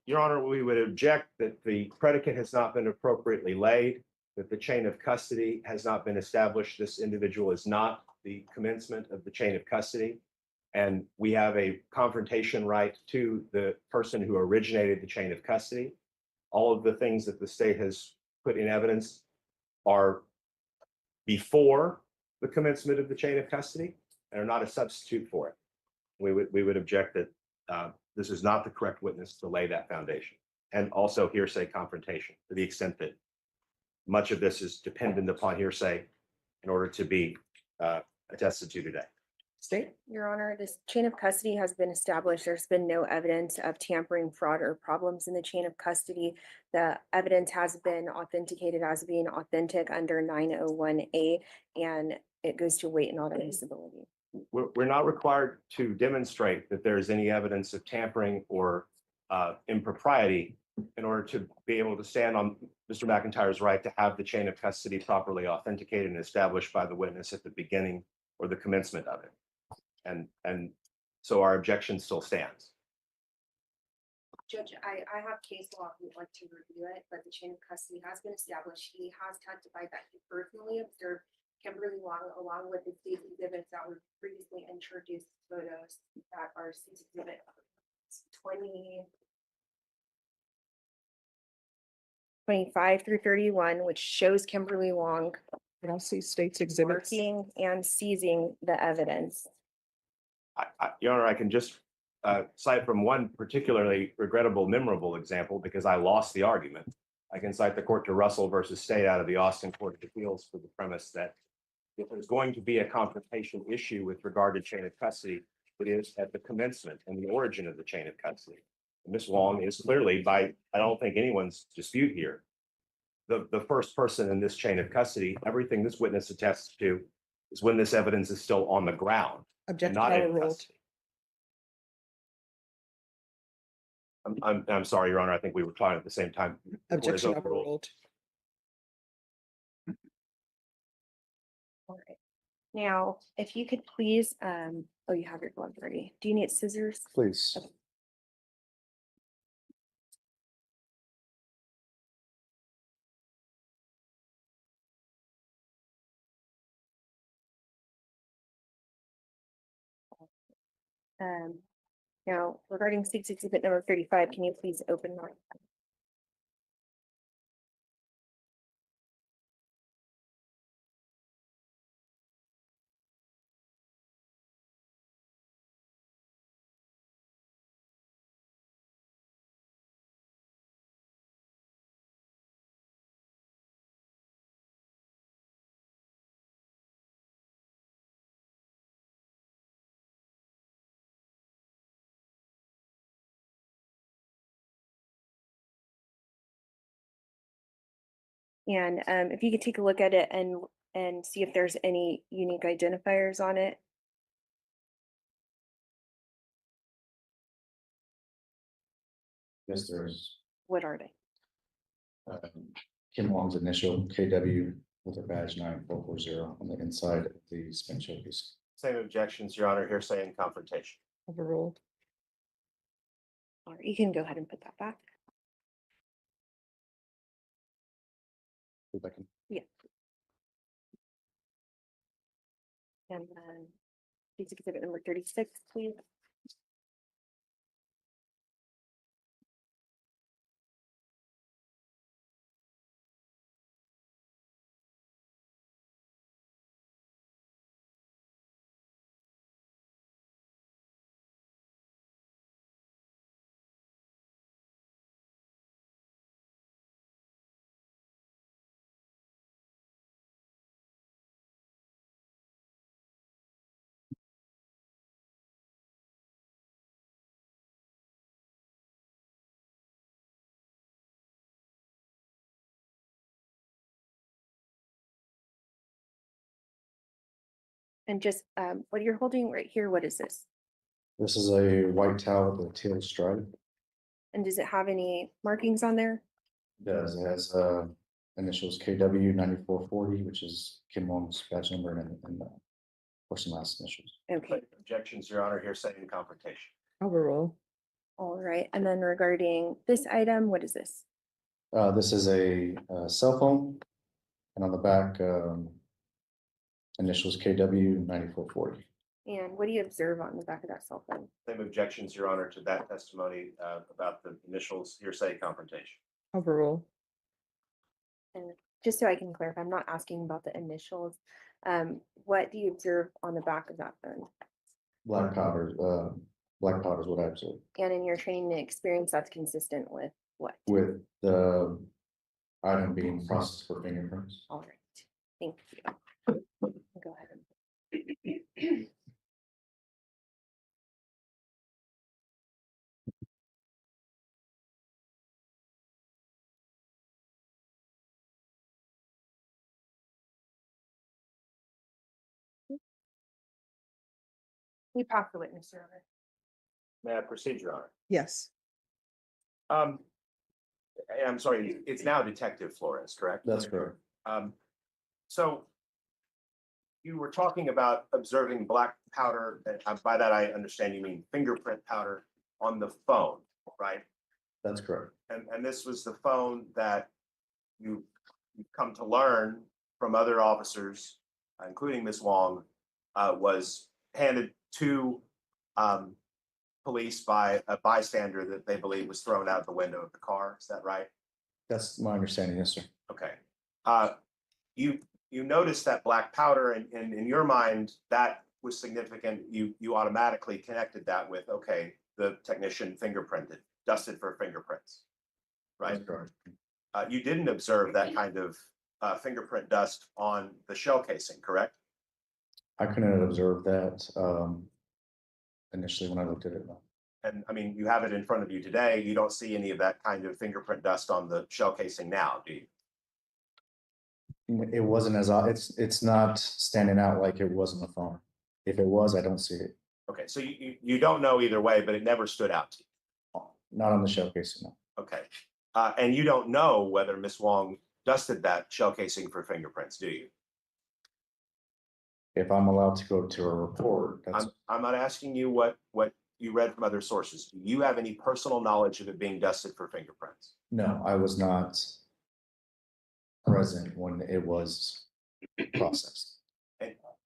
Your Honor, we would object that the predicate has not been appropriately laid, that the chain of custody has not been established. This individual is not the commencement of the chain of custody. And we have a confrontation right to the person who originated the chain of custody. All of the things that the state has put in evidence are before the commencement of the chain of custody and are not a substitute for it. We would object that this is not the correct witness to lay that foundation. And also hearsay confrontation to the extent that much of this is dependent upon hearsay in order to be attested to today. State? Your Honor, this chain of custody has been established. There's been no evidence of tampering, fraud, or problems in the chain of custody. The evidence has been authenticated as being authentic under 901A, and it goes to weight, not admissibility. We're not required to demonstrate that there is any evidence of tampering or impropriety in order to be able to stand on Mr. McIntyre's right to have the chain of custody properly authenticated and established by the witness at the beginning or the commencement of it. And so our objection still stands. Judge, I have case law. We'd like to review it, but the chain of custody has been established. He has testified that he personally observed Kimberly Wong along with the state exhibits that were previously introduced, photos that are state exhibit 25 through 31, which shows Kimberly Wong I don't see states exhibits. working and seizing the evidence. Your Honor, I can just cite from one particularly regrettable, memorable example because I lost the argument. I can cite the court to Russell versus State out of the Austin Court of Appeals for the premise that if there's going to be a confrontation issue with regard to chain of custody, it is at the commencement and the origin of the chain of custody. Ms. Wong is clearly, by I don't think anyone's dispute here, the first person in this chain of custody. Everything this witness attests to is when this evidence is still on the ground, and Objection not in overruled. custody. I'm sorry, Your Honor. I think we were talking at the same time. Court is Objection overruled. overruled. All right. Now, if you could please, oh, you have your gloves ready. Do you need scissors? Please. Okay. Now regarding six exhibit number 35, can you please open that? And if you could take a look at it and see if there's any unique identifiers on it. Yes, there's What are they? Kim Wong's initial KW with a badge 9440 on the inside of the spin showcase. Same objections, Your Honor. Hearsay and confrontation. Overruled. All right, you can go ahead and put that back. If I can- And then please exhibit number 36, please. And just what you're holding right here, what is this? This is a white towel with a teal stripe. And does it have any markings on there? Does, it has initials KW 9440, which is Kim Wong's badge number and first and last initials. Okay, Objections, Your Honor. Hearsay and confrontation. Overruled. all right. And then regarding this item, what is this? This is a cell phone, and on the back, initials KW 9440. And what do you observe on the back of that cell phone? Same objections, Your Honor, to that testimony about the initials, hearsay, confrontation. Overruled. And just so I can clarify, I'm not asking about the initials. What do you observe on the back of that phone? Black powder is what I observed, And in your training and experience, that's consistent with what? with the item being processed for fingerprints. All right, thank you. Go ahead. We pass the witness server. May I proceed, Your Honor? Yes. And I'm sorry, it's now Detective Flores, correct? That's correct. So you were talking about observing black powder, and by that I understand you mean fingerprint powder on the phone, right? That's correct. And this was the phone that you've come to learn from other officers, including Ms. Wong, was handed to police by a bystander that they believe was thrown out the window of the car. Is that right? That's my understanding, yes, sir. Okay. You noticed that black powder, and in your mind, that was significant. You automatically connected that with, okay, the technician fingerprinted, dusted for fingerprints, right? That's correct. You didn't observe that kind of fingerprint dust on the shell casing, correct? I couldn't observe that initially when I looked at it. And I mean, you have it in front of you today. You don't see any of that kind of fingerprint dust on the shell casing now, do you? It wasn't it's not standing out like it was on the phone. If it was, I don't see it. Okay, so you don't know either way, but it never stood out to you. Not on the shell casing, no. Okay. And you don't know whether Miss Wong dusted that shell casing for fingerprints, do you? If I'm allowed to go to a report, that's, I'm not asking you what you read from other sources. Do you have any personal knowledge of it being dusted for fingerprints? no, I was not present when it was processed.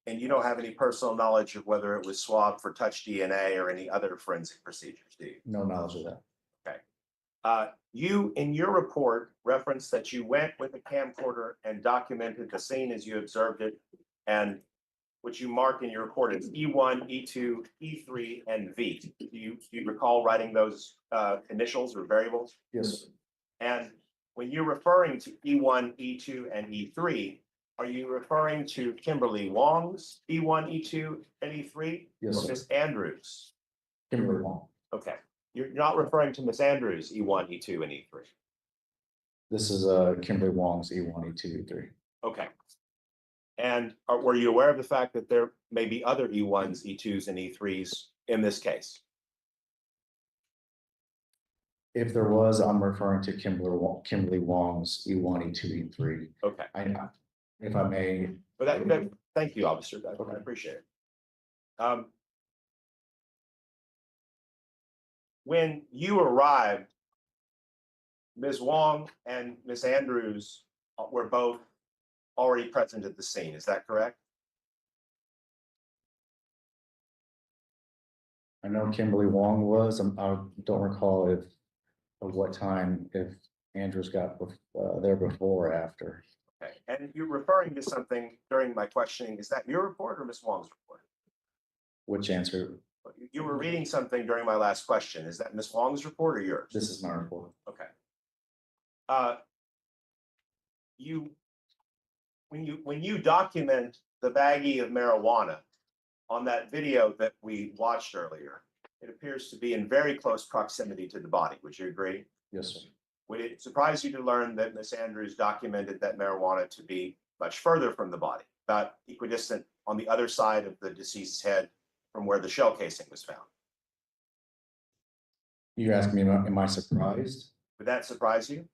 And you don't have any personal knowledge of whether it was swabbed for touch DNA or any other forensic procedures, do you? No knowledge of that. You, in your report, referenced that you went with a camcorder and documented the scene as you observed it, and which you marked in your report as E1, E2, E3, and V. Do you recall writing those initials or variables? Yes, And when you're referring to E1, E2, and E3, are you referring to Kimberly Wong's E1, E2, and E3? Yes, Or sir. Miss Andrews? Kimberly Wong. Okay, you're not referring to Miss Andrews' E1, E2, and E3. This is Kimberly Wong's E1, E2, E3. Okay. And were you aware of the fact that there may be other E1s, E2s, and E3s in this case? If there was, I'm referring to Kimberly Wong's E1, E2, E3. Okay, If I may, but thank you, officer. I appreciate it. When you arrived, Ms. Wong and Ms. Andrews were both already present at the scene. Is that correct? I know Kimberly Wong was, I don't recall of what time, if Andrews got there before or after. Okay, and you're referring to something during my questioning. Is that your report or Ms. Wong's report? Which answer? You were reading something during my last question. Is that Ms. Wong's report or yours? This is my report. Okay. When you document the baggie of marijuana on that video that we watched earlier, it appears to be in very close proximity to the body. Would you agree? Yes, sir. Would it surprise you to learn that Ms. Andrews documented that marijuana to be much further from the body, about equidistant on the other side of the deceased's head from where the shell casing was found? You asked me, am I surprised? Would that surprise you?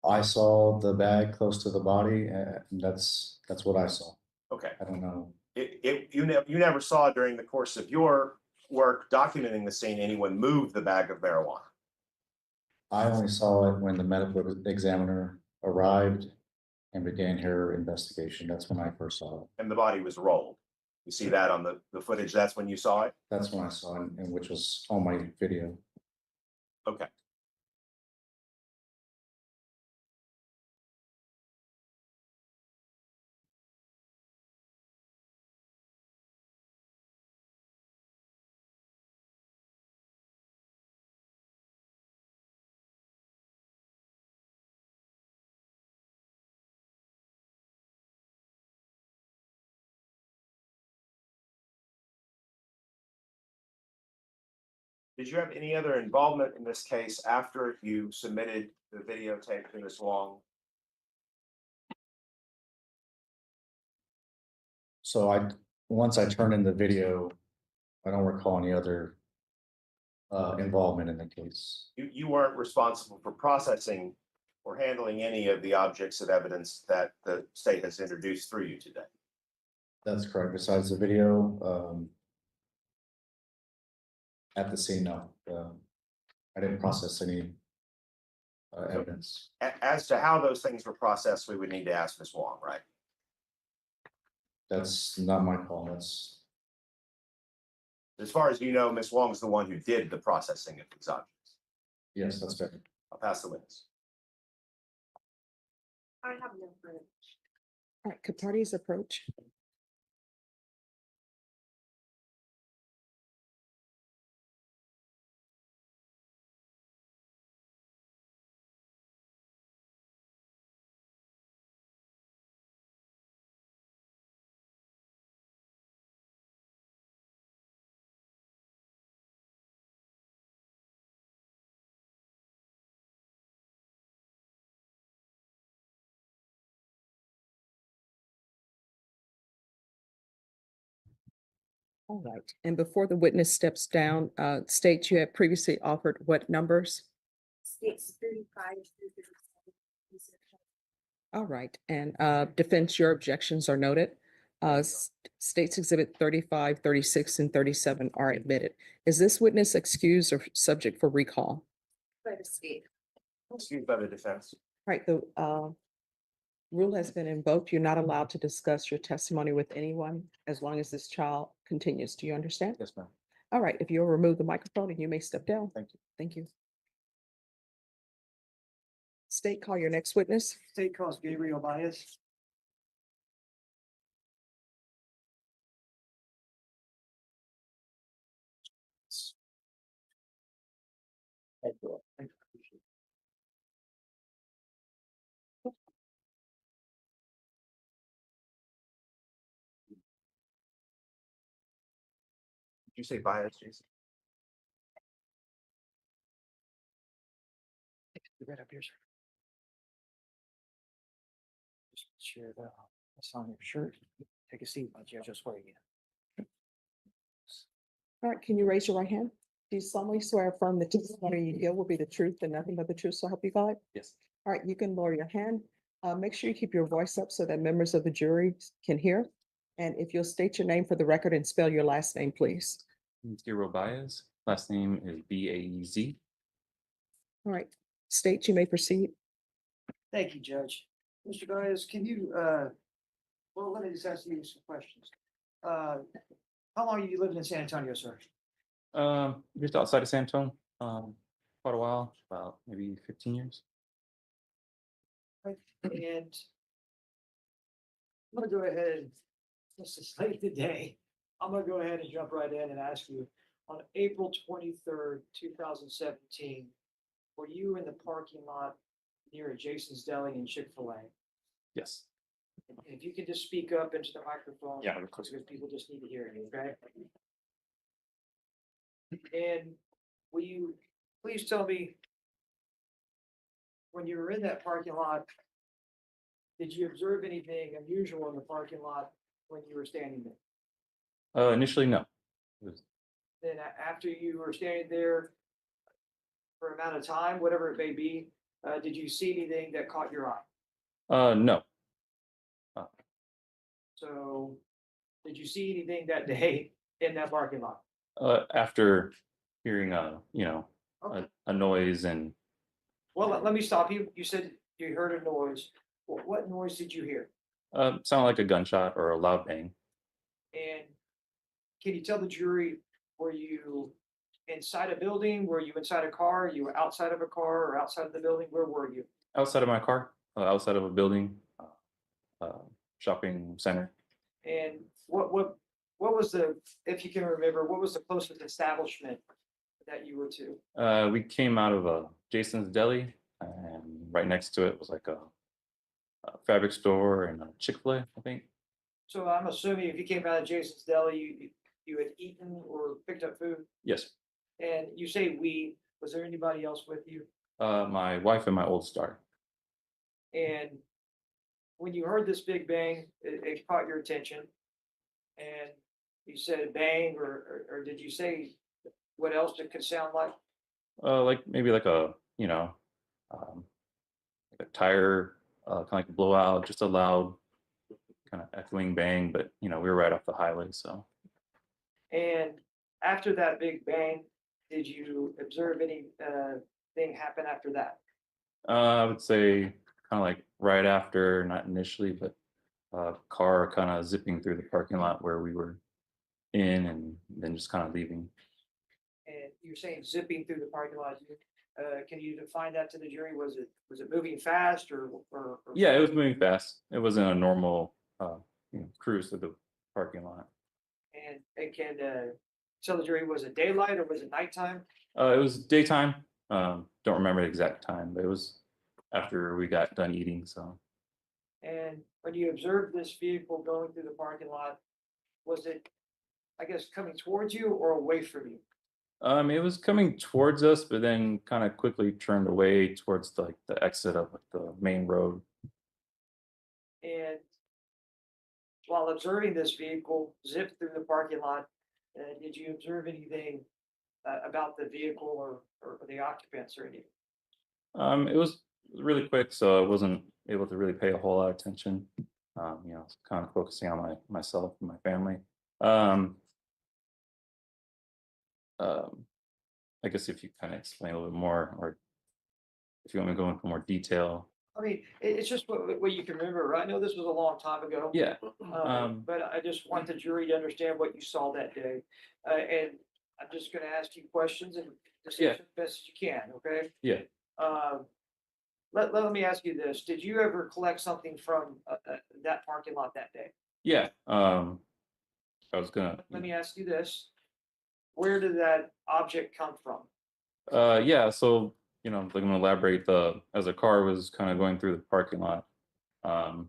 I saw the bag close to the body, and that's what I saw. Okay. I don't know. You never saw during the course of your work documenting the scene anyone move the bag of marijuana? I only saw it when the medical examiner arrived and began her investigation. That's when I first saw it. And the body was rolled. You see that on the footage? That's when you saw it? That's when I saw it, and which was on my video. Okay. Did you have any other involvement in this case after you submitted the videotape to Ms. Wong? So once I turned in the video, I don't recall any other involvement in the case. You weren't responsible for processing or handling any of the objects of evidence that the state has introduced through you today. That's correct. Besides the video, at the scene, no, I didn't process any evidence. As to how those things were processed, we would need to ask Ms. Wong, right? That's not my call. That's, As far as you know, Ms. Wong's the one who did the processing of these objects. yes, that's fair. I'll pass the witness. I have no further. All right, could parties approach? All right, and before the witness steps down, state you have previously offered what numbers? States 35 through 37. All right, and defense, your objections are noted. States Exhibit 35, 36, and 37 are admitted. Is this witness excused or subject for recall? By the state. Excused by the defense. Right, the rule has been invoked. You're not allowed to discuss your testimony with anyone as long as this child continues. Do you understand? Yes, ma'am. All right, if you'll remove the microphone and you may step down. Thank you. Thank you. State, call your next witness. State calls Gabriel Bias. Did you say bias, Jason? Right up here, sir. Just share that's on your shirt. Take a seat, but yeah, just wait again. All right, can you raise your right hand? Do you solemnly swear or affirm the testimony you give will be the truth and nothing but the truth, so help you God? Yes. All right, you can lower your hand. Make sure you keep your voice up so that members of the jury can hear. And if you'll state your name for the record and spell your last name, please. Gabriel Baez. Last name is Baez. All right, state, you may proceed. Thank you, Judge. Mr. Bias, can you, well, let me just ask you some questions. How long have you lived in San Antonio, sir? Just outside of San Antonio. Quite a while, about maybe 15 years. Right, and I'm gonna go ahead, this is late today. I'm gonna go ahead and jump right in and ask you, on April 23rd, 2017, were you in the parking lot near Jason's Deli and Chik-Fil-A? Yes. And if you could just speak up into the microphone. Yeah, of course. Because people just need to hear you, okay? And will you please tell me, when you were in that parking lot, did you observe anything unusual in the parking lot when you were standing there? Initially, no. It was- Then after you were standing there for an amount of time, whatever it may be, did you see anything that caught your eye? No. So did you see anything that day in that parking lot? After hearing you know, Okay. a noise and Well, let me stop you. You said you heard a noise. What noise did you hear? sounded like a gunshot or a loud bang. And can you tell the jury, were you inside a building? Were you inside a car? You were outside of a car or outside of the building? Where were you? Outside of my car, outside of a building, shopping center. And what was the, if you can remember, what was the closest establishment that you were to? We came out of Jason's Deli, and right next to it was like a fabric store and a Chick-Fil-A, I think. So I'm assuming if you came out of Jason's Deli, you had eaten or picked up food, Yes. and you say we, was there anybody else with you? My wife and my oldest daughter. And when you heard this big bang, it caught your attention. And you said bang, or did you say what else it could sound like? Like maybe like a, you know, like a tire, kind of like a blowout, just a loud kind of echoing bang, but you know, we were right off the highway, so. And after that big bang, did you observe any thing happen after that? I would say kind of like right after, not initially, but car kind of zipping through the parking lot where we were in and then just kind of leaving. And you're saying zipping through the parking lot. Can you define that to the jury? Was it moving fast or? Yeah, it was moving fast. It wasn't a normal, you know, cruise through the parking lot. And it can tell the jury, was it daylight or was it nighttime? It was daytime. Don't remember the exact time, but it was after we got done eating. So And when you observed this vehicle going through the parking lot, was it, I guess, coming towards you or away from you? it was coming towards us, but then kind of quickly turned away towards like the exit of like, the main road. And while observing this vehicle zip through the parking lot, Did you observe anything about the vehicle or the occupants or anything? It was really quick, so I wasn't able to really pay a whole lot of attention. Kind of focusing on myself and my family. Um, I guess if you kind of explain a little bit more, or if you want me to go into more detail. I mean, it's just what you can remember. I know this was a long time ago. Yeah. But I just want the jury to understand what you saw that day. And I'm just gonna ask you questions and just Yeah. answer the best as you can, okay? Yeah. Let me ask you this. Did you ever collect something from that parking lot that day? Yeah. I was gonna. Let me ask you this. Where did that object come from? Yeah. So I'm gonna elaborate. As the car was kind of going through the parking lot, kind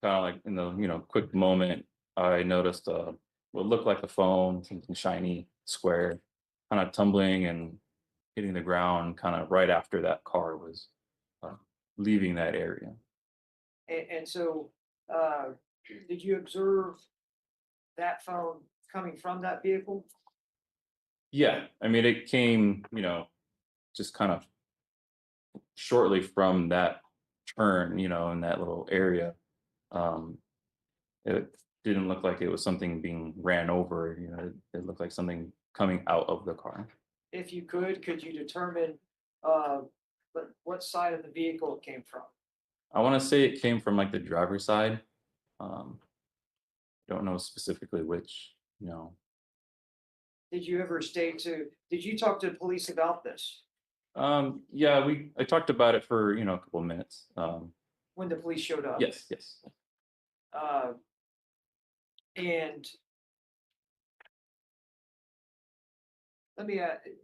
of like in the quick moment, I noticed what looked like a phone, something shiny, square, kind of tumbling and hitting the ground, kind of right after that car was leaving that area. And so, did you observe that phone coming from that vehicle? Yeah, I mean, it came, just kind of shortly from that turn, in that little area. Um, it didn't look like it was something being ran over. It looked like something coming out of the car. If you could you determine what side of the vehicle it came from? I want to say it came from like the driver's side. Don't know specifically which. Did you ever did you talk to the police about this Yeah, I talked about it for a couple of minutes. when the police showed up? Yes. Uh, and let me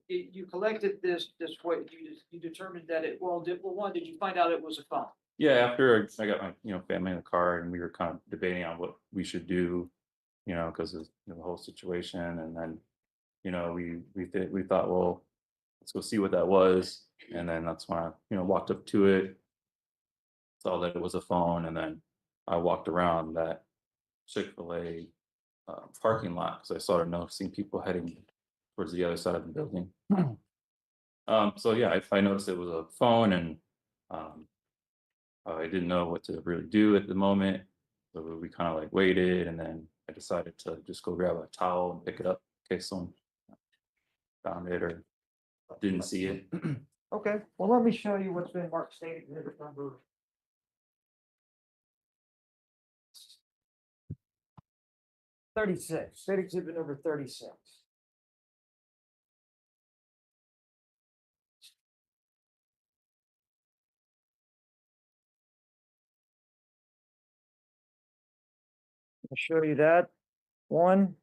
you collected this what you determined that did you find out it was a phone? Yeah, after I got my family in the car, and we were kind of debating on what we should do, because of the whole situation, and then we thought, well, let's go see what that was, and then that's when I walked up to it, saw that it was a phone, and then I walked around that Chik-Fil-A parking lot because I started noticing people heading towards the other side of the building. So yeah, I noticed it was a phone, and I didn't know what to really do at the moment. So we kind of like waited, and then I decided to just go grab a towel and pick it up in case someone found it or didn't see it. Okay, well, let me show you what's been marked state exhibit number. State exhibit number 36. I'll show you that. One.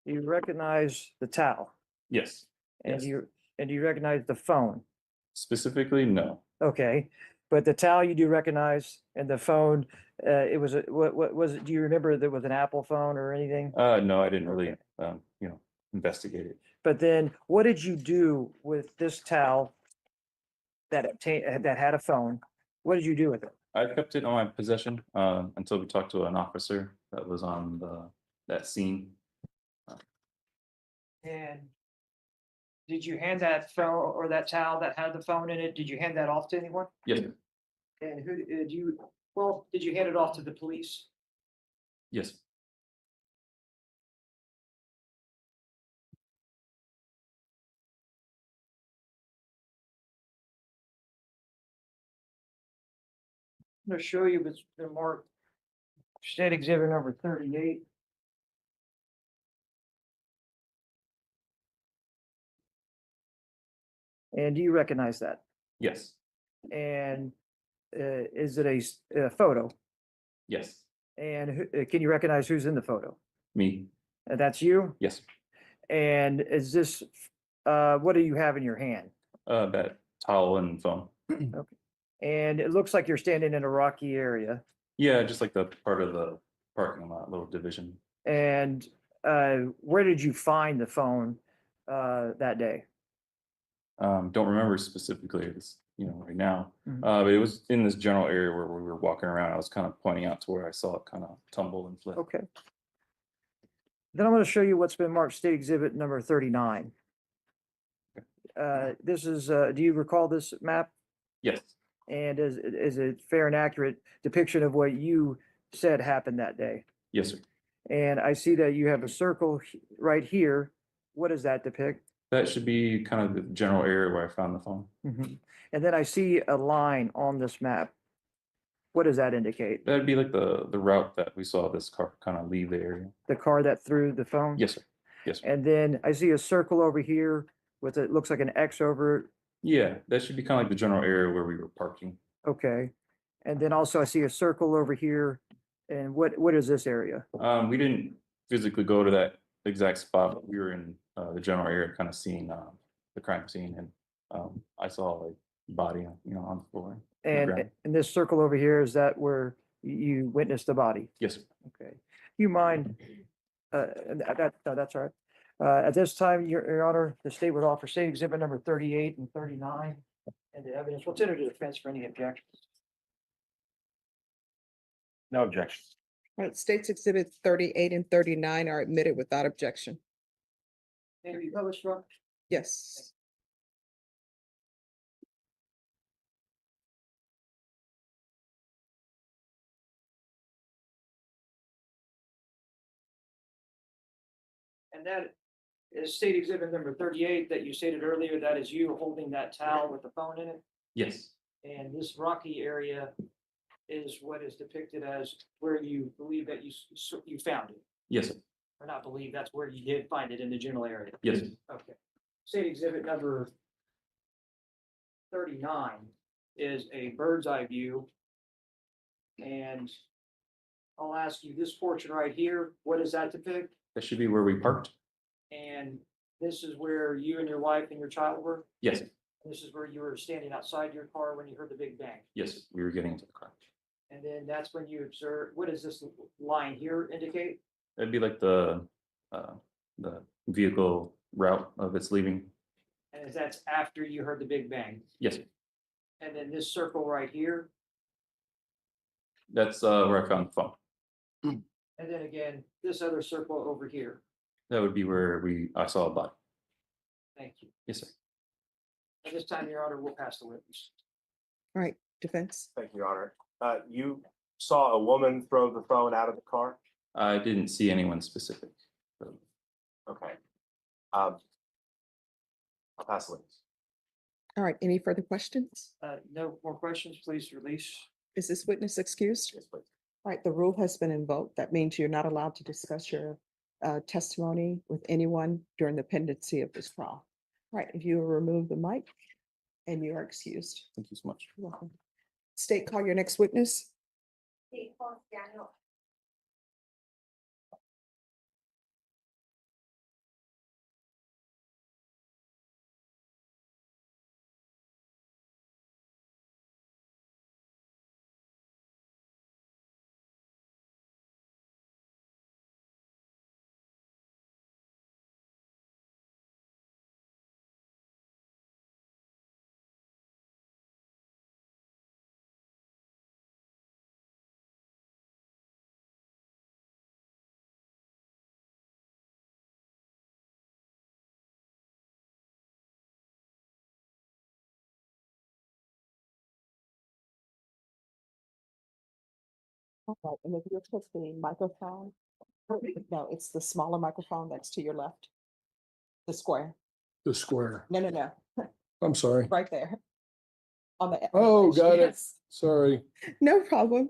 You recognize the towel Yes. and Yes. you recognize the phone. Specifically, no. Okay, but the towel you do recognize and the phone, it was what was it? Do you remember there was an Apple phone or anything? No, I didn't really, investigate it. But then what did you do with this towel that had a phone? What did you do with it? I kept it on my possession until we talked to an officer that was on that scene. And did you hand that phone or that towel that had the phone in it, did you hand that off to anyone? Yes. And who did did you hand it off to the police? Yes. I'm gonna show you what's been marked state exhibit number 38. And do you recognize that? Yes. And is it a photo? Yes. And can you recognize who's in the photo? Me. And that's you? Yes. And is this, what do you have in your hand? That towel and phone. And it looks like you're standing in a rocky area. Yeah, just like the part of the parking lot, little division. And where did you find the phone that day? Don't remember specifically. It's right now, Mhm. but it was in this general area where we were walking around. I was kind of pointing out to where I saw it kind of tumble and flip. Okay. Then I'm gonna show you what's been marked state exhibit number 39. This is, do you recall this map? Yes, And is it fair and accurate depiction of what you said happened that day? yes, sir. And I see that you have a circle right here. What does that depict? That should be kind of the general area where I found the phone. And then I see a line on this map. What does that indicate? That'd be like the route that we saw this car kind of leave the area. The car that threw the phone? Yes, sir. Yes, sir. And then I see a circle over here with it looks like an X over it. Yeah, that should be kind of like the general area where we were parking. Okay. And then also I see a circle over here. And what is this area? We didn't physically go to that exact spot, but we were in the general area, kind of seeing the crime scene, and I saw like body, on the floor. on the And ground. this circle over here, is that where you witnessed the body? Yes, sir. Okay. You mind, no, that's all right. At this time, Your Honor, the state would offer state exhibit number 38 and 39 and the evidence. What's entered to defense for any objections? No objections. All right, states exhibits 38 and 39 are admitted without objection. May be published, Rob? Yes. And that is state exhibit number 38 that you stated earlier. That is you holding that towel with the phone in it. Yes, And this rocky area is what is depicted as where you believe that you found it. yes, sir. Or not believe, that's where you did find it in the general area. Yes, sir. Okay. State exhibit number 39 is a bird's eye view. And I'll ask you, this portion right here, what does that depict? That should be where we parked. And this is where you and your wife and your child were? Yes, sir. And this is where you were standing outside your car when you heard the big bang? Yes, sir. We were getting into the car. And then that's when you observed, what does this line here indicate? That'd be like the vehicle route of its leaving. And that's after you heard the big bang? Yes, sir. And then this circle right here, That's where I found the phone. and then again, this other circle over here. That would be where I saw a body. Thank you. Yes, sir. At this time, Your Honor, we'll pass the witness. All right, defense. Thank you, Your Honor. You saw a woman throw the phone out of the car? I didn't see anyone specific. So, Okay. I'll pass the witness. All right, any further questions? No more questions, please release. Is this witness excused? Yes, please. All right, the rule has been invoked. That means you're not allowed to discuss your testimony with anyone during the pendency of this trial. All right, if you will remove the mic and you are excused. thank you so much. You're welcome. State, call your next witness. Daniel. All right, and if you'll put the microphone, no, it's the smaller microphone that's to your left. The square. The square. No, I'm sorry. right there. On the. Oh, edge, got it. yes. Sorry. No problem.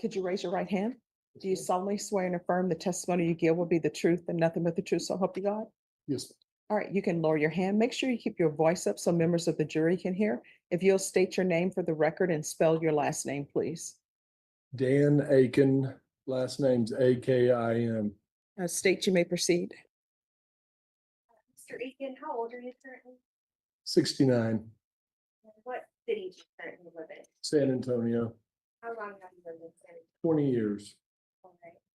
Could you raise your right hand? Do you solemnly swear and affirm the testimony you give will be the truth and nothing but the truth, so help you God? Yes. All right, you can lower your hand. Make sure you keep your voice up so members of the jury can hear. If you'll state your name for the record and spell your last name, please. Dan Aiken, last name's AKIN. State you may proceed. Mr. Aiken, how old are you currently? 69, And what city do you currently live in? San Antonio, How long have you lived in San 20 years.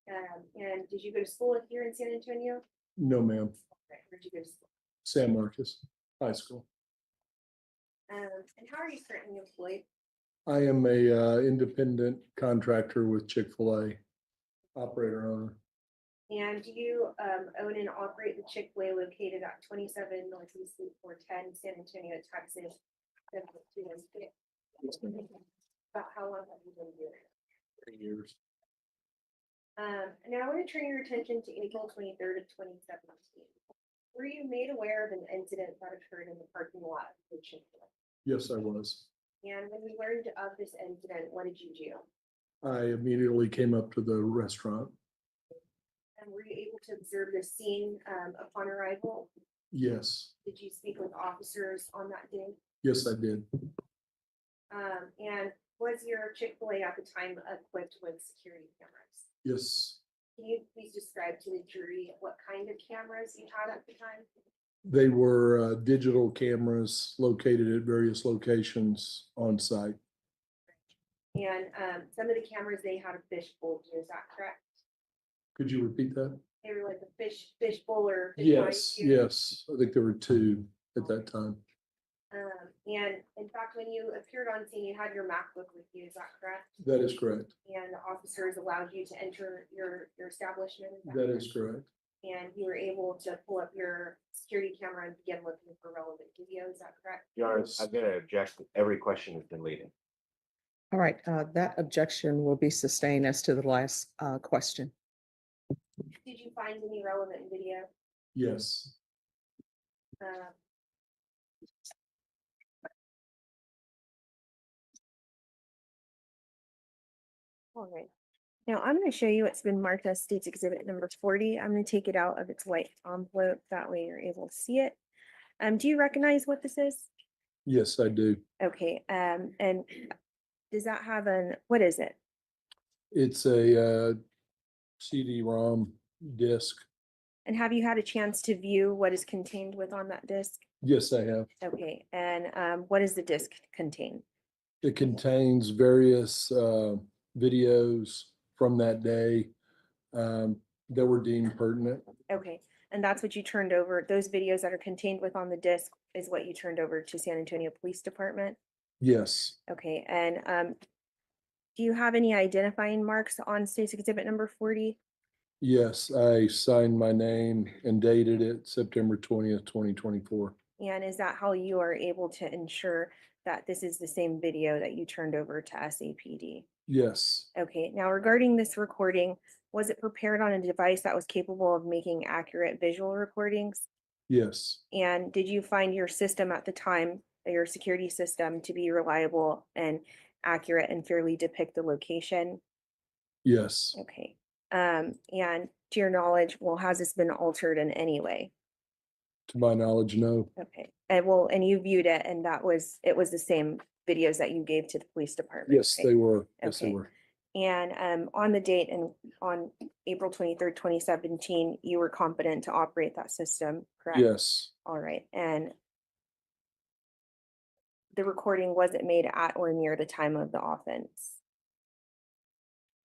Antonio? And did you go to school here in San Antonio? No, ma'am. Okay, where'd you go to school? San Marcos High School. And how are you currently employed? I am a independent contractor with Chik-Fil-A. Operator owner. And do you own and operate the Chick-Fil-A located at 27 Northeast Loop 410, San Antonio, Texas? 70216? About how long have you been doing it? 3 years. Now I want to turn your attention to April 23rd of 2017. Were you made aware of an incident that occurred in the parking lot of Chick-fil-A? Yes, I was. And when you learned of this incident, what did you do? I immediately came up to the restaurant. And were you able to observe the scene upon arrival? Yes, Did you speak with officers on that day? yes, I did. And was your Chick-fil-A at the time equipped with security cameras? Yes, Can you please describe to the jury what kind of cameras you had at the time? they were digital cameras located at various locations on site. And some of the cameras, they had a fishbowl, is that correct? Could you repeat that? They were like a fishbowl or. fish Yes, eye view. yes. I think there were 2 at that time. And in fact, when you appeared on scene, you had your MacBook with you, is that correct? That is correct. And the officers allowed you to enter your establishment? That is correct. And you were able to pull up your security camera and begin looking for relevant video, is that correct? Your Honor, I'm gonna object. Every question has been leading. All right, that objection will be sustained as to the last question. Did you find any relevant video? Yes, Uh, All right. Now I'm going to show you what's been marked as State's Exhibit number 40. I'm going to take it out of its white envelope. That way you're able to see it. Do you recognize what this is? yes, I do. Okay. And does that have what is it? It's a CD-ROM disc. And have you had a chance to view what is contained on that disc? Yes, I have. Okay. And what does the disc contain? It contains various videos from that day that were deemed pertinent. Okay. And that's what you turned over. Those videos that are contained on the disc is what you turned over to San Antonio Police Department? Yes, Okay. And do you have any identifying marks on State's Exhibit number 40? yes, I signed my name and dated it September 20th, 2024. And is that how you are able to ensure that this is the same video that you turned over to SAPD? Yes, Okay, now regarding this recording, was it prepared on a device that was capable of making accurate visual recordings? yes, And did you find your system at the time, your security system, to be reliable and accurate and fairly depict the location? yes. Okay. And to your knowledge, well, has this been altered in any way? To my knowledge, no. Okay, and you viewed it and it was the same videos that you gave to the police department? Yes, right? they were. Yes, they Okay. were. And on the date and on April 23rd, 2017, you were competent to operate that system, correct? Yes, All right, and the recording wasn't made at or near the time of the offense?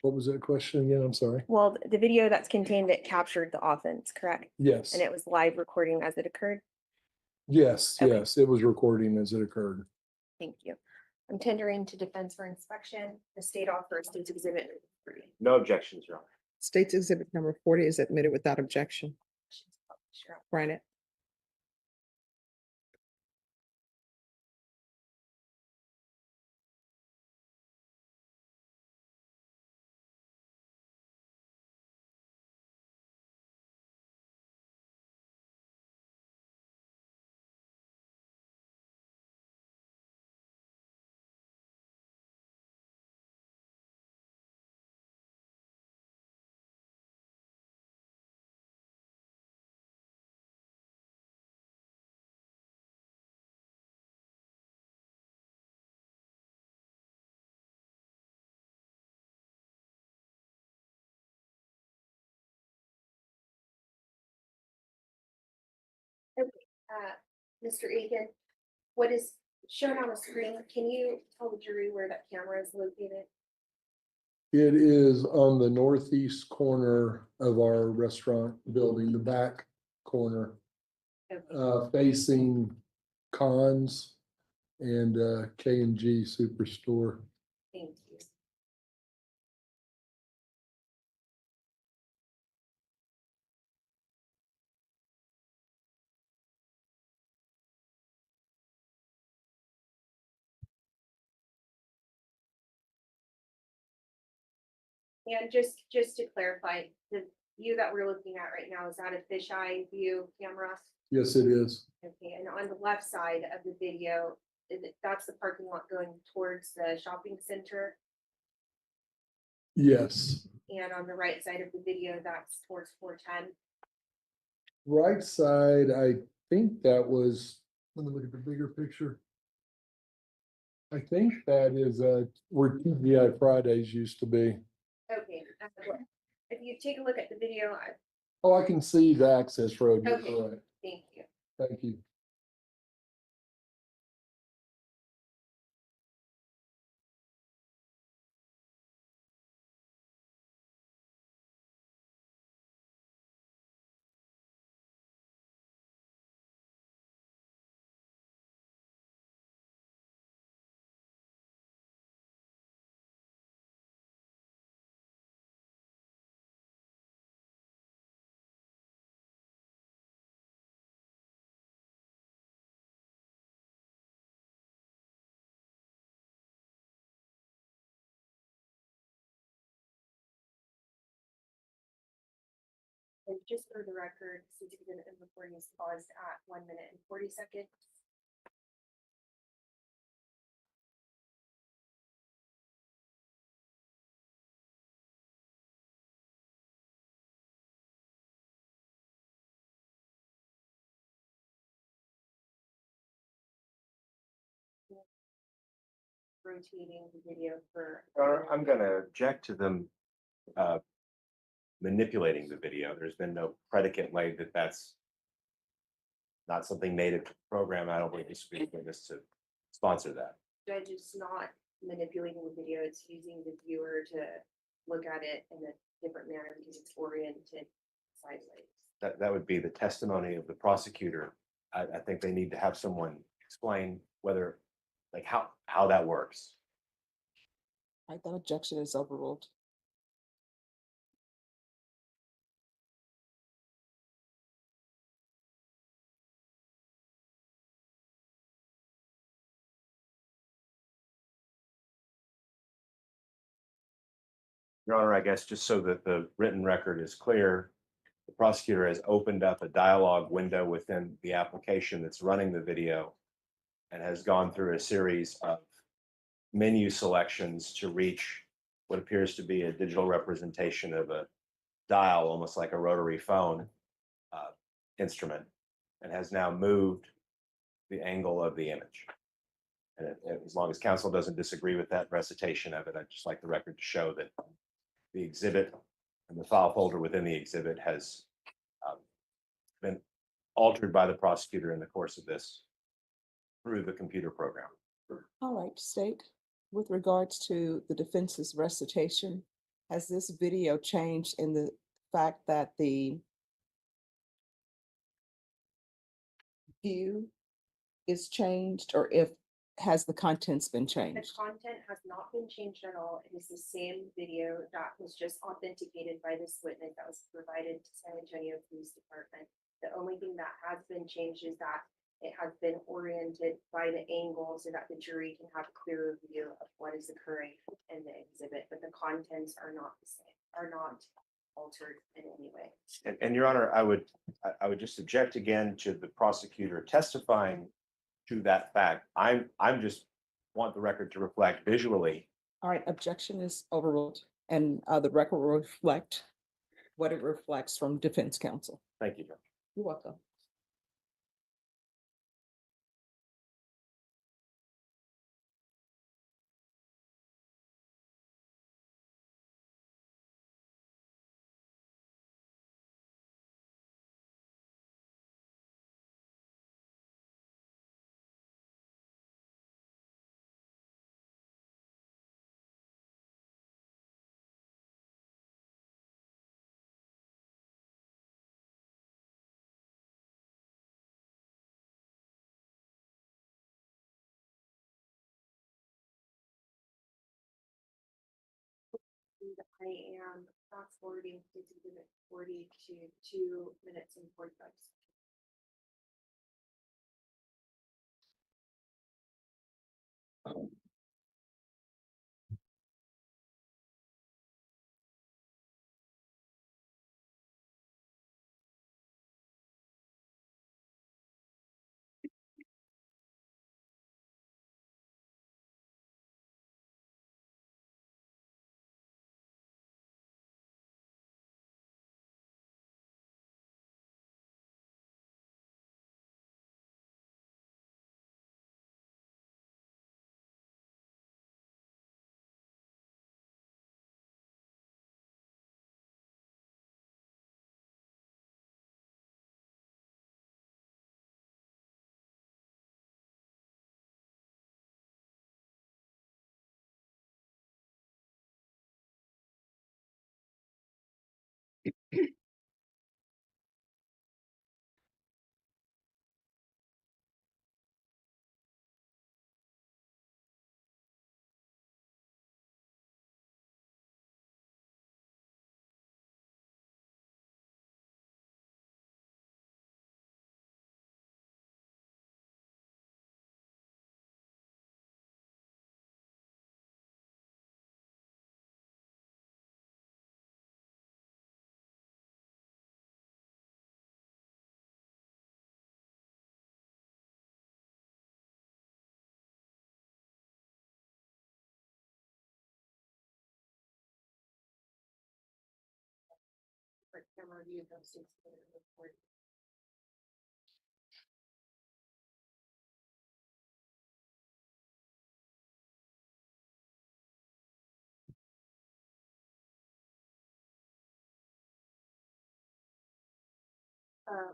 what was that question again? I'm sorry. Well, the video that's contained that captured the offense, correct? Yes, And it was live recording as it occurred? yes, Okay. yes. It was recording as it occurred. Thank you. I'm tendering to defense for inspection. The state offers State's Exhibit 3. No objections, Your Honor. State's Exhibit number 40 is admitted without objection. Sure. Granted. Mr. Aiken, what is shown on the screen, can you tell the jury where that camera is located? It is on the northeast corner of our restaurant building, the back corner, Okay. facing Cons and K&G Superstore. Thank you. And just to clarify, the view that we're looking at right now, is that a fisheye view camera? Yes, it is. Okay, and on the left side of the video, that's the parking lot going towards the shopping center. Yes. And on the right side of the video, that's towards 410. Right side, I think that was, let me look at the bigger picture. I think that is where TGI Fridays used to be. Okay, if you take a look at the video, Oh, I can see the access road. You're Okay. correct. thank you. Thank you. And just for the record, certificate of recording is paused at 1 minute and 40 seconds. Rotating the video for. I'm gonna object to them uh, manipulating the video. There's been no predicate laid that that's not something native to the program. I don't believe this would be a witness to sponsor that. Judge is not manipulating the video, it's using the viewer to look at it in a different manner because it's oriented sideways. That would be the testimony of the prosecutor. I think they need to have someone explain whether, like, how that works. Right, that objection is overruled. Your Honor, I guess just so that the written record is clear, the prosecutor has opened up a dialogue window within the application that's running the video and has gone through a series of menu selections to reach what appears to be a digital representation of a dial, almost like a rotary phone instrument, and has now moved the angle of the image. And as long as counsel doesn't disagree with that recitation of it, I'd just like the record to show that the exhibit and the file folder within the exhibit has been altered by the prosecutor in the course of this through the computer program. All right, State, with regards to the defense's recitation, has this video changed in the fact that the view is changed, or if has the contents been The changed? content has not been changed at all. It is the same video that was just authenticated by this witness that was provided to San Antonio Police Department. The only thing that has been changed is that it has been oriented by the angle so that the jury can have a clearer view of what is occurring in the exhibit, but the contents are not the same, are not altered in any way. And Your Honor, I would just object again to the prosecutor testifying to that fact. I'm just want the record to reflect visually. All right, objection is overruled, and the record will reflect what it reflects from defense counsel. Thank you, Judge. You're welcome. I am fast forwarding to exhibit 40 to 2 minutes and 45 seconds. Different camera view of those things that are recorded.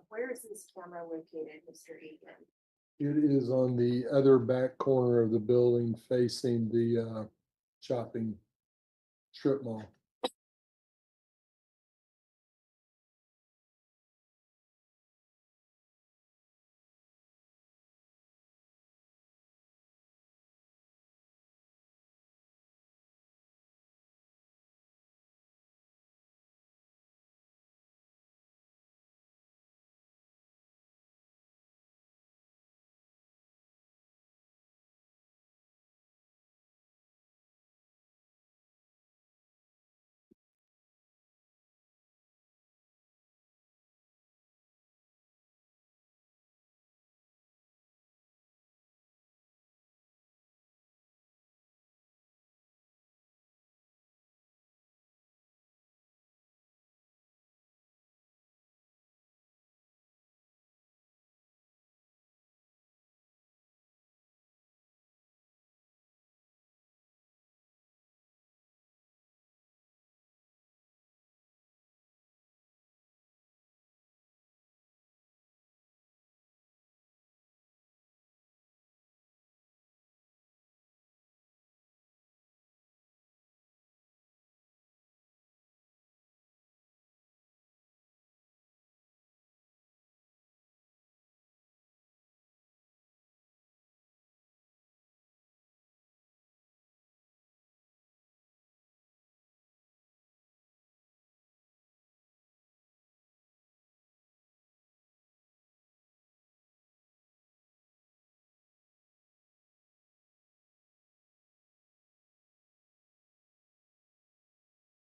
Where is this camera located, Mr. Egan? It is on the other back corner of the building facing the shopping strip mall.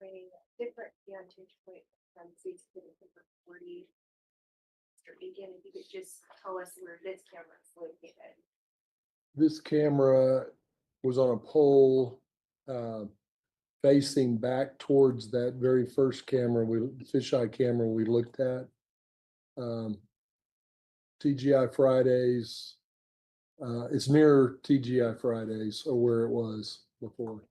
A different vantage point from seats to the different 40. Mr. Egan, if you could just tell us where this camera is located. This camera was on a pole facing back towards that very first camera, fisheye camera we looked at. TGI Fridays. It's near TGI Fridays or where it was before.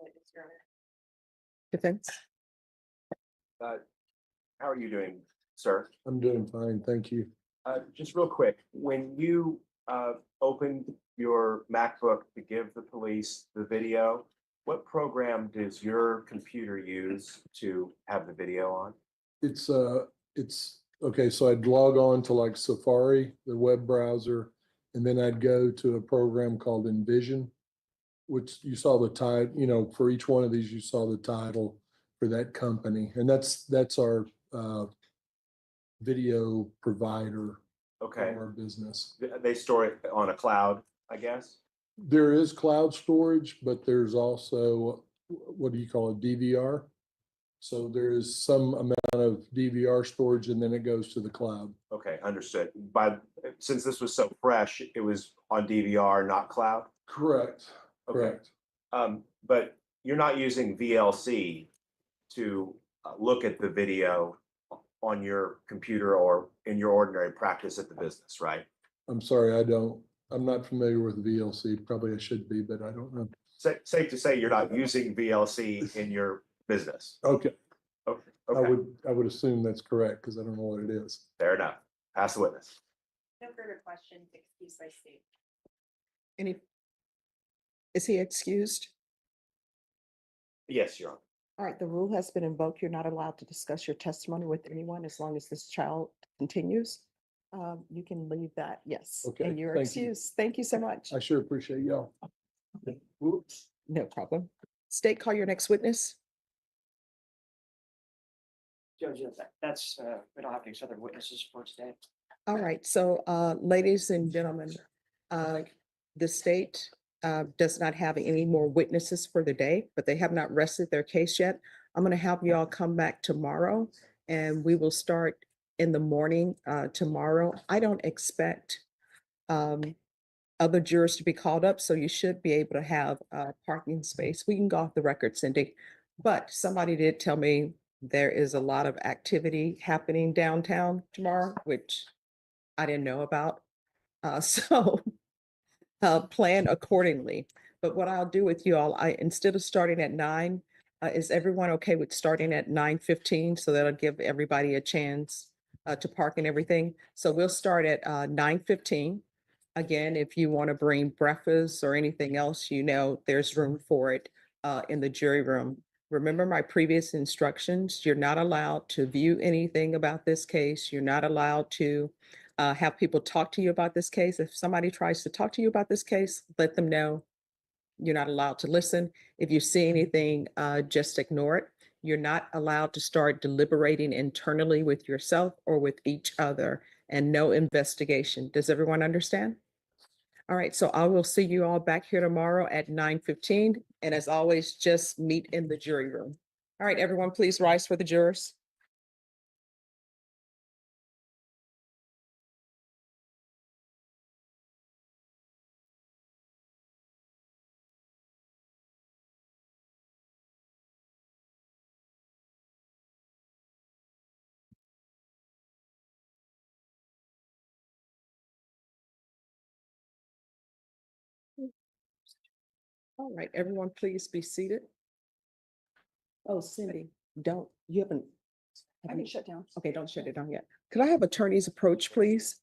witness, Your Honor. Defense? How are you doing, sir? I'm doing fine, thank you. Just real quick, when you opened your MacBook to give the police the video, what program does your computer use to have the video on? It's okay, so I'd log on to like Safari, the web browser, and then I'd go to a program called Envision, which you saw the title, you know, for each one of these, you saw the title for that company, and that's our video provider for Okay, our business. they store it on a cloud, I guess? There is cloud storage, but there's also, what do you call it, DVR? So there is some amount of DVR storage and then it goes to the cloud. Okay, understood. Since this was so fresh, it was on DVR, not cloud? Correct, Okay. correct. But you're not using VLC to look at the video on your computer or in your ordinary practice at the business, right? I'm sorry, I'm not familiar with VLC. Probably I should be, but I don't know. Safe to say you're not using VLC in your business. Okay, Okay, I okay, would assume that's correct because I don't know what it is. fair enough. Pass the witness. No further questions, excused by state. Any? Is he excused? Yes, Your Honor. All right, the rule has been invoked. You're not allowed to discuss your testimony with anyone as long as this child continues. You can leave that, yes. Okay, And you're thank you. excused. Thank you so much. I sure appreciate y'all. Whoops. No problem. State, call your next witness. Judge, that's, we don't have any other witnesses for today. All right, so ladies and gentlemen, the state does not have any more witnesses for the day, but they have not rested their case yet. I'm going to have you all come back tomorrow and we will start in the morning tomorrow. I don't expect other jurors to be called up, so you should be able to have a parking space. We can go off the record, Cindy, but somebody did tell me there is a lot of activity happening downtown tomorrow, which I didn't know about. So plan accordingly. But what I'll do with you all, instead of starting at 9, is everyone okay with starting at 9:15? So that'll give everybody a chance to park and everything. So we'll start at 9:15. Again, if you want to bring breakfast or anything else, you know, there's room for it in the jury room. Remember my previous instructions. You're not allowed to view anything about this case. You're not allowed to have people talk to you about this case. If somebody tries to talk to you about this case, let them know. You're not allowed to listen. If you see anything, just ignore it. You're not allowed to start deliberating internally with yourself or with each other, and no investigation. Does everyone understand? All right, so I will see you all back here tomorrow at 9:15. And as always, just meet in the jury room. All right, everyone, please rise for the jurors. All right, everyone, please be seated. Oh, Cindy, you haven't. I can shut down. Okay, don't shut it down yet. Could I have attorneys approach, please?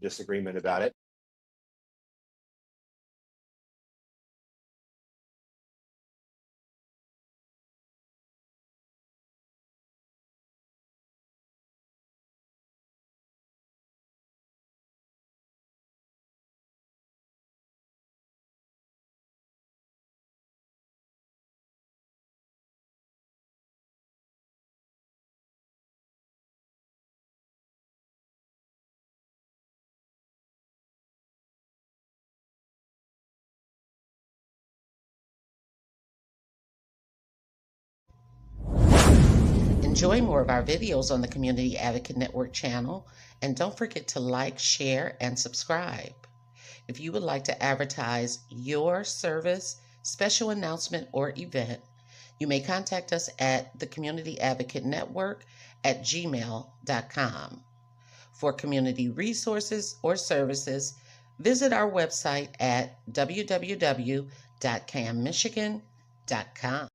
disagreement about it. Enjoy more of our videos on the Community Advocate Network channel, and don't forget to like, share, and subscribe. If you would like to advertise your service, special announcement, or event, you may contact us at the Community Advocate Network at gmail.com. For community resources or services, visit our website at www.canmichigan.com.